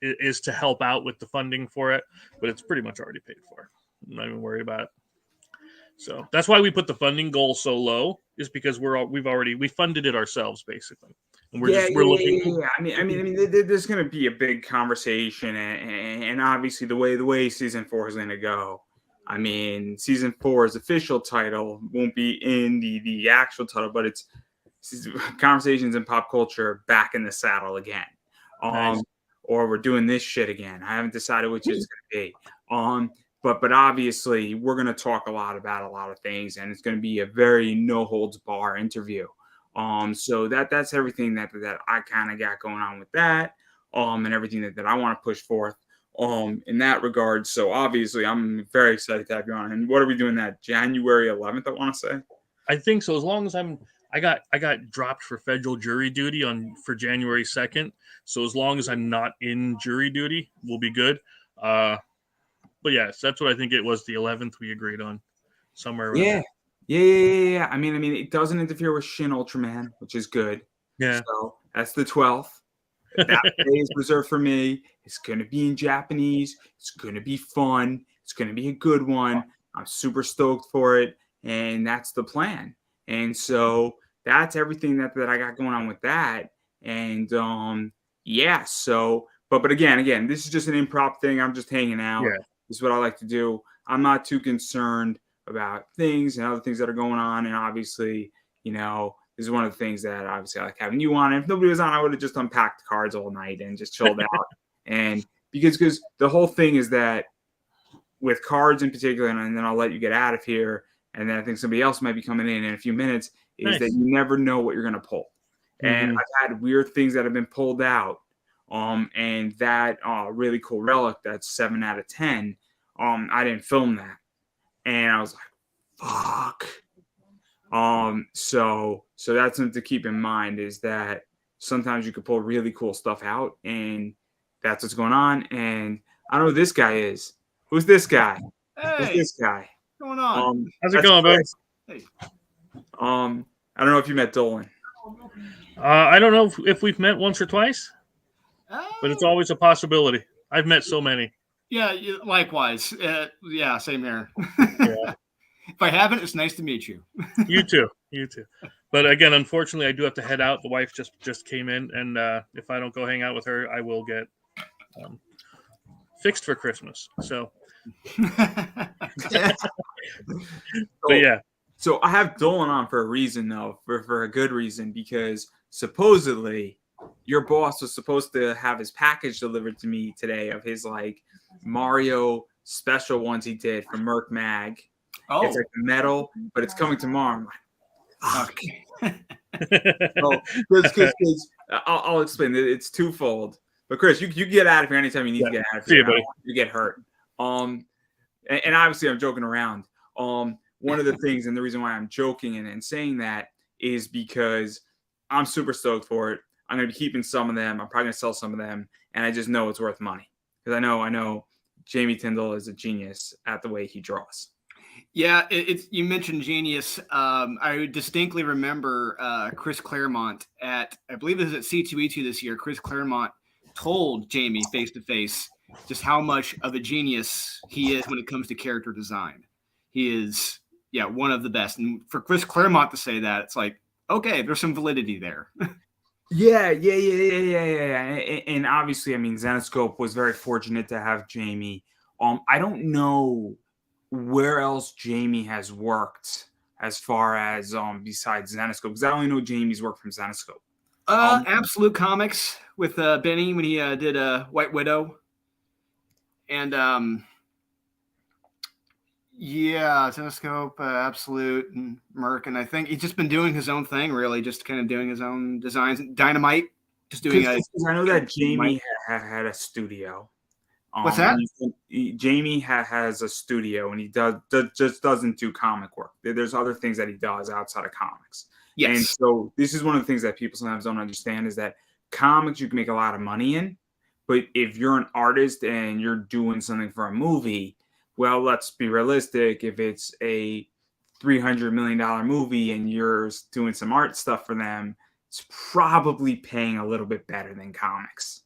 is to help out with the funding for it, but it's pretty much already paid for. I'm not even worried about it. So that's why we put the funding goal so low, is because we funded it ourselves basically, and we're looking. Yeah. There's going to be a big conversation, and obviously the way season 4 is going to go. I mean, season 4's official title won't be in the actual title, but it's conversations in pop culture back in the saddle again. Nice. Or we're doing this shit again. I haven't decided which it's going to be. But obviously we're going to talk a lot about a lot of things, and it's going to be a very no holds bar interview. So that's everything that I kind of got going on with that, and everything that I want to push forth, in that regard. So obviously I'm very excited to have you on. And what are we doing that January 11th? I want to say. I think so. As long as I got dropped for federal jury duty for January 2nd. So as long as I'm not in jury duty, we'll be good. But yes, that's what I think it was. The 11th we agreed on, somewhere around there. Yeah. I mean, it doesn't interfere with Shin Ultraman, which is good. Yeah. So that's the 12th. That day is reserved for me. It's going to be in Japanese. It's going to be fun. It's going to be a good one. I'm super stoked for it. And that's the plan. And so that's everything that I got going on with that. And yeah, so but again, this is just an improv thing. I'm just hanging out. Yeah. This is what I like to do. I'm not too concerned about things and other things that are going on. And obviously, this is one of the things that obviously I like having you on. And if nobody was on, I would have just unpacked cards all night and just chilled out. And because the whole thing is that with cards in particular, and then I'll let you get out of here, and then I think somebody else might be coming in a few minutes, is that you never know what you're going to pull. And I've had weird things that have been pulled out. And that really cool relic, that's 7 out of 10. I didn't film that. And I was like, fuck. So that's something to keep in mind, is that sometimes you could pull really cool stuff out, and that's what's going on. And I don't know who this guy is. Who's this guy? Hey, who's this guy? What's going on? How's it going, bud? Hey. I don't know if you met Dolan. I don't know if we've met once or twice, but it's always a possibility. I've met so many. Yeah, likewise. Yeah, same here. Yeah. If I haven't, it's nice to meet you. You too. But again, unfortunately, I do have to head out. The wife just came in, and if I don't go hang out with her, I will get fixed for Christmas. So, but yeah. So I have Dolan on for a reason, though, for a good reason, because supposedly your boss was supposed to have his package delivered to me today of his Mario special ones he did from Merc Mag. Oh, it's like metal, but it's coming tomorrow. I'm like, fuck. Because I'll explain. It's twofold. But Chris, you get out of here anytime you need to get out of here. You get hurt. And obviously I'm joking around. One of the things, and the reason why I'm joking and saying that, is because I'm super stoked for it. I'm going to be keeping some of them. I'm probably going to sell some of them, and I just know it's worth money, because I know Jamie Tyndall is a genius at the way he draws. Yeah, you mentioned genius. I distinctly remember Chris Claremont I believe it was at C2E2 this year. Chris Claremont told Jamie face to face just how much of a genius he is when it comes to character design. He is, one of the best. And for Chris Claremont to say that, it's like, okay, there's some validity there. Yeah. And obviously, I mean, Zenescope was very fortunate to have Jamie. I don't know where else Jamie has worked as far as besides Zenescope, because I only know Jamie's work from Zenescope. Absolute Comics with Benny when he did White Widow. And Zenescope, Absolute, and Merc, and I think he's just been doing his own thing, really, just kind of doing his own designs. Dynamite, just doing. I know that Jamie had a studio. What's that? Jamie has a studio, and he just doesn't do comic work. There's other things that he does outside of comics. Yes. And so this is one of the things that people sometimes don't understand, is that comics you can make a lot of money in, but if you're an artist and you're doing something for a movie, well, let's be realistic. If it's a $300 million movie and you're doing some art stuff for them, it's probably paying a little bit better than comics.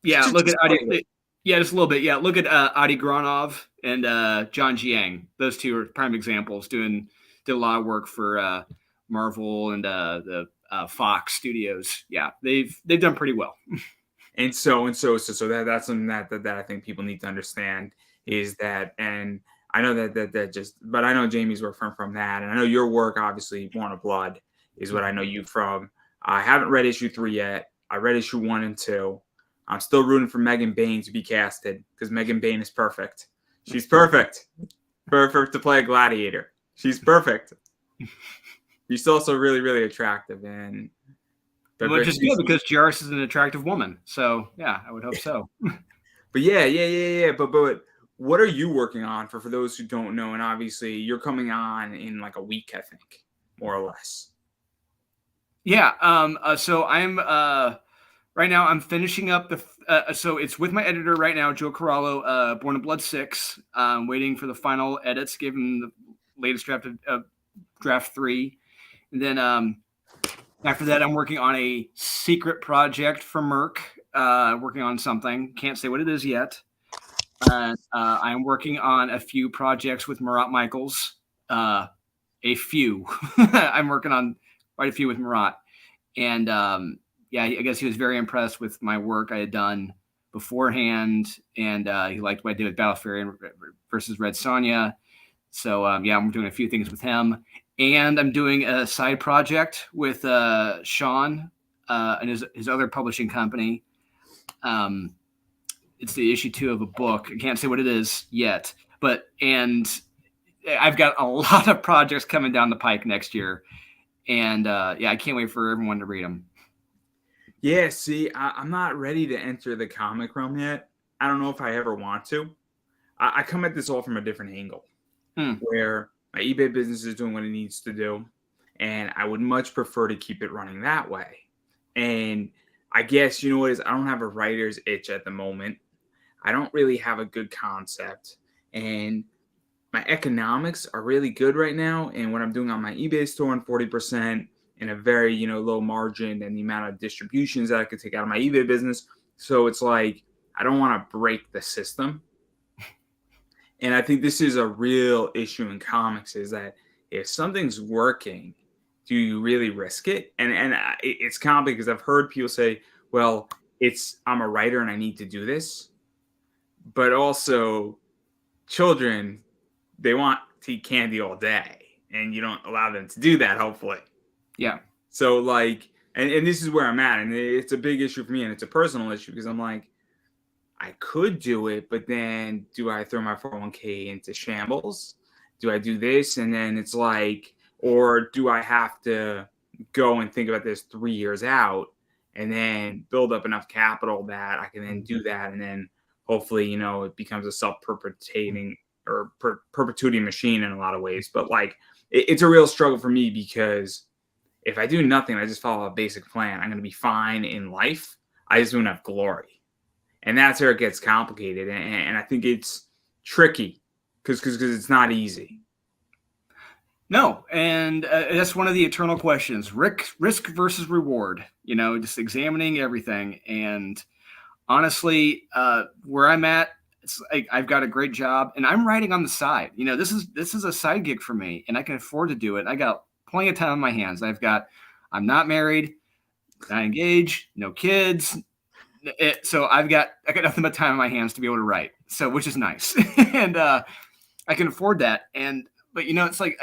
Yeah, Just- look at just Adi. Yeah, just a little bit. Yeah, look at Adi Granov and John Jiang. Those two are prime examples. Did a lot of work for Marvel and the Fox Studios. Yeah, they've done pretty well. And so that's something that I think people need to understand is that, and I know but I know Jamie's work from that, and I know your work, obviously, Born of Blood is what I know you from. I haven't read issue 3 yet. I read issue 1 and 2. I'm still rooting for Megan Bain to be casted because Megan Bain is perfect. She's perfect. Perfect to play a gladiator. She's perfect. She's also really, really attractive, and Which is good because Jairus is an attractive woman. So yeah, I would hope so. But yeah. But what are you working on for those who don't know? And obviously, you're coming on in like a week, I think, more or less. Yeah. So I'm right now. I'm finishing up so it's with my editor right now, Joe Corallo. Born of Blood 6. I'm waiting for the final edits, given the latest draft of draft 3, and then after that, I'm working on a secret project for Merck. Working on something. Can't say what it is yet. I'm working on a few projects with Marat Michaels. A few. I'm working on quite a few with Marat. And yeah, I guess he was very impressed with my work I had done beforehand. And he liked what I did with Battle Fury versus Red Sonja. So yeah, I'm doing a few things with him. And I'm doing a side project with Sean and his other publishing company. It's the issue 2 of a book. I can't say what it is yet, and I've got a lot of projects coming down the pike next year. And yeah, I can't wait for everyone to read them. Yeah, see, I'm not ready to enter the comic realm yet. I don't know if I ever want to. I come at this all from a different angle, where my eBay business is doing what it needs to do, and I would much prefer to keep it running that way. And I guess, you know what is, I don't have a writer's itch at the moment. I don't really have a good concept, and my economics are really good right now. And what I'm doing on my eBay store on 40% in a very, low margin, and the amount of distributions that I could take out of my eBay business. So it's like, I don't want to break the system. And I think this is a real issue in comics, is that if something's working, do you really risk it? And it's complicated because I've heard people say, well, I'm a writer and I need to do this. But also, children, they want to eat candy all day, and you don't allow them to do that, hopefully. Yeah. So like, and this is where I'm at, and it's a big issue for me, and it's a personal issue because I'm like, I could do it, but then do I throw my 401k into shambles? Do I do this? And then it's like, or do I have to go and think about this 3 years out and then build up enough capital that I can then do that, and then hopefully, it becomes a self-perpetuating or perpetuating machine in a lot of ways. But like, it's a real struggle for me because if I do nothing, I just follow a basic plan, I'm going to be fine in life. I just don't have glory. And that's where it gets complicated. And I think it's tricky because it's not easy. No, and that's one of the eternal questions: risk versus reward. Just examining everything. And honestly, where I'm at, it's like I've got a great job, and I'm writing on the side. This is a side gig for me, and I can afford to do it. I got plenty of time on my hands. I'm not married, not engaged, no kids. So I got nothing but time on my hands to be able to write. So, which is nice, and I can afford that. But it's like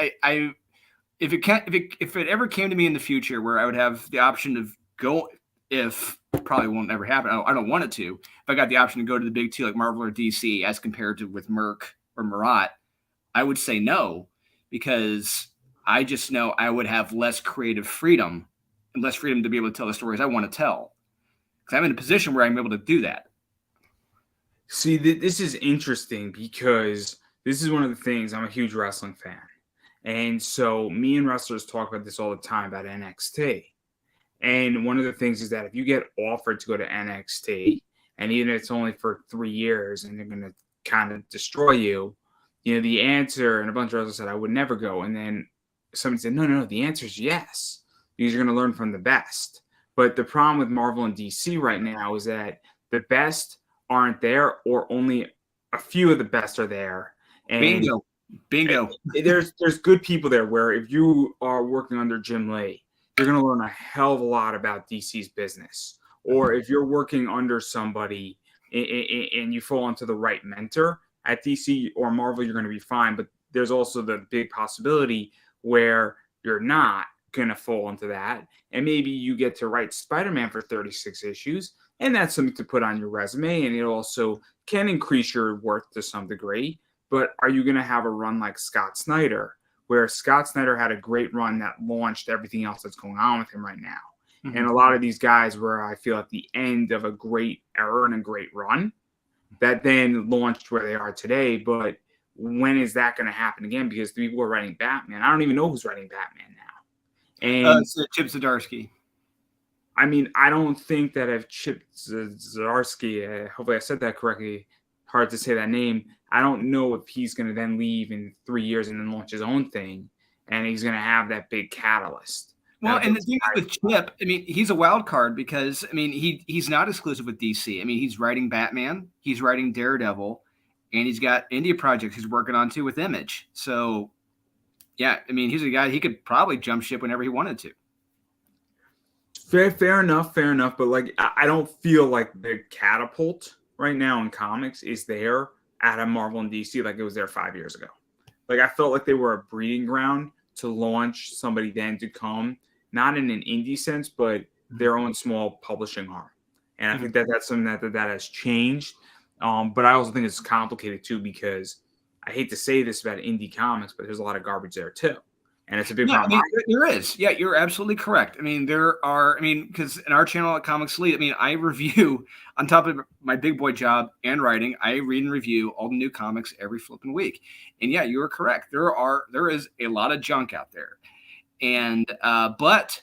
if it ever came to me in the future where I would have the option to go, if probably won't ever happen. I don't want it to. If I got the option to go to the big two like Marvel or DC as compared to with Merck or Marat, I would say no, because I just know I would have less creative freedom and less freedom to be able to tell the stories I want to tell. Because I'm in a position where I'm able to do that. See, this is interesting because this is one of the things, I'm a huge wrestling fan. And so me and wrestlers talk about this all the time about NXT. And one of the things is that if you get offered to go to NXT, and even if it's only for 3 years and they're going to kind of destroy you, the answer, and a bunch of others said, I would never go. And then somebody said, no, the answer is yes, because you're going to learn from the best. But the problem with Marvel and DC right now is that the best aren't there, or only a few of the best are there. And Bingo. There's good people there where if you are working under Jim Lee, you're going to learn a hell of a lot about DC's business. Or if you're working under somebody and you fall into the right mentor at DC or Marvel, you're going to be fine. But there's also the big possibility where you're not going to fall into that. And maybe you get to write Spider-Man for 36 issues, and that's something to put on your resume. And it also can increase your worth to some degree. But are you going to have a run like Scott Snyder, where Scott Snyder had a great run that launched everything else that's going on with him right now? Mm-hmm. And a lot of these guys were, I feel, at the end of a great era and a great run that then launched where they are today. But when is that going to happen again? Because the people are writing Batman. I don't even know who's writing Batman now. And it's Chip Zdarsky. I mean, I don't think that if Chip Zdarsky, hopefully I said that correctly, hard to say that name, I don't know if he's going to then leave in 3 years and then launch his own thing, and he's going to have that big catalyst. Well, and the thing with Chip, I mean, he's a wild card because, I mean, he's not exclusive with DC. I mean, he's writing Batman, he's writing Daredevil, and he's got indie projects he's working on too with Image. So, yeah, I mean, he's a guy, he could probably jump ship whenever he wanted to. Fair enough. But, like, I don't feel like the catapult right now in comics is there at a Marvel and DC like it was there 5 years ago. Like, I felt like they were a breeding ground to launch somebody then to come, not in an indie sense, but their own small publishing arm. And I think that that's something that has changed. But I also think it's complicated too, because I hate to say this about indie comics, but there's a lot of garbage there too. And it's a big problem. I mean, there is. Yeah, you're absolutely correct. I mean, because in our channel at Comics Elite, I mean, I review, on top of my big boy job and writing, I read and review all the new comics every flipping week. And yeah, you are correct. There is a lot of junk out there. And, but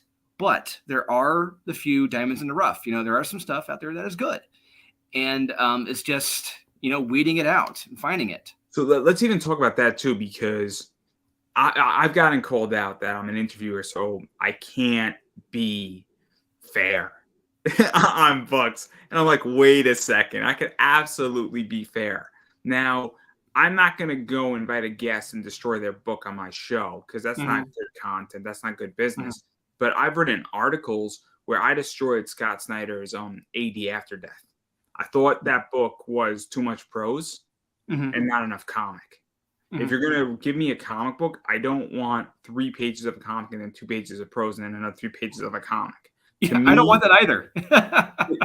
there are the few diamonds in the rough. There are some stuff out there that is good. And it's just, weeding it out and finding it. So let's even talk about that too, because I've gotten called out that I'm an interviewer, so I can't be fair on books. And I'm like, wait a second, I could absolutely be fair. Now, I'm not going to go invite a guest and destroy their book on my show, because that's not good content. That's not good business. But I've written articles where I destroyed Scott Snyder's AD After Death. I thought that book was too much prose and not enough comic. If you're going to give me a comic book, I don't want 3 pages of a comic and then 2 pages of prose and then another 3 pages of a comic. Yeah, I don't want that either.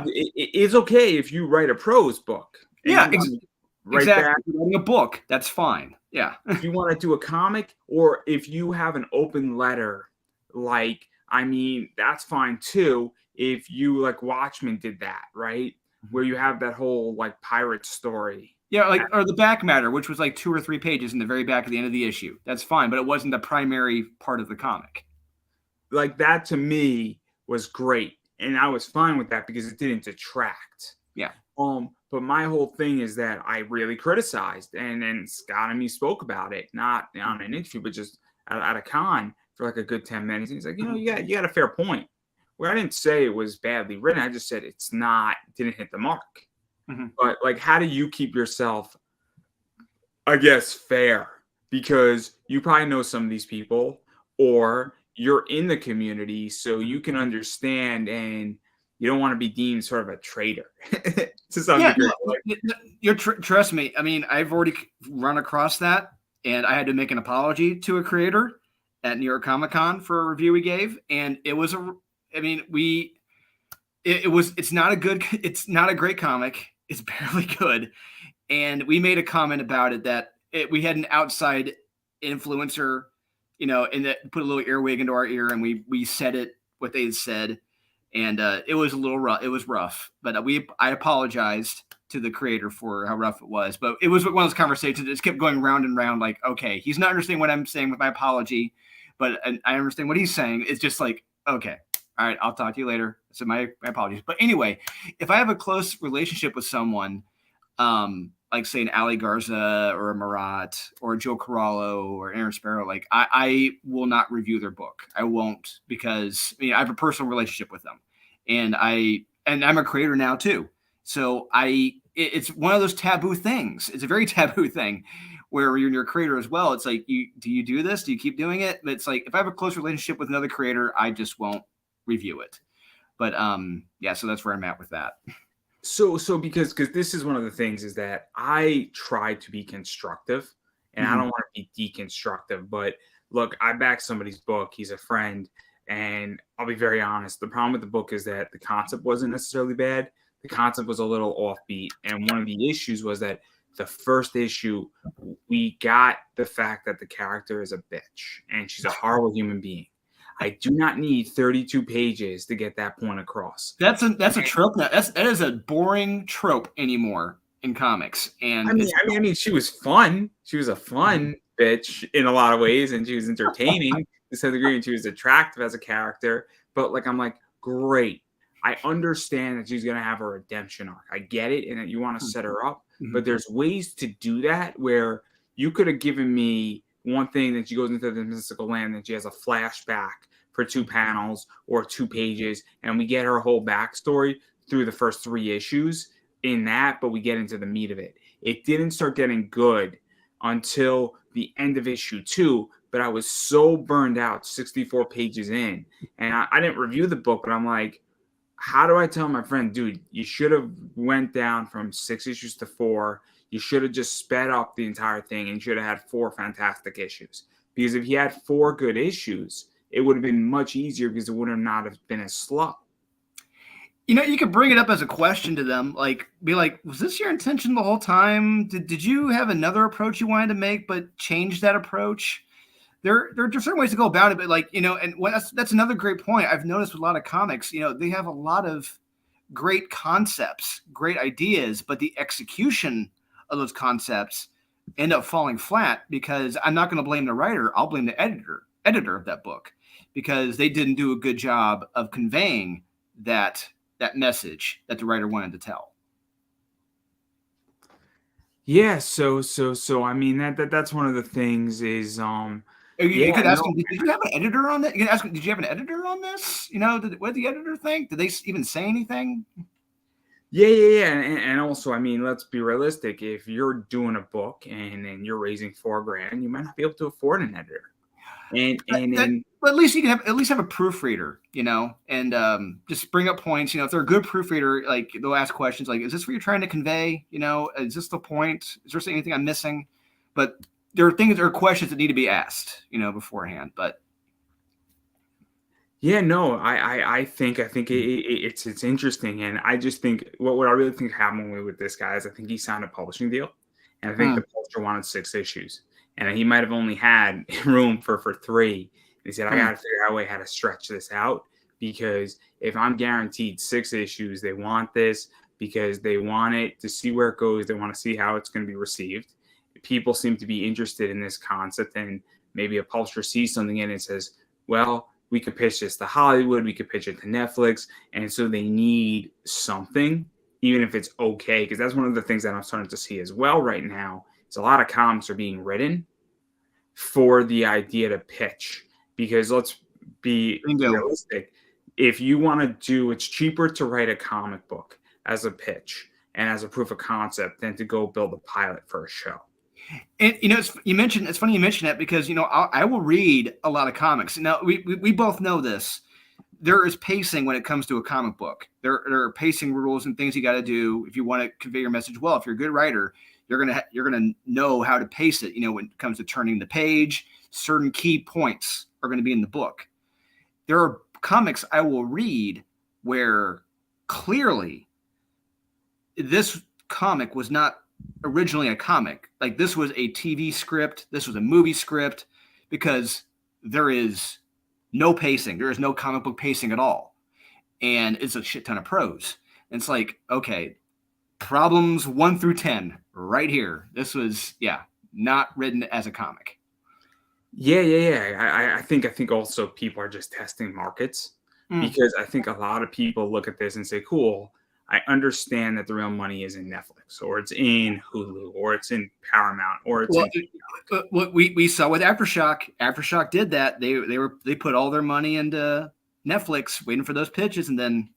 It's okay if you write a prose book. Yeah, exactly. Writing a book, that's fine. Yeah. If you want to do a comic, or if you have an open letter, that's fine too. If you, like, Watchmen did that, right? Where you have that whole, like, pirate story. Yeah, or the back matter, which was like 2 or 3 pages in the very back at the end of the issue. That's fine, but it wasn't the primary part of the comic. Like, that to me was great, and I was fine with that because it didn't detract. Yeah. But my whole thing is that I really criticized, and then Scott and me spoke about it, not on an interview, but just at a con for like a good 10 minutes. And he's like, you got a fair point. Where I didn't say it was badly written, I just said didn't hit the mark. But, like, how do you keep yourself, I guess, fair? Because you probably know some of these people, or you're in the community, so you can understand, and you don't want to be deemed sort of a traitor to some degree. Trust me. I mean, I've already run across that, and I had to make an apology to a creator at New York Comic Con for a review we gave, and it was it's not a great comic. It's barely good. And we made a comment about it that we had an outside influencer, and that put a little earwig into our ear, and we said what they had said. And it was a little rough. It was rough, but I apologized to the creator for how rough it was. But it was one of those conversations that just kept going round and round. Like, okay, he's not understanding what I'm saying with my apology, but I understand what he's saying. It's just like, okay, All right, I'll talk to you later. So my apologies. But anyway, if I have a close relationship with someone, like say an Ali Garza or a Marat or a Joe Corallo or Aaron Sparrow, like I will not review their book. I won't, because I have a personal relationship with them, and I'm a creator now too. So it's one of those taboo things. It's a very taboo thing where you're a creator as well. It's like, do you do this? Do you keep doing it? But it's like, if I have a close relationship with another creator, I just won't review it. But yeah, so that's where I'm at with that. So because this is one of the things, is that I try to be constructive, and I don't want to be deconstructive. But look, I back somebody's book. He's a friend, and I'll be very honest. The problem with the book is that the concept wasn't necessarily bad. The concept was a little offbeat, and one of the issues was that the first issue, we got the fact that the character is a bitch and she's a horrible human being. I do not need 32 pages to get that point across. That's a trope now. That is a boring trope anymore in comics. And I mean, she was fun. She was a fun bitch in a lot of ways, and she was entertaining to some degree, and she was attractive as a character. But like, I'm like, great. I understand that she's gonna have a redemption arc. I get it, and that you want to set her up. But there's ways to do that where you could have given me one thing that she goes into the mystical land and she has a flashback for 2 panels or 2 pages, and we get her whole backstory through the first 3 issues in that, but we get into the meat of it. It didn't start getting good until the end of issue 2, but I was so burned out 64 pages in, and I didn't review the book, but I'm like, how do I tell my friend, dude, you should have went down from 6 issues to 4. You should have just sped up the entire thing, and you should have had 4 fantastic issues. Because if you had 4 good issues, it would have been much easier, because it would have not have been as slow. You could bring it up as a question to them, like, be like, was this your intention the whole time? Did you have another approach you wanted to make, but change that approach? There are certain ways to go about it, but like, and that's another great point. I've noticed with a lot of comics, they have a lot of great concepts, great ideas, but the execution of those concepts end up falling flat, because I'm not going to blame the writer. I'll blame the editor of that book, because they didn't do a good job of conveying that message that the writer wanted to tell. Yeah, so I mean, that's one of the things is You could ask him, did you have an editor on that? You can ask him, did you have an editor on this? What did the editor think? Did they even say anything? Yeah. And also, I mean, let's be realistic. If you're doing a book and you're raising $4,000, you might not be able to afford an editor. But at least you can have a proofreader, and just bring up points. If they're a good proofreader, like, they'll ask questions like, is this what you're trying to convey? Is this the point? Is there anything I'm missing? But there are questions that need to be asked, beforehand. But yeah, no, I think it's interesting, and I just think what I really think happened with this guy is I think he signed a publishing deal, and I think the publisher wanted 6 issues, and he might have only had room for 3. And he said, I got to figure out a way how to stretch this out, because if I'm guaranteed 6 issues, they want this because they want it to see where it goes. They want to see how it's going to be received. People seem to be interested in this concept, and maybe a publisher sees something in it and says, well, we could pitch this to Hollywood, we could pitch it to Netflix, and so they need something, even if it's okay, because that's one of the things that I'm starting to see as well right now, is a lot of comics are being written for the idea to pitch, because let's be realistic. If you want to it's cheaper to write a comic book as a pitch and as a proof of concept than to go build a pilot for a show. And it's funny you mention that, because I will read a lot of comics. Now we both know this. There is pacing when it comes to a comic book. There are pacing rules and things you got to do if you want to convey your message well. If you're a good writer, you're gonna know how to pace it. When it comes to turning the page, certain key points are going to be in the book. There are comics I will read where clearly this comic was not originally a comic. Like, this was a TV script, this was a movie script, because there is no pacing. There is no comic book pacing at all. And it's a shit ton of prose. And it's like, okay, problems 1 through 10 right here. This was, not written as a comic. Yeah. I think also people are just testing markets. because I think a lot of people look at this and say, cool, I understand that the real money is in Netflix or it's in Hulu or it's in Paramount or it's Well, in what we saw with Aftershock. Aftershock did that. They put all their money into Netflix, waiting for those pitches, and then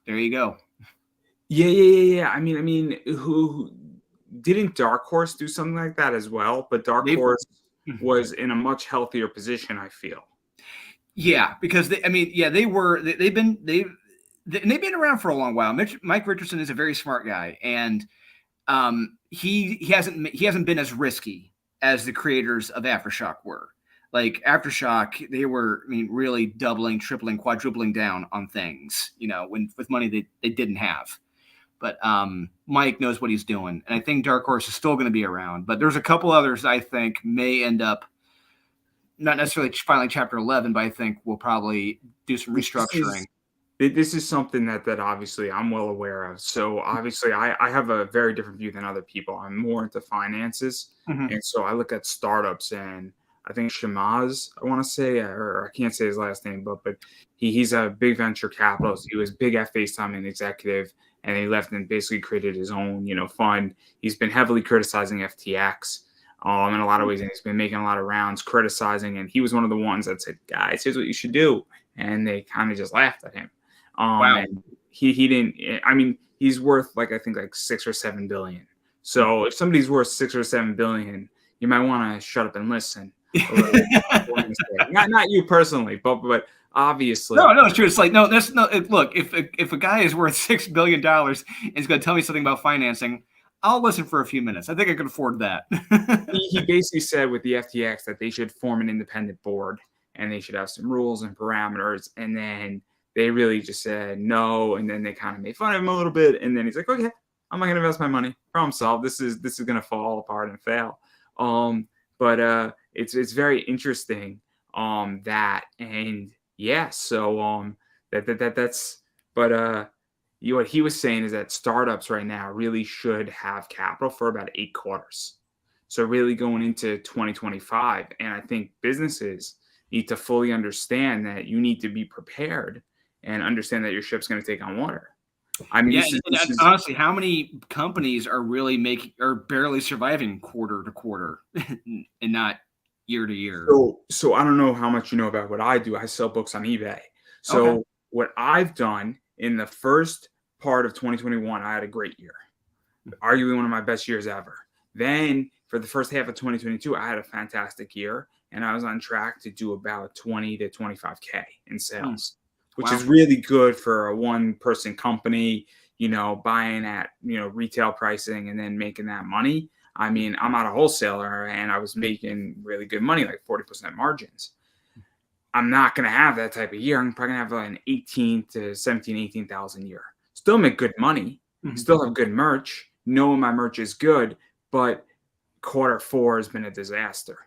there you go. Yeah. I mean, who didn't Dark Horse do something like that as well? But Dark Horse was in a much healthier position, I feel. Yeah, because they've been around for a long while. Mike Richardson is a very smart guy, and he hasn't been as risky as the creators of Aftershock were. Like Aftershock, they were, really doubling, tripling, quadrupling down on things, with money they didn't have. But Mike knows what he's doing, and I think Dark Horse is still going to be around. But there's a couple others I think may end up not necessarily finally Chapter 11, but I think we'll probably do some restructuring. This is something that obviously I'm well aware of. So obviously I have a very different view than other people. I'm more into finances. And so I look at startups, and I think Shamaz, I want to say, or I can't say his last name, but he's a big venture capitalist. He was big at FaceTime and executive, and he left and basically created his own, fund. He's been heavily criticizing FTX in a lot of ways, and he's been making a lot of rounds criticizing. And he was one of the ones that said, guys, here's what you should do. And they kind of just laughed at him. Wow. And he didn't, he's worth like 6 or 7 billion. So if somebody's worth 6 or 7 billion, you might want to shut up and listen. not you personally, but obviously. No, it's true. It's like, look, if a guy is worth $6 billion and is going to tell me something about financing, I'll listen for a few minutes. I think I can afford that. He basically said with the FTX that they should form an independent board and they should have some rules and parameters. And then they really just said no. And then they kind of made fun of him a little bit. And then he's like, okay, I'm not going to invest my money. Problem solved. This is going to fall apart and fail. But it's very interesting that, and yeah, so that's but what he was saying is that startups right now really should have capital for about 8 quarters. So really going into 2025, and I think businesses need to fully understand that you need to be prepared and understand that your ship's going to take on water. Honestly, how many companies are really barely surviving quarter to quarter and not year to year? So I don't know how much you know about what I do. I sell books on eBay. So what I've done in the first part of 2021, I had a great year, arguably one of my best years ever. Then for the first half of 2022, I had a fantastic year, and I was on track to do about 20 to 25K in sales. Which is really good for a one-person company, buying at, retail pricing and then making that money. I'm not a wholesaler, and I was making really good money, like 40% margins. I'm not going to have that type of year. I'm probably going to have like an 18,000 a year. Still make good money. Still have good merch. Know my merch is good, but Q4 has been a disaster.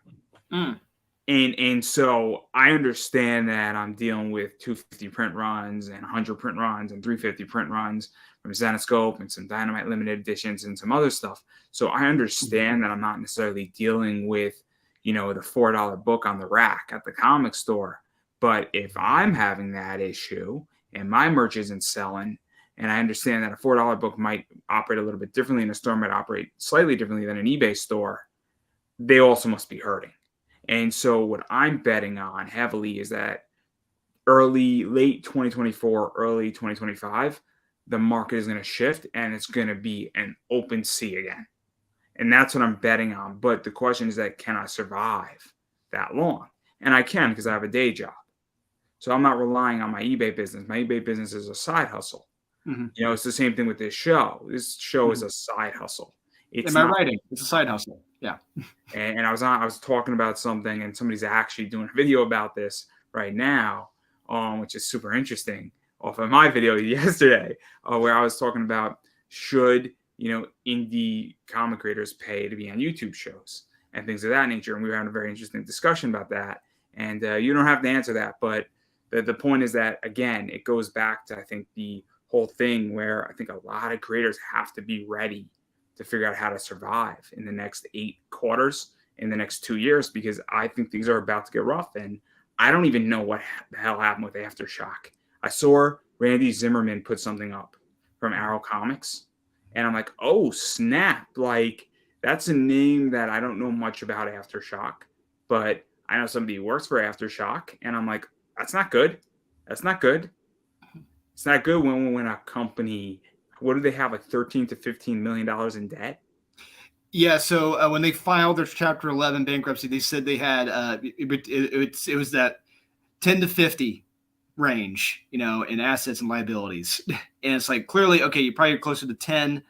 And so I understand that I'm dealing with 250 print runs and 100 print runs and 350 print runs from Zenescope and some Dynamite limited editions and some other stuff. So I understand that I'm not necessarily dealing with, the $4 book on the rack at the comic store. But if I'm having that issue and my merch isn't selling, and I understand that a $4 book might operate a little bit differently and a store might operate slightly differently than an eBay store, they also must be hurting. And so what I'm betting on heavily is that late 2024, early 2025, the market is going to shift and it's going to be an open sea again. And that's what I'm betting on. But the question is that, can I survive that long? And I can, because I have a day job. So I'm not relying on my eBay business. My eBay business is a side hustle. It's the same thing with this show. This show is a side hustle. Am I writing? It's a side hustle. Yeah. And I was talking about something, and somebody's actually doing a video about this right now, which is super interesting, off of my video yesterday, where I was talking about should indie comic creators pay to be on YouTube shows and things of that nature. And we were having a very interesting discussion about that. And you don't have to answer that, but the point is that, again, it goes back to, I think, the whole thing where I think a lot of creators have to be ready to figure out how to survive in the next 8 quarters, in the next 2 years, because I think things are about to get rough. And I don't even know what the hell happened with Aftershock. I saw Randy Zimmerman put something up from Arrow Comics, and I'm like, oh snap! Like that's a name that I don't know much about Aftershock, but I know somebody who works for Aftershock, and I'm like, that's not good. That's not good. It's not good when a company, what do they have, like $13 to $15 million in debt? Yeah, so when they filed their Chapter 11 bankruptcy, they said they had it was that 10 to 50 range, in assets and liabilities, and it's like clearly okay, you're probably closer to 10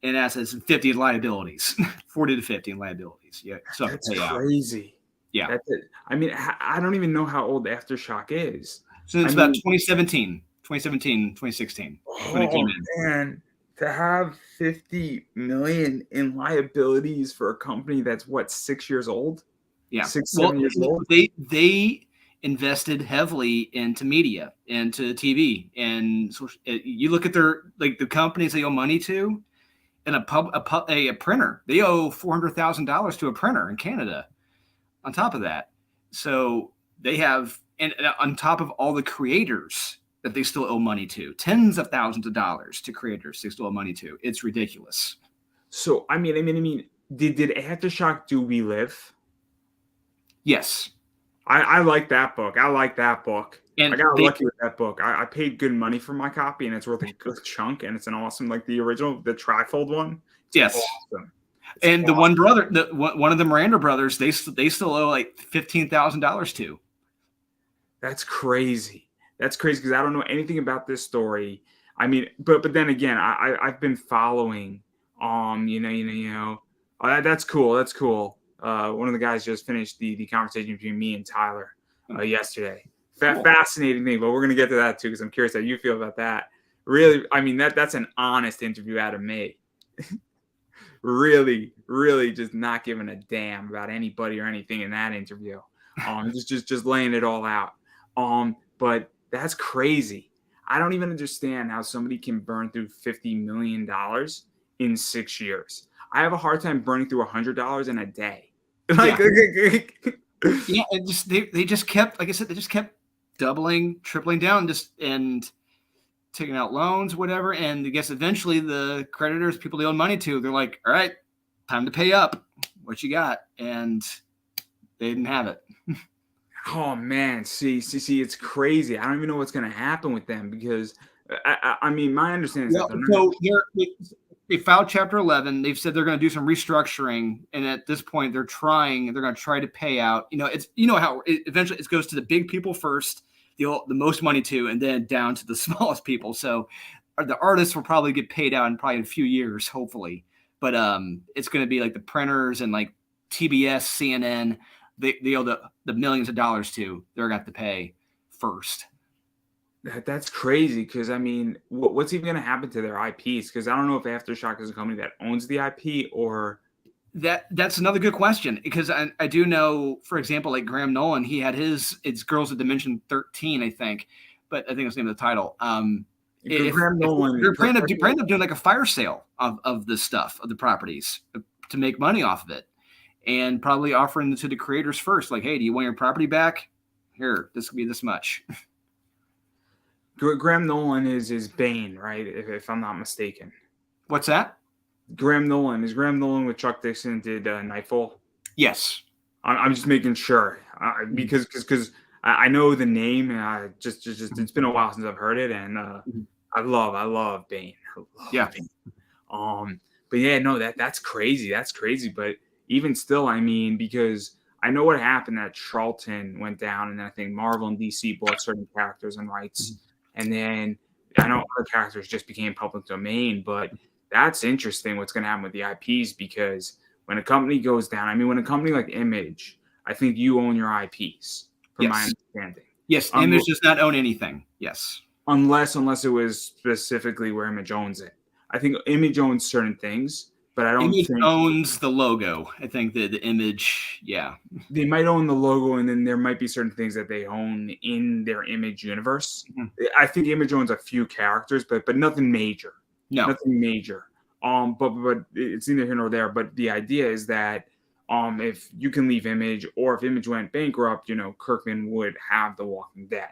in assets and 50 in liabilities, 40 to 50 in liabilities. Yeah, so That's crazy. Yeah, that's it. I mean, I don't even know how old Aftershock is. So it's about 2017, 2016. When it came in. Man, to have 50 million in liabilities for a company that's what, 6 years old? Yeah, 7 years old. They invested heavily into media, into TV, and so you look at the companies they owe money to, and a printer. They owe $400,000 to a printer in Canada. On top of that, so they have, and on top of all the creators that they still owe money to, tens of thousands of dollars to creators they still owe money to. It's ridiculous. So I mean, did Aftershock do We Live? Yes. I like that book. I like that book. And I got lucky with that book. I paid good money for my copy, and it's worth a good chunk. And it's an awesome, like the original, the trifold one. It's yes. Awesome. And the one brother, one of the Miranda brothers, they still owe like $15,000 to. That's crazy. That's crazy because I don't know anything about this story. I mean, but then again, I've been following. That's cool. That's cool. One of the guys just finished the conversation between me and Tyler yesterday. Cool. Fascinating thing, but we're gonna get to that too because I'm curious how you feel about that. Really, I mean that's an honest interview out of me. Really, really just not giving a damn about anybody or anything in that interview. Just laying it all out. But that's crazy. I don't even understand how somebody can burn through $50 million in 6 years. I have a hard time burning through $100 in a day. Yeah, they just kept, like I said, they just kept doubling, tripling down, and taking out loans, whatever. And I guess eventually the creditors, people they owe money to, they're like, all right, time to pay up. What you got? And they didn't have it. Oh man, see, it's crazy. I don't even know what's going to happen with them because I mean, my understanding is they filed Chapter 11. They've said they're going to do some restructuring, and at this point, they're going to try to pay out. It's how eventually it goes to the big people first, the most money to, and then down to the smallest people. So the artists will probably get paid out in probably a few years, hopefully. But it's going to be like the printers and like TBS, CNN. They owe the millions of dollars to. They're going to have to pay first. That's crazy because, I mean, what's even going to happen to their IPs? Because I don't know if Aftershock is a company that owns the IP or... That's another good question because I do know, for example, like Graham Nolan, he had it's Girls of Dimension 13, I think. But I think that's the name of the title. Graham Nolan... They're planning up doing like a fire sale of this stuff, of the properties, to make money off of it. And probably offering it to the creators first. Like, hey, do you want your property back? Here, this could be this much. Graham Nolan is Bane, right? If I'm not mistaken. What's that? Graham Nolan. Is Graham Nolan with Chuck Dixon did Nightfall? Yes. I'm just making sure because I know the name and just it's been a while since I've heard it and I love Bane. Bane. But yeah, no, that's crazy. That's crazy. But even still, I mean, because I know what happened that Charlton went down, and then I think Marvel and DC bought certain characters and rights, and then I know other characters just became public domain. But that's interesting. What's going to happen with the IPs? Because when a company goes down, I mean, when a company like Image, I think you own your IPs, from my understanding. Yes, Image does not own anything. Yes, unless it was specifically where Image owns it. I think Image owns certain things. But I don't think owns the logo. I think the Image, yeah. They might own the logo, and then there might be certain things that they own in their Image universe. Mm-hmm. I think Image owns a few characters, but nothing major. No. Nothing major. But it's neither here nor there. But the idea is that if you can leave Image, or if Image went bankrupt, Kirkman would have The Walking Dead,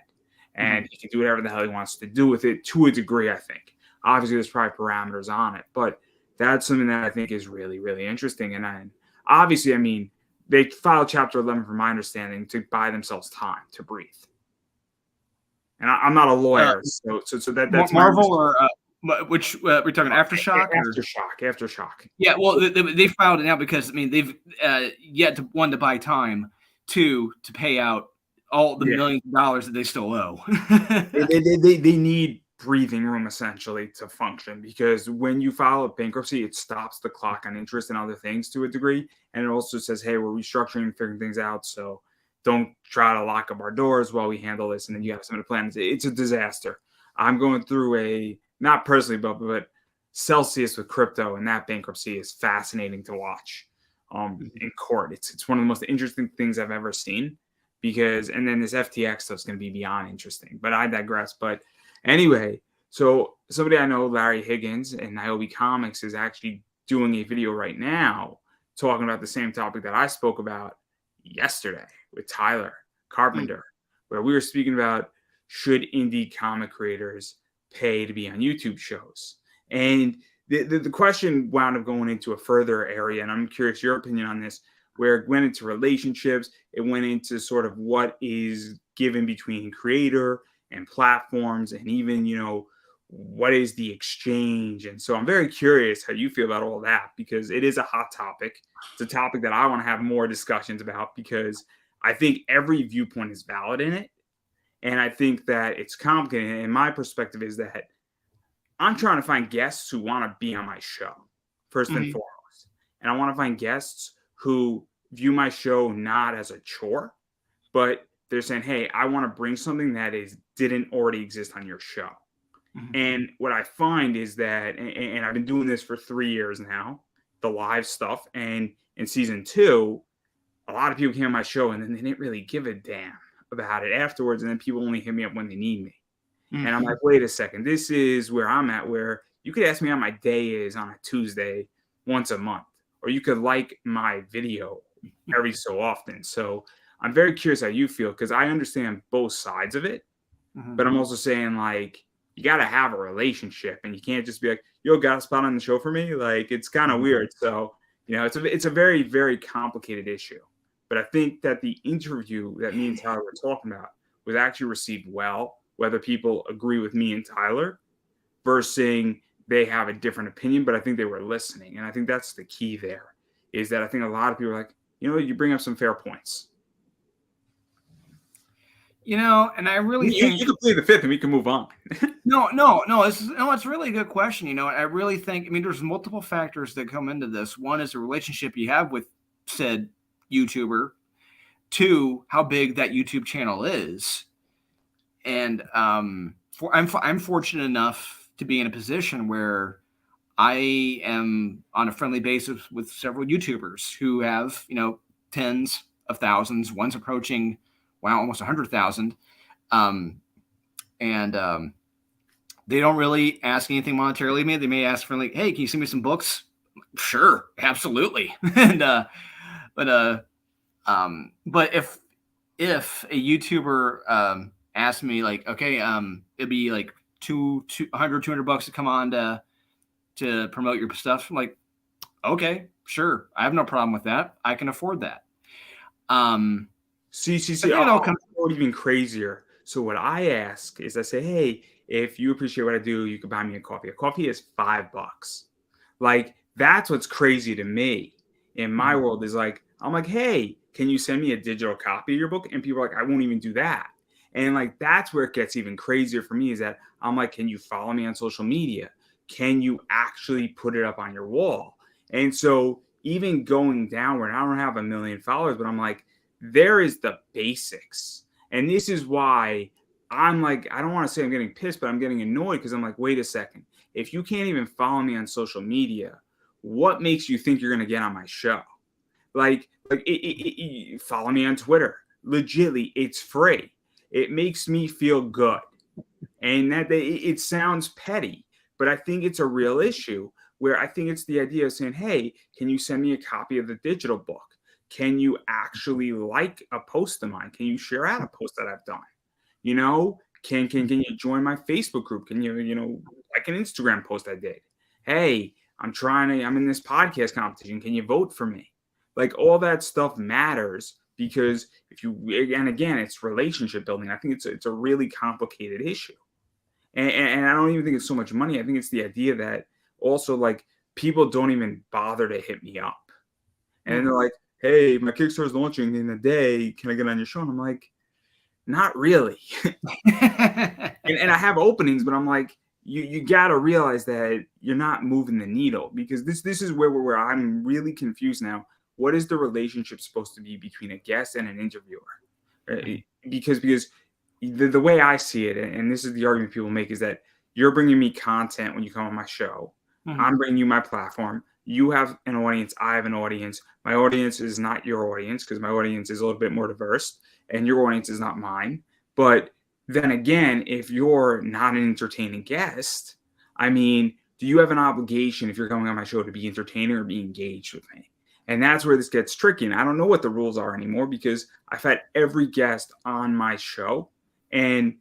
and he can do whatever the hell he wants to do with it to a degree. I think obviously there's probably parameters on it, but that's something that I think is really, really interesting. And obviously, I mean, they filed Chapter 11, from my understanding, to buy themselves time to breathe. And I'm not a lawyer, so that's Marvel, or which we're talking Aftershock. Aftershock. Yeah, well, they filed it out because, I mean, they've yet to, one, to buy time, two, to pay out all the millions of dollars that they still owe. they need breathing room, essentially, to function, because when you file a bankruptcy, it stops the clock on interest and other things to a degree, and it also says, hey, we're restructuring and figuring things out, so don't try to lock up our doors while we handle this. And then you have some of the plans. It's a disaster. I'm going through not personally, but Celsius with crypto, and that bankruptcy is fascinating to watch in court. It's one of the most interesting things I've ever seen, and then this FTX stuff is going to be beyond interesting, but I digress. But anyway, so somebody I know, Larry Higgins, and Niobe Comics, is actually doing a video right now talking about the same topic that I spoke about yesterday with Tyler Carpenter, where we were speaking about, should indie comic creators pay to be on YouTube shows? And the question wound up going into a further area, and I'm curious your opinion on this, where it went into relationships, it went into sort of what is given between creator and platforms, and even, what is the exchange. And so I'm very curious how you feel about all that, because it is a hot topic. It's a topic that I want to have more discussions about, because I think every viewpoint is valid in it. And I think that it's complicated. And my perspective is that I'm trying to find guests who want to be on my show, first and foremost. And I want to find guests who view my show not as a chore, but they're saying, hey, I want to bring something that didn't already exist on your show. And what I find is that, and I've been doing this for 3 years now, the live stuff, and in season 2, a lot of people came on my show and then they didn't really give a damn about it afterwards, and then people only hit me up when they need me. And I'm like, wait a second, this is where I'm at, where you could ask me how my day is on a Tuesday once a month, or you could like my video every so often. So I'm very curious how you feel, because I understand both sides of it, but I'm also saying, like, you got to have a relationship, and you can't just be like, yo, got a spot on the show for me? Like, it's kind of weird. So, it's a very, very complicated issue. But I think that the interview that me and Tyler were talking about was actually received well, whether people agree with me and Tyler versus saying they have a different opinion, but I think they were listening. And I think that's the key there, is that I think a lot of people are like, you bring up some fair points. And I really think you can play the fifth and we can move on. No. It's really a good question. I really think, there's multiple factors that come into this. One is the relationship you have with said YouTuber. Two, how big that YouTube channel is. And I'm fortunate enough to be in a position where I am on a friendly basis with several YouTubers who have, tens of thousands. One's approaching, almost 100,000. They don't really ask anything monetarily of me. They may ask for, like, hey, can you send me some books? Sure, absolutely. But if a YouTuber asked me, like, okay, it'd be like $200 to come on to promote your stuff, I'm like, okay, sure, I have no problem with that. I can afford that. See, I'll even crazier. So what I ask is, I say, hey, if you appreciate what I do, you could buy me a coffee. A coffee is $5. Like, that's what's crazy to me in my world, is like, I'm like, hey, can you send me a digital copy of your book? And people are like, I won't even do that. And like, that's where it gets even crazier for me, is that I'm like, can you follow me on social media? Can you actually put it up on your wall? And so even going downward, I don't have 1 million followers, but I'm like, there is the basics. And this is why I'm like, I don't want to say I'm getting pissed, but I'm getting annoyed, because I'm like, wait a second. If you can't even follow me on social media, what makes you think you're going to get on my show? Like follow me on Twitter. Legitly, it's free. It makes me feel good. And that it sounds petty, but I think it's a real issue, where I think it's the idea of saying, hey, can you send me a copy of the digital book? Can you actually like a post of mine? Can you share out a post that I've done? You know, can you join my Facebook group? Can you, like an Instagram post I did? Hey, I'm in this podcast competition. Can you vote for me? Like, all that stuff matters, because if you, and again, it's relationship building. I think it's a really complicated issue. And I don't even think it's so much money. I think it's the idea that also, like, people don't even bother to hit me up. And they're like, hey, my Kickstarter's launching in a day. Can I get on your show? And I'm like, not really. and I have openings, but I'm like, you got to realize that you're not moving the needle, because this is where I'm really confused now. What is the relationship supposed to be between a guest and an interviewer? Right? Because the way I see it, and this is the argument people make, is that you're bringing me content when you come on my show. I'm bringing you my platform. You have an audience. I have an audience. My audience is not your audience, because my audience is a little bit more diverse, and your audience is not mine. But then again, if you're not an entertaining guest, I mean, do you have an obligation, if you're coming on my show, to be entertaining or be engaged with me? And that's where this gets tricky. And I don't know what the rules are anymore, because I've had every guest on my show, and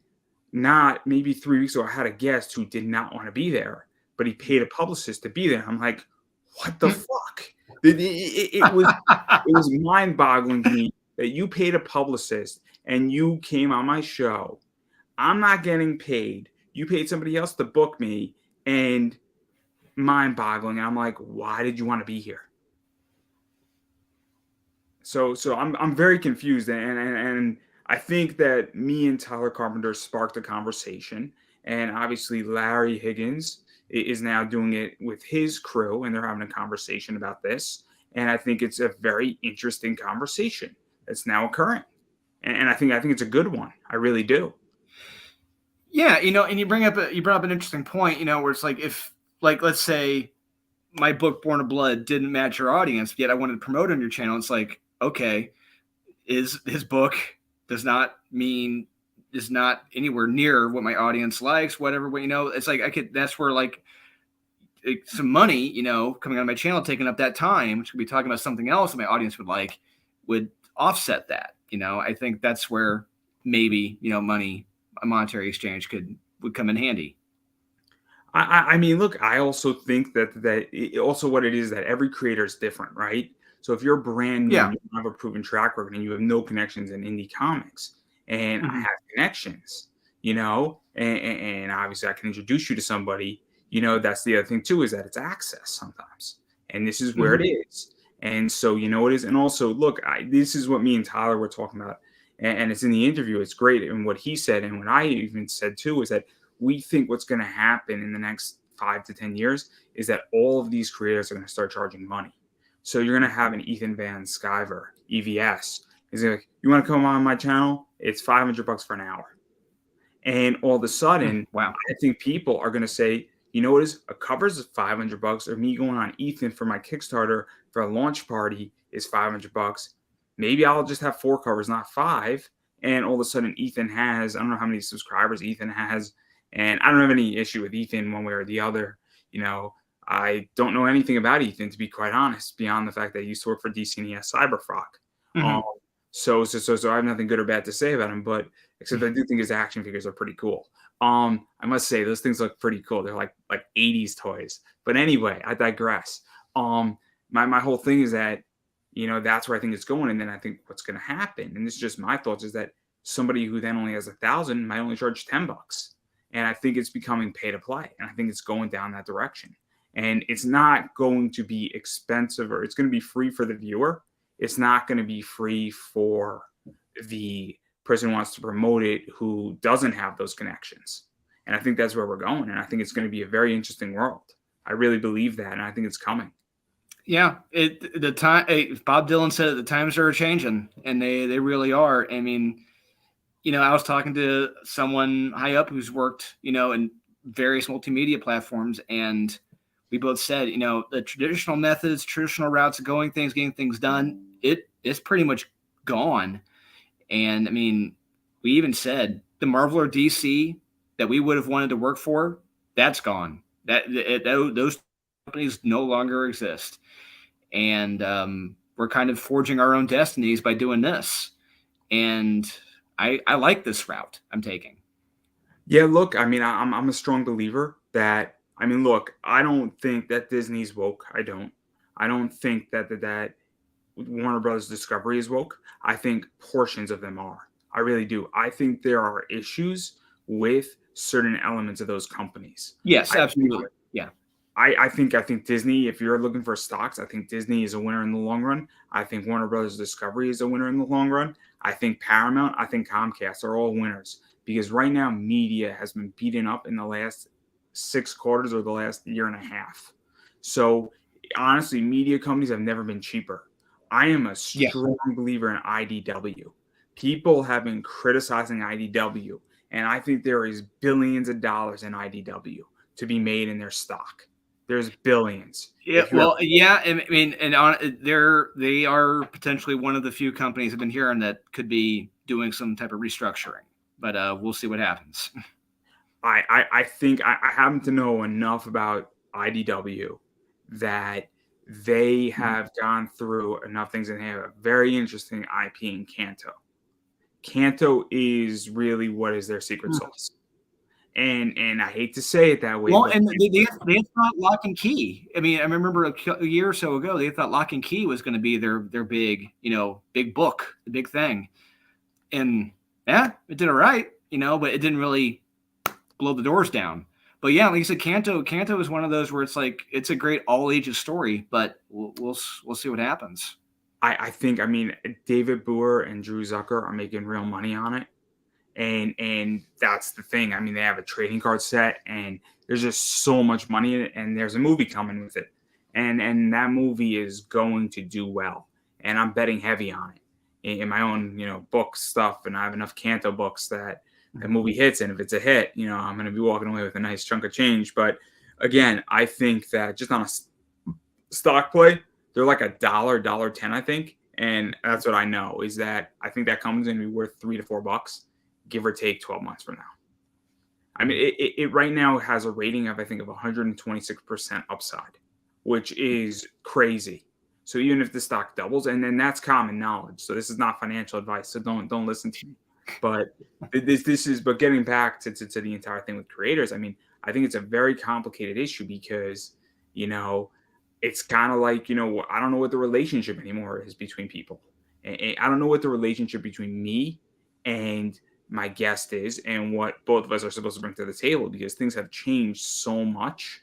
not maybe 3 weeks ago, I had a guest who did not want to be there, but he paid a publicist to be there. I'm like, what the fuck? It was mind-boggling to me that you paid a publicist and you came on my show. I'm not getting paid. You paid somebody else to book me, and mind-boggling. And I'm like, why did you want to be here? So I'm very confused, and I think that me and Tyler Carpenter sparked a conversation, and obviously Larry Higgins is now doing it with his crew, and they're having a conversation about this. And I think it's a very interesting conversation that's now occurring, and I think it's a good one. I really do. Yeah, and you brought up an interesting point, where it's like, if, like, let's say my book Born of Blood didn't match your audience, yet I wanted to promote on your channel. It's like, okay, his book is not anywhere near what my audience likes, whatever. But it's like, that's where, like, some money, coming on my channel, taking up that time, which could be talking about something else that my audience would offset that. I think that's where maybe, money, a monetary exchange would come in handy. I mean, look, I also think that also what it is, that every creator is different, right? So if you're brand new, and you have a proven track record, and you have no connections in indie comics, and I have connections, and obviously I can introduce you to somebody, that's the other thing too, is that it's access sometimes. And this is where it is. And so, it is. And also, look, this is what me and Tyler were talking about, and it's in the interview. It's great. And what he said, and what I even said too, is that we think what's going to happen in the next 5 to 10 years is that all of these creators are going to start charging money. So you're going to have an Ethan Van Sciver, EVS. He's like, you want to come on my channel? It's $500 for an hour. And all of a sudden, wow, I think people are going to say, what is a cover's $500, or me going on Ethan for my Kickstarter for a launch party is $500. Maybe I'll just have 4 covers, not 5. And all of a sudden, Ethan has, I don't know how many subscribers Ethan has, and I don't have any issue with Ethan one way or the other. I don't know anything about Ethan, to be quite honest, beyond the fact that he used to work for DC and he has Cyberfrock. So I have nothing good or bad to say about him, but except I do think his action figures are pretty cool. I must say those things look pretty cool. They're like 80s toys. But anyway, I digress. My whole thing is that, that's where I think it's going. And then I think what's going to happen, and this is just my thoughts, is that somebody who then only has 1,000 might only charge $10. And I think it's becoming pay to play. And I think it's going down that direction. And it's not going to be expensive, or it's going to be free for the viewer. It's not going to be free for the person who wants to promote it, who doesn't have those connections. And I think that's where we're going. And I think it's going to be a very interesting world. I really believe that. And I think it's coming. Yeah. Bob Dylan said the times are changing, and they really are. I mean, I was talking to someone high up who's worked, in various multimedia platforms, and we both said, the traditional methods, traditional routes of getting things done, it's pretty much gone. And I mean, we even said the Marvel or DC that we would have wanted to work for, that's gone. Those companies no longer exist. And we're kind of forging our own destinies by doing this. And I like this route I'm taking. Yeah, look, I mean, I'm a strong believer that I mean, look, I don't think that Disney's woke. I don't. I don't think that Warner Brothers Discovery is woke. I think portions of them are. I really do. I think there are issues with certain elements of those companies. Yes, I absolutely. Yeah. I think Disney, if you're looking for stocks, I think Disney is a winner in the long run. I think Warner Brothers Discovery is a winner in the long run. I think Paramount, I think Comcast are all winners because right now media has been beaten up in the last 6 quarters or the last year and a half. So honestly, media companies have never been cheaper. I am a strong believer in IDW. People have been criticizing IDW, and I think there is billions of dollars in IDW to be made in their stock. There's billions. Yeah, well, yeah. I mean, and they are potentially one of the few companies I've been hearing that could be doing some type of restructuring, but we'll see what happens. I think I happen to know enough about IDW that they have gone through enough things and they have a very interesting IP in Kanto. Kanto is really what is their secret sauce. And I hate to say it that way. Well, and they thought Lock and Key. I mean, I remember a year or so ago, they thought Lock and Key was going to be their big, big book, the big thing. And yeah, it did all right, but it didn't really blow the doors down. But yeah, like you said, Kanto is one of those where it's like it's a great all ages story, but we'll see what happens. I think David Boer and Drew Zucker are making real money on it. And that's the thing. I mean, they have a trading card set and there's just so much money in it. And there's a movie coming with it. And that movie is going to do well. And I'm betting heavy on it in my own, book stuff. And I have enough Kanto books that the movie hits. And if it's a hit, I'm going to be walking away with a nice chunk of change. But again, I think that just on a stock play, they're like $1.10, I think. And that's what I know is that I think that comes in to be worth $3 to $4. Give or take 12 months from now. I mean, it right now has a rating of, I think, of 126% upside, which is crazy. So even if the stock doubles, and then that's common knowledge. So this is not financial advice. So don't listen to me. But but getting back to the entire thing with creators, I mean, I think it's a very complicated issue because, it's kind of like, I don't know what the relationship anymore is between people. And I don't know what the relationship between me and my guest is and what both of us are supposed to bring to the table because things have changed so much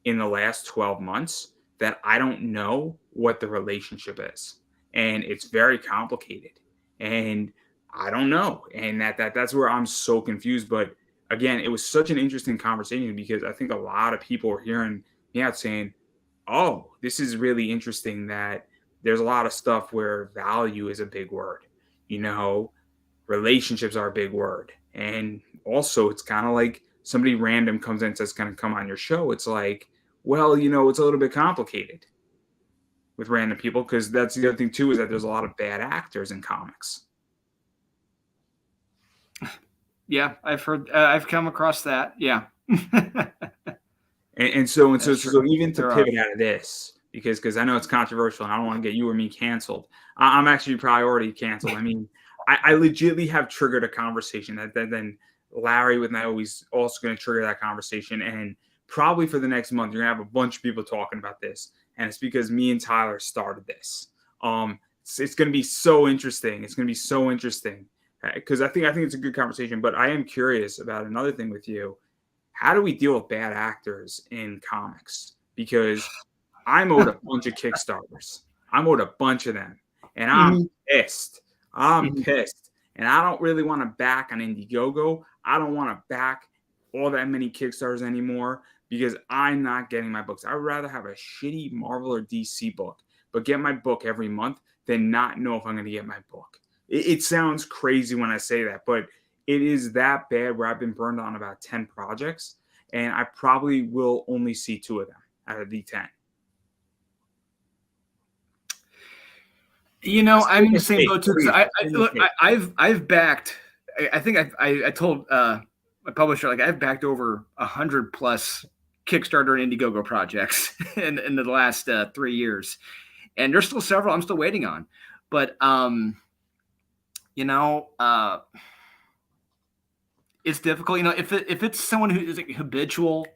in the last 12 months that I don't know what the relationship is. And it's very complicated. And I don't know. And that's where I'm so confused. But again, it was such an interesting conversation because I think a lot of people were hearing me out saying, oh, this is really interesting that there's a lot of stuff where value is a big word, relationships are a big word. And also it's kind of like somebody random comes in and says, can I come on your show? It's like, well, it's a little bit complicated with random people because that's the other thing too, is that there's a lot of bad actors in comics. Yeah, I've come across that. Yeah. and so even to pivot out of this, because I know it's controversial and I don't want to get you or me canceled. I'm actually probably already canceled. I mean, I legitimately have triggered a conversation that then Larry with Naomi is also going to trigger that conversation. And probably for the next month, you're going to have a bunch of people talking about this. And it's because me and Tyler started this. It's going to be so interesting. It's going to be so interesting because I think it's a good conversation. But I am curious about another thing with you. How do we deal with bad actors in comics? Because I'm owed a bunch of Kickstarters. I'm owed a bunch of them. And I'm pissed. I'm pissed. And I don't really want to back on Indiegogo. I don't want to back all that many Kickstarters anymore because I'm not getting my books. I'd rather have a shitty Marvel or DC book, but get my book every month than not know if I'm going to get my book. It sounds crazy when I say that, but it is that bad where I've been burned on about 10 projects, and I probably will only see 2 of them out of the 10. I'm in the same boat too. I've backed. I think I told my publisher I've backed over 100+ Kickstarter and Indiegogo projects in the last 3 years, and there's still several I'm still waiting on. But it's difficult. If it's someone who is like habitual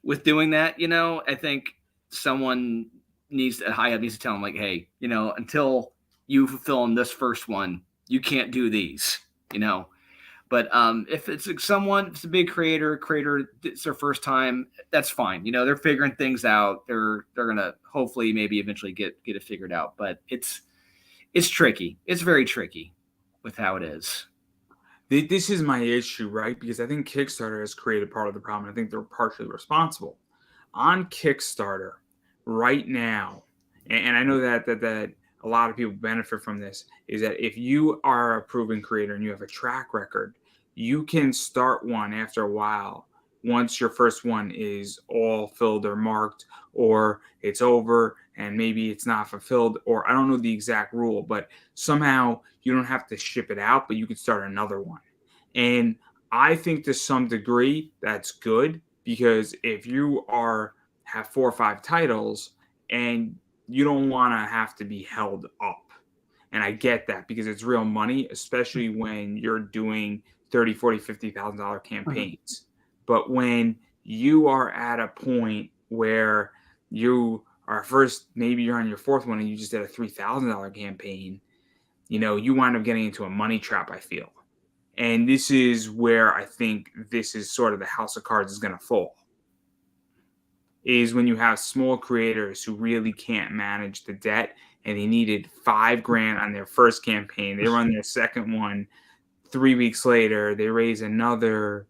with doing that, I think someone high up needs to tell them like, hey, until you fulfill on this first one, you can't do these, But if it's like it's a big creator, it's their first time, that's fine. They're figuring things out. They're gonna hopefully maybe eventually get it figured out. But it's tricky. It's very tricky with how it is. This is my issue, right? Because I think Kickstarter has created part of the problem. I think they're partially responsible. On Kickstarter right now, and I know that a lot of people benefit from this, is that if you are a proven creator and you have a track record, you can start one after a while once your first one is all filled or marked, or it's over and maybe it's not fulfilled, or I don't know the exact rule, but somehow you don't have to ship it out, but you can start another one. And I think to some degree that's good, because if you have 4 or 5 titles and you don't want to have to be held up. And I get that because it's real money, especially when you're doing $30,000, $40,000, $50,000 campaigns. But when you are at a point where you are maybe you're on your 4th one and you just did a $3,000 campaign, you wind up getting into a money trap, I feel. And this is where I think this is sort of the house of cards is going to fall. Is when you have small creators who really can't manage the debt, and they needed $5,000 on their first campaign. They run their second one 3 weeks later, they raise another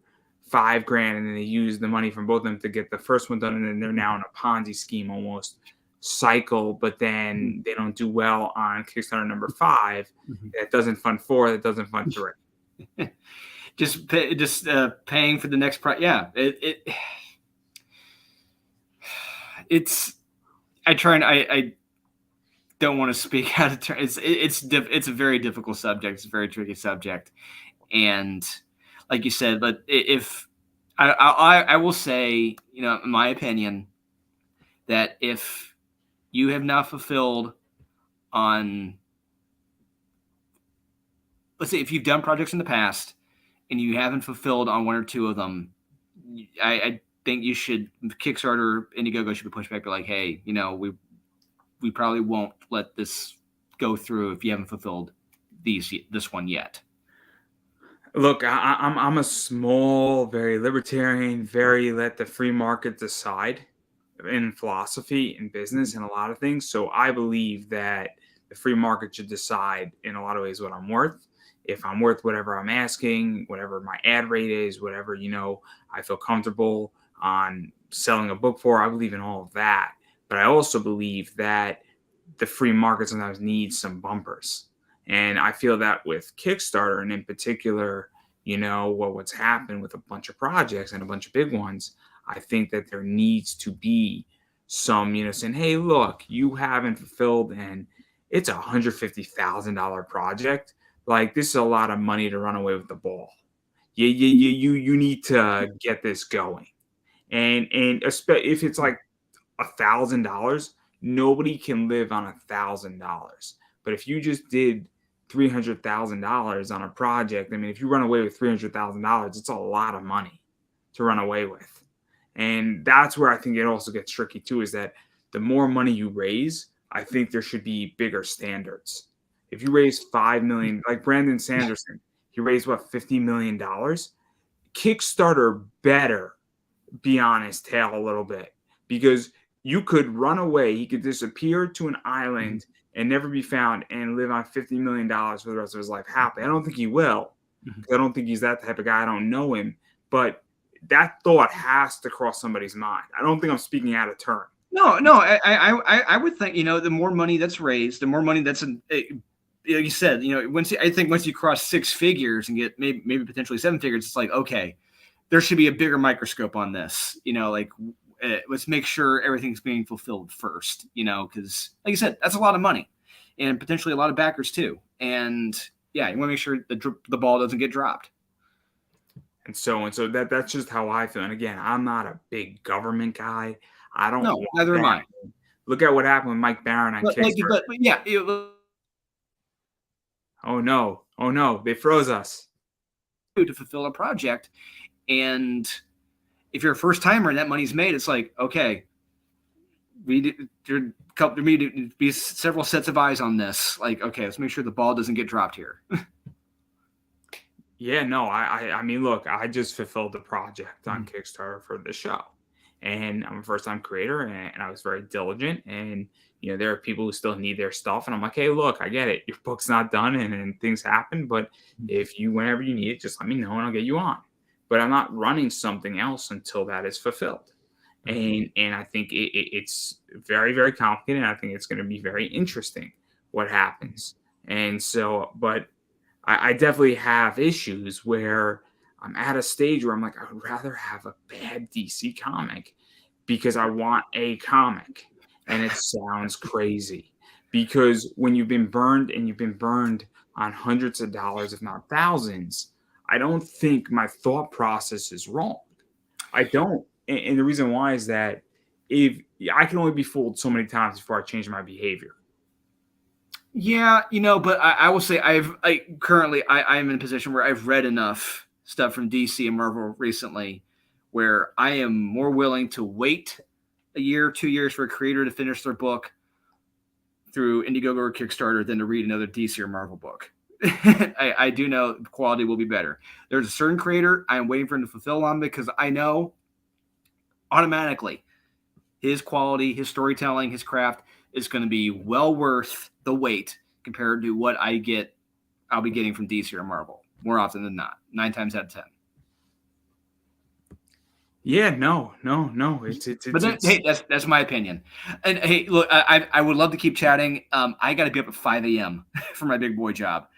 $5,000, and then they use the money from both of them to get the first one done, and then they're now in a Ponzi scheme almost cycle. But then they don't do well on Kickstarter number 5. That doesn't fund 4. That doesn't fund 3. Just paying for the next price. Yeah, I don't want to speak out of turn. It's a very difficult subject. It's a very tricky subject, and like you said, but if I will say, in my opinion, that if you have not fulfilled on, let's say, if you've done projects in the past and you haven't fulfilled on 1 or 2 of them, I think you should, Kickstarter, Indiegogo should be pushed back. Be like, hey, we probably won't let this go through if you haven't fulfilled this one yet. Look, I'm a small, very libertarian, very let the free market decide in philosophy, in business, and a lot of things. So I believe that the free market should decide in a lot of ways what I'm worth. If I'm worth whatever I'm asking, whatever my ad rate is, whatever, I feel comfortable on selling a book for, I believe in all of that. But I also believe that the free market sometimes needs some bumpers. And I feel that with Kickstarter, and in particular, what's happened with a bunch of projects and a bunch of big ones, I think that there needs to be some, saying, hey, look, you haven't fulfilled, and it's $150,000 project. Like, this is a lot of money to run away with the ball. You need to get this going. And if it's like $1,000, nobody can live on $1,000. But if you just did $300,000 on a project, I mean, if you run away with $300,000, it's a lot of money to run away with. And that's where I think it also gets tricky too, is that the more money you raise, I think there should be bigger standards. If you raise $5 million, like Brandon Sanderson, he raised $50 million. Kickstarter better be on his tail a little bit, because you could run away. He could disappear to an island and never be found and live on $50 million for the rest of his life happy. I don't think he will. I don't think he's that type of guy. I don't know him. But that thought has to cross somebody's mind. I don't think I'm speaking out of turn. No. I would think, the more money that's raised, the more money that's you said, once you cross 6 figures and get maybe potentially 7 figures, it's like, okay, there should be a bigger microscope on this. Let's make sure everything's being fulfilled first. Because like you said, that's a lot of money, and potentially a lot of backers too. And yeah, you want to make sure the ball doesn't get dropped. And so that's just how I feel. And again, I'm not a big government guy. I don't. No, neither am I. Look at what happened with Mike Barron on Kickstarter. But yeah, Oh no, they froze us. to fulfill a project, and if you're a first timer and that money's made, it's like, okay, there need to be several sets of eyes on this. Like, okay, let's make sure the ball doesn't get dropped here. Yeah, no, I mean, look, I just fulfilled the project on Kickstarter for the show, and I'm a first-time creator, and I was very diligent, and there are people who still need their stuff, and I'm like, hey, look, I get it, your book's not done, and things happen, but whenever you need it, just let me know, and I'll get you on. But I'm not running something else until that is fulfilled, and I think it's very, very complicated, and I think it's going to be very interesting what happens, and so, but I definitely have issues where I'm at a stage where I'm like, I would rather have a bad DC comic because I want a comic. And it sounds crazy because when you've been burned on hundreds of dollars, if not thousands, I don't think my thought process is wrong. I don't. And the reason why is that if I can only be fooled so many times before I change my behavior. Yeah, but I will say I'm in a position where I've read enough stuff from DC and Marvel recently where I am more willing to wait a year, 2 years for a creator to finish their book through Indiegogo or Kickstarter than to read another DC or Marvel book. I do know the quality will be better. There's a certain creator I'm waiting for him to fulfill on because I know automatically his quality, his storytelling, his craft is going to be well worth the wait compared to what I'll be getting from DC or Marvel more often than not, 9 times out of 10. Yeah, no. Hey, that's my opinion. And hey, look, I would love to keep chatting. I got to be up at 5 a.m. for my big boy job.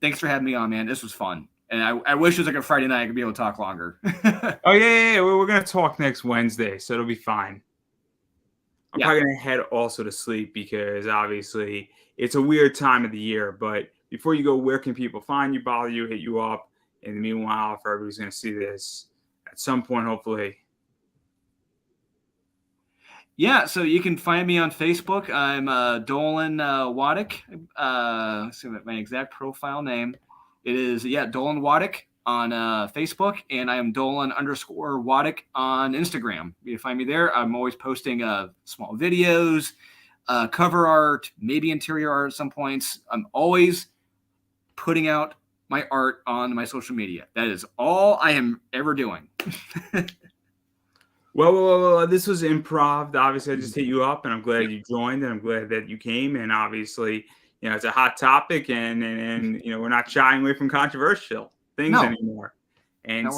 Thanks for having me on, man. This was fun. And I wish it was like a Friday night I could be able to talk longer. Oh yeah. We're going to talk next Wednesday, so it'll be fine. I'm probably going to head also to sleep because obviously it's a weird time of the year. But before you go, where can people find you, bother you, hit you up? In the meanwhile, if everybody's going to see this at some point, hopefully. Yeah, so you can find me on Facebook. I'm Dolan Waddick. Let's see what my exact profile name. It is, Dolan Waddick on Facebook, and I am Dolan_Waddick on Instagram. You can find me there. I'm always posting small videos, cover art, maybe interior art at some points. I'm always putting out my art on my social media. That is all I am ever doing. Well, this was improv. Obviously, I just hit you up, and I'm glad you joined, and I'm glad that you came. And obviously, it's a hot topic, and we're not shying away from controversial things anymore. And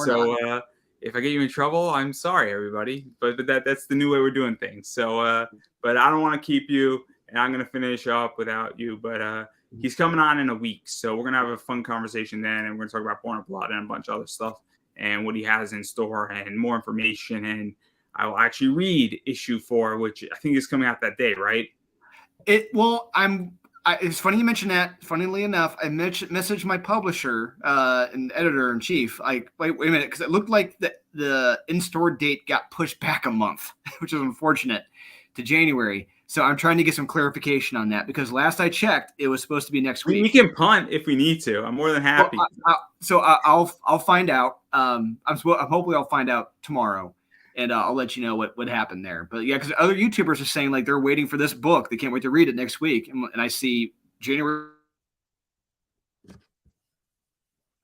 if I get you in trouble, I'm sorry, everybody. But that's the new way we're doing things. So, but I don't want to keep you, and I'm going to finish up without you. But he's coming on in a week, so we're going to have a fun conversation then, and we're going to talk about Born of Blood and a bunch of other stuff and what he has in store and more information. And I will actually read issue 4, which I think is coming out that day, right? It's funny you mentioned that. Funnily enough, I messaged my publisher and editor in chief. Like, wait a minute, because it looked like the in-store date got pushed back a month, which is unfortunate, to January. So I'm trying to get some clarification on that because last I checked, it was supposed to be next week. We can punt if we need to. I'm more than happy. I'll find out. Hopefully I'll find out tomorrow. And I'll let you know what happened there. But yeah, because other YouTubers are saying like they're waiting for this book. They can't wait to read it next week. And I see January.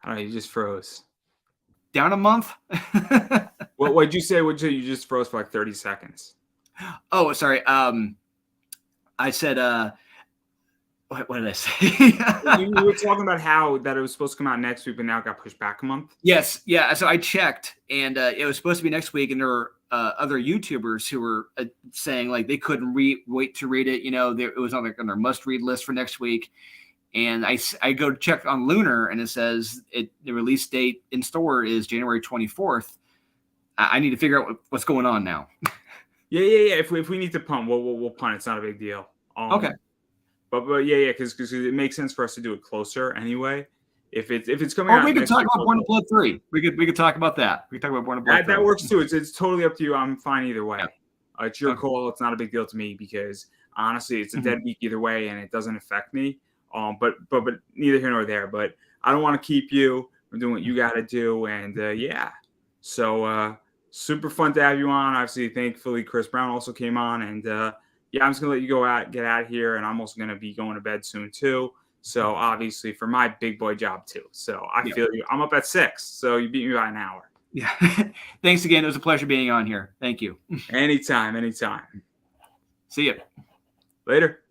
Oh, you just froze. Down a month? What'd you say? You just froze for like 30 seconds. Oh, sorry. I said, what did I say? You were talking about how that it was supposed to come out next week, but now it got pushed back a month. Yes. Yeah. So I checked and it was supposed to be next week. And there were other YouTubers who were saying like they couldn't wait to read it. It was on their must-read list for next week. And I go check on Lunar and it says the release date in store is January 24th. I need to figure out what's going on now. Yeah. If we need to punt, we'll punt. It's not a big deal. Okay. But yeah, because it makes sense for us to do it closer anyway. If it's coming out, we could talk about Born of Blood 3. We could talk about that. We could talk about Born of Blood. That works too. It's totally up to you. I'm fine either way. It's your Okay. call. It's not a big deal to me because honestly, it's a Mhm. dead week either way, and it doesn't affect me. But neither here nor there. But I don't want to keep you from doing what you got to do, and yeah. So super fun to have you on. Obviously, thankfully, Chris Brown also came on, and yeah, I'm just gonna let you get out of here, and I'm also gonna be going to bed soon too. So obviously, for my big boy job too. So I Yeah. feel you. I'm up at 6, so you beat me by an hour. Yeah. Thanks again. It was a pleasure being on here. Thank you. Anytime. See you. Later.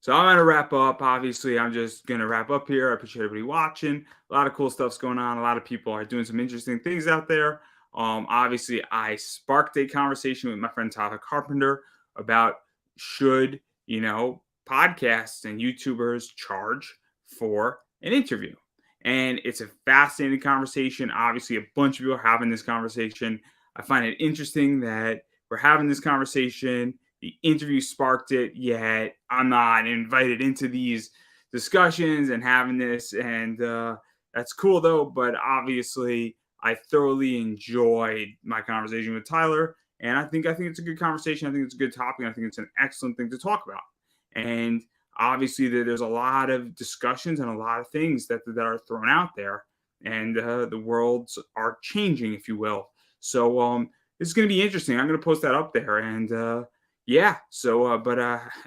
So I'm going to wrap up. Obviously, I'm just going to wrap up here. I appreciate everybody watching. A lot of cool stuff's going on. A lot of people are doing some interesting things out there. Obviously, I sparked a conversation with my friend Tyler Carpenter about should, podcasts and YouTubers charge for an interview. And it's a fascinating conversation. Obviously, a bunch of people are having this conversation. I find it interesting that we're having this conversation. The interview sparked it, yet I'm not invited into these discussions and having this. And that's cool though. But obviously, I thoroughly enjoyed my conversation with Tyler. And I think it's a good conversation. I think it's a good topic. I think it's an excellent thing to talk about. And obviously, there's a lot of discussions and a lot of things that are thrown out there. And the worlds are changing, if you will. So this is going to be interesting. I'm going to post that up there. And yeah, so but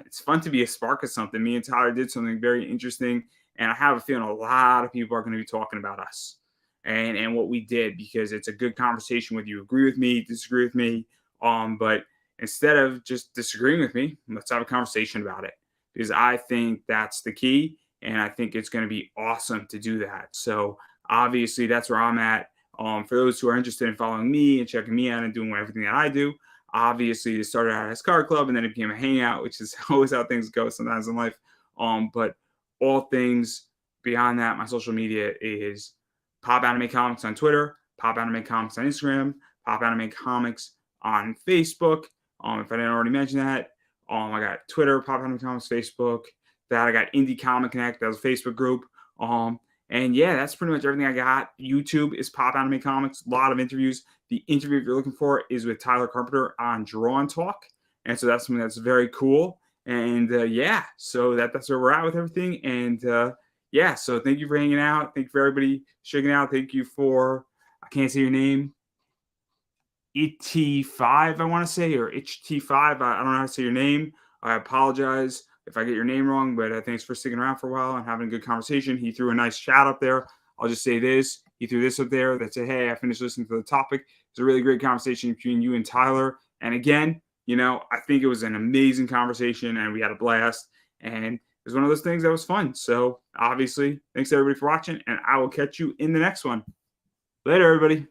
it's fun to be a spark of something. Me and Tyler did something very interesting, and I have a feeling a lot of people are going to be talking about us and what we did because it's a good conversation. Whether you agree with me, disagree with me, but instead of just disagreeing with me, let's have a conversation about it because I think that's the key, and I think it's going to be awesome to do that. So obviously, that's where I'm at. For those who are interested in following me and checking me out and doing everything that I do. Obviously, it started out as Card Club, and then it became a hangout, which is always how things go sometimes in life. But all things beyond that, my social media is Pop Anime Comics on Twitter, Pop Anime Comics on Instagram, Pop Anime Comics on Facebook. If I didn't already mention that, I got Twitter, Pop Anime Comics, Facebook. That I got Indie Comic Connect, that was a Facebook group. And yeah, that's pretty much everything I got. YouTube is Pop Anime Comics, a lot of interviews. The interview if you're looking for is with Tyler Carpenter on Draw and Talk. And so that's something that's very cool. And yeah, so that's where we're at with everything. And yeah, so thank you for hanging out. Thank you for everybody checking out. Thank you for, I can't say your name, ET5, I want to say, or HT5. I don't know how to say your name. I apologize if I get your name wrong, but thanks for sticking around for a while and having a good conversation. He threw a nice chat up there. I'll just say this. He threw this up there that said, hey, I finished listening to the topic. It's a really great conversation between you and Tyler. And again, I think it was an amazing conversation and we had a blast. And it was one of those things that was fun. So obviously, thanks everybody for watching, and I will catch you in the next one. Later, everybody.